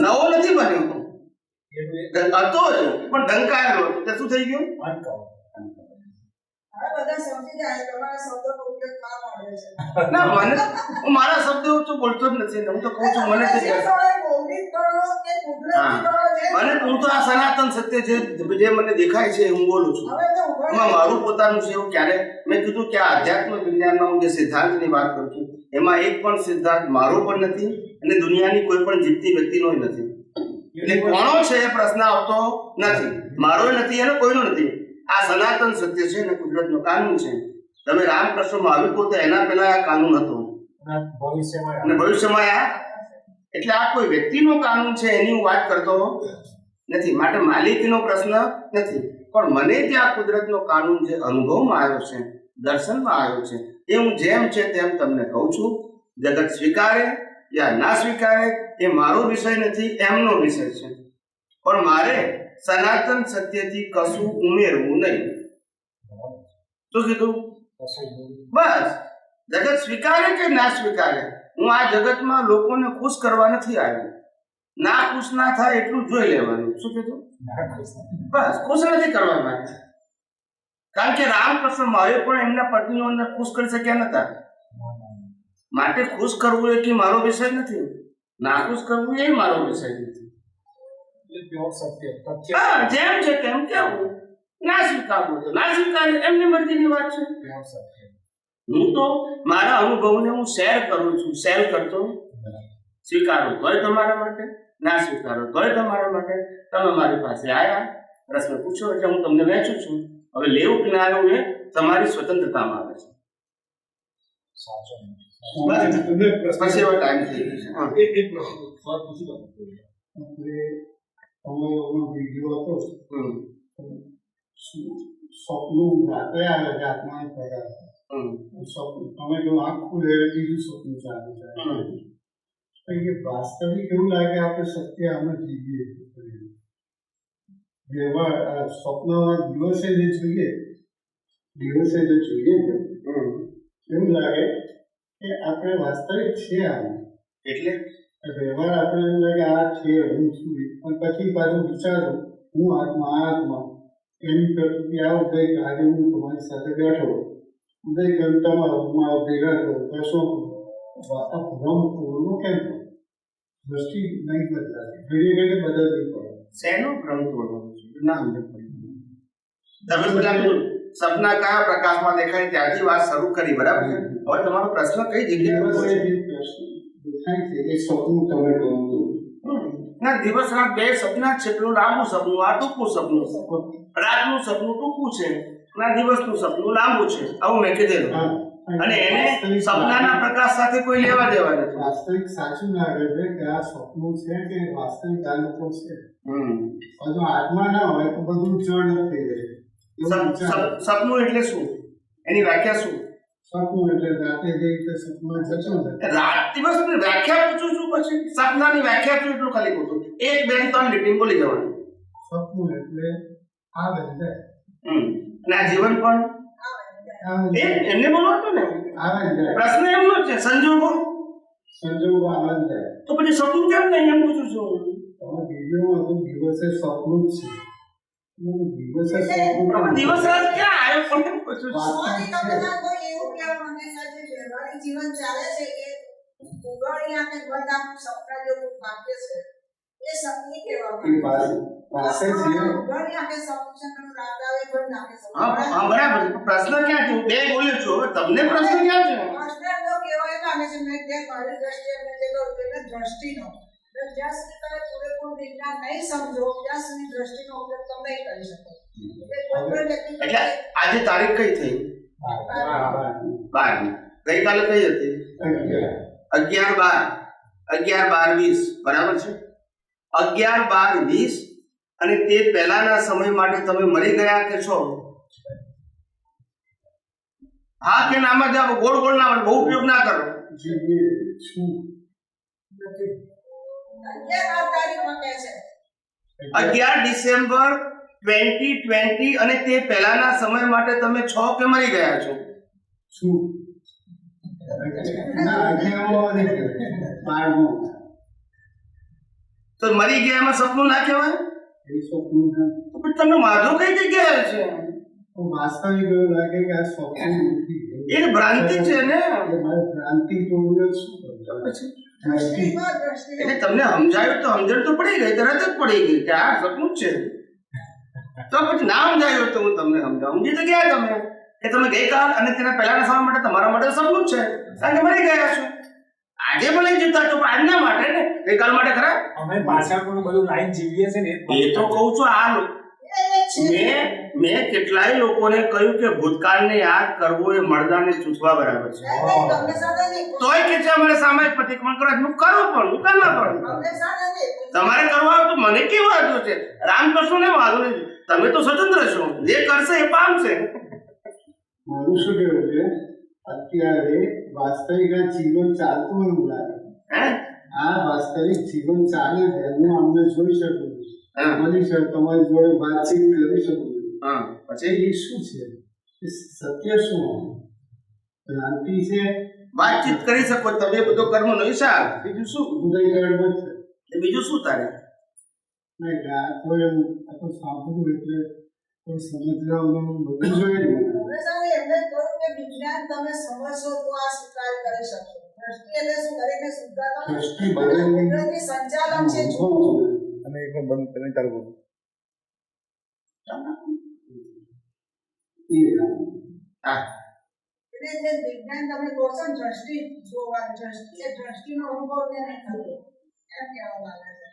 નવો નથી બન્યો, હતો જ, પણ ઢંકાયેલો હતો. તે શું થઈ ગયું? અનકવર. હવે બધા સમજી જાય તમારા શબ્દનો ઉપયોગ ના મળે છે. ના, મને હું મારા શબ્દો તો બોલતો જ નથી. હું તો કહું છું મને તે જે સમયે મૌલિક કરો કે કુદરતી કરો જે મને હું તો આ સનાતન સત્ય જે મને દેખાય છે હું બોલું છું. હવે તો ઉભા એમાં મારું પોતાનું છે એવું ક્યારે મેં કીધું કે આ અધ્યાત્મ વિજ્ઞાનમાં હું જે સિદ્ધાંતની વાત કરું છું એમાં એક પણ સિદ્ધાંત મારો પણ નથી અને દુનિયાની કોઈ પણ જીવતી વ્યક્તિનો નથી. એટલે કોનો છે એ પ્રશ્ન આવતો નથી, મારો નથી અને કોઈનો નથી. આ સનાતન સત્ય છે અને કુદરતનો કાનૂન છે. તમે રામકૃષ્ણ મહાવીર પોતે એના પહેલા આ કાનૂન હતો અને ભવિષ્યમાં આ, એટલે આ કોઈ વ્યક્તિનો કાનૂન છે એની હું વાત કરતો નથી. માટે માલિકીનો પ્રશ્ન નથી, પણ મને જે આ કુદરતનો કાનૂન જે અનુભવમાં આવ્યો છે, દર્શનમાં આવ્યો છે, એ હું જેમ છે તેમ તમને કહું છું. જગત સ્વીકારે યા ના સ્વીકારે એ મારો વિષય નથી, એમનો વિષય છે. પણ મારે સનાતન સત્યથી કશું ઉમેરવું નહીં. શું કીધું? બસ જગત સ્વીકારે કે ના સ્વીકારે, હું આ જગતમાં લોકોને ખુશ કરવા નથી આવ્યો. ના ખુશ ના થાય એટલું જોઈ લેવાનું. શું કીધું? બસ ખુશ નથી કરવા માંગે. કારણ કે રામકૃષ્ણ મહાવીર પણ એમના પત્નીઓને ખુશ કરી શક્યા નતા. માટે ખુશ કરવું એ કે મારો વિષય નથી, ના ખુશ કરવું એ મારો વિષય નથી. હા, જેમ છે તેમ કેવું, ના સ્વીકારવું તો ના સ્વીકારે, એમની મરજીની વાત છે. હું તો મારા અનુભવને હું શેર કરું છું, શેર કરતો સ્વીકારો તોય તમારા માટે, ના સ્વીકારો તોય તમારા માટે. તમે મારી પાસે આવ્યા, પ્રશ્ન પૂછો એટલે હું તમને વહેંચું છું. હવે લેવું કે ના લેવું એ તમારી સ્વતંત્રતામાં આવે છે. પછી એવો ટાઈમ થઈ ગયો છે. વિડીયો હતો સ્વપ્નું રાત્રે આવે છે, આત્મા પડ્યા સ્વપ્ન તમે જો આંખ ખુલે બીજું સ્વપ્ન ચાલુ થાય. વાસ્તવિક એવું લાગે આપણે સત્ય આમાં જીવીએ વ્યવહાર સ્વપ્નમાં દિવસે જે જોઈએ એવું લાગે કે આપણે વાસ્તવિક છે આમાં. એટલે વ્યવહાર આપણે એવું લાગે આ છે હું છું, પણ પછી પાછું વિચારું હું આત્મા એમ કરતું કે આ ઉદય આજે હું તમારી સાથે બેઠો, ઉદય કહ્યું તમારા ભેગા કરું તો શું ભ્રમ પૂર્ણ કેમ દ્રષ્ટિ નહીં બદલાતી, ઘડી ઘડી બદલવી પડે. શેનો ભ્રમ તોડવાનો છે? ના સમજ પડી. તમે પેલા સપના કયા પ્રકાશમાં દેખાય ત્યાંથી વાત શરૂ કરી, બરાબર છે? હવે તમારો પ્રશ્ન કઈ જગ્યાએ દેખાય છે એ સ્વપ્ન તમે કહો ના, દિવસ રાત બે સપના જ છે. પેલું લાંબુ સપનું, આ ટૂંકું સપનું. રાતનું સપનું ટૂંકું છે, ના દિવસનું સપનું લાંબુ છે. આવું મેં કીધેલું. અને એને સપનાના પ્રકાશ સાથે કોઈ લેવા દેવા નથી. વાસ્તવિક સાચું લાગે છે કે આ સ્વપ્નું છે કે વાસ્તવિક આ લોકો છે. જો આત્મા ના હોય તો બધું જડ થઈ જાય. સપનું એટલે શું? એની વ્યાખ્યા શું? સપનું એટલે રાતે જે રીતે સપના જતો ને રાત દિવસની વ્યાખ્યા પૂછું છું, પછી સપનાની વ્યાખ્યા શું એટલું ખાલી પૂછું. એક બેન ત્રણ લીટી બોલી જવાનું. સપનું એટલે આવે જાય. અને આ જીવન પણ એમને બોલવાનું ને આવે જાય. પ્રશ્ન એમનો છે, સંજોગો આવે જાય. તો પછી સપનું કેમ નહીં એમ પૂછું છું. તમે વિડીયોમાં તો દિવસે સપનું જ છે. દિવસે દિવસ રાત ક્યાં આવ્યો પણ પૂછું છું. કોઈ એવું કહેવા માંગે છે કે વ્યવહારિક જીવન ચાલે છે કે ઉગાડી આંખે બંધ આંખનું સપના જેવું વાક્ય છે એ શક્તિ એ કહેવામાં પાસે જ છે. ઉગાડી આંખે સપનું રાત આવે બંધ આંખે હા સપના બરાબર છે. પ્રશ્ન ક્યાં છે? હું બે બોલ્યો છું, હવે તમને પ્રશ્ન ક્યાં છે? પ્રશ્ન તો કહેવાય લાગે છે મેં તે મારી દ્રષ્ટિએ મેં તે તો તેને દ્રષ્ટિનો એટલે જ્યાં સુધી તમે પૂરેપૂરું વિજ્ઞાન નહીં સમજો ત્યાં સુધી દ્રષ્ટિનો ઉપયોગ તમે નહીં કરી શકો એટલે કોઈ પણ વ્યક્તિ એટલે આજે તારીખ કઈ થઈ? 12. ગઈકાલે કઈ હતી? 11/12. 11/12/20 બરાબર છે. 11/12/20 અને તે પહેલાના સમય માટે તમે મરી ગયા કે છો? હા કે નામાં જાવ, ગોળ ગોળ ના બહુ ઉપયોગ ના કરો. જીવીએ છું. 11 તારીખમાં કહે છે 11 ડિસેમ્બર 2020 અને તે પહેલાના સમય માટે તમે છો કે મરી ગયા છો? છું. ના 11 નહીં કહેવાય. 12 તો મરી ગયા એમાં સપનું ના કહેવાય? એ સ્વપ્ન નથી. તો પછી તમને વાંધો કઈ જગ્યાએ છે? તો વાસ્તવિક એવું લાગે કે આ સ્વપ્ન નથી. એ ભ્રાંતિ છે ને. એ મારી ભ્રાંતિ તોડ્યો શું કરું? પછી દ્રષ્ટિ એટલે તમને સમજાયું તો સમજણ તો પડી ગઈ, તરત જ પડી ગઈ કે આ સપનું જ છે. તો પછી ના સમજાયું તો હું તમને સમજાવું, સમજી તો ગયા તમે કે તમે ગઈકાલ અને તેના પહેલાના સમય માટે તમારા માટે સપનું જ છે, કારણ કે મરી ગયા છો. આજે ભલે જીવતા છો પણ આજના માટે ને, ગઈકાલ માટે ખરા. અમે પાછળ પણ બધું લાઈન જીવીએ છે ને એ તો કહું છું આ મેં કેટલાય લોકોને કહ્યું કે ભૂતકાળને યાદ કરવો એ મરદાને ચૂસવા બરાબર છે. તમને સાથે નહીં તોય કે છે અમારે સામાયિક પ્રતિક્રમણ કરો, હું કરું પણ હું કામ ના કરું. તમને સાથે નહીં તમારે કરવા હોય તો મને કેવું વાંધો છે? રામકૃષ્ણ ને વાંધો નહીં, તમે તો સ્વતંત્ર છો, જે કરશે એ પામશે. મારું શું કહેવું છે, અત્યારે વાસ્તવિક આ જીવન ચાલતું એવું લાગે. હે આ વાસ્તવિક જીવન ચાલે છે, હું અમને જોઈ શકું છું, હા. મળી શકું, તમારી જોડે વાતચીત કરી શકું છું. હા પછી એ શું છે? એ સત્ય શું? ભ્રાંતિ છે? વાતચીત કરી શકો તમે, બધો કર્મનો હિસાબ, બીજું શું? ઉદયગઢ છે. એ બીજું શું તારે? નહીં આ કોઈ આ તો સાંભળવું એટલે કોઈ સમજવાનું બધું જોઈએ ને. તમને સાથે એમને કહ્યું કે વિજ્ઞાન તમે સમજશો તો આ સ્વીકાર કરી શકશો દ્રષ્ટિ એટલે શું કરીને શુદ્ધતા દ્રષ્ટિ બદલવી. કુદરતી સંચાલન છે જો અને એક બંધ કરીને ચાલુ કરું. હા એટલે જે વિજ્ઞાન તમે કહો છો ને દ્રષ્ટિ જોવાની દ્રષ્ટિ એ દ્રષ્ટિનો અનુભવ તેને થતો એમ કહેવામાં આવે છે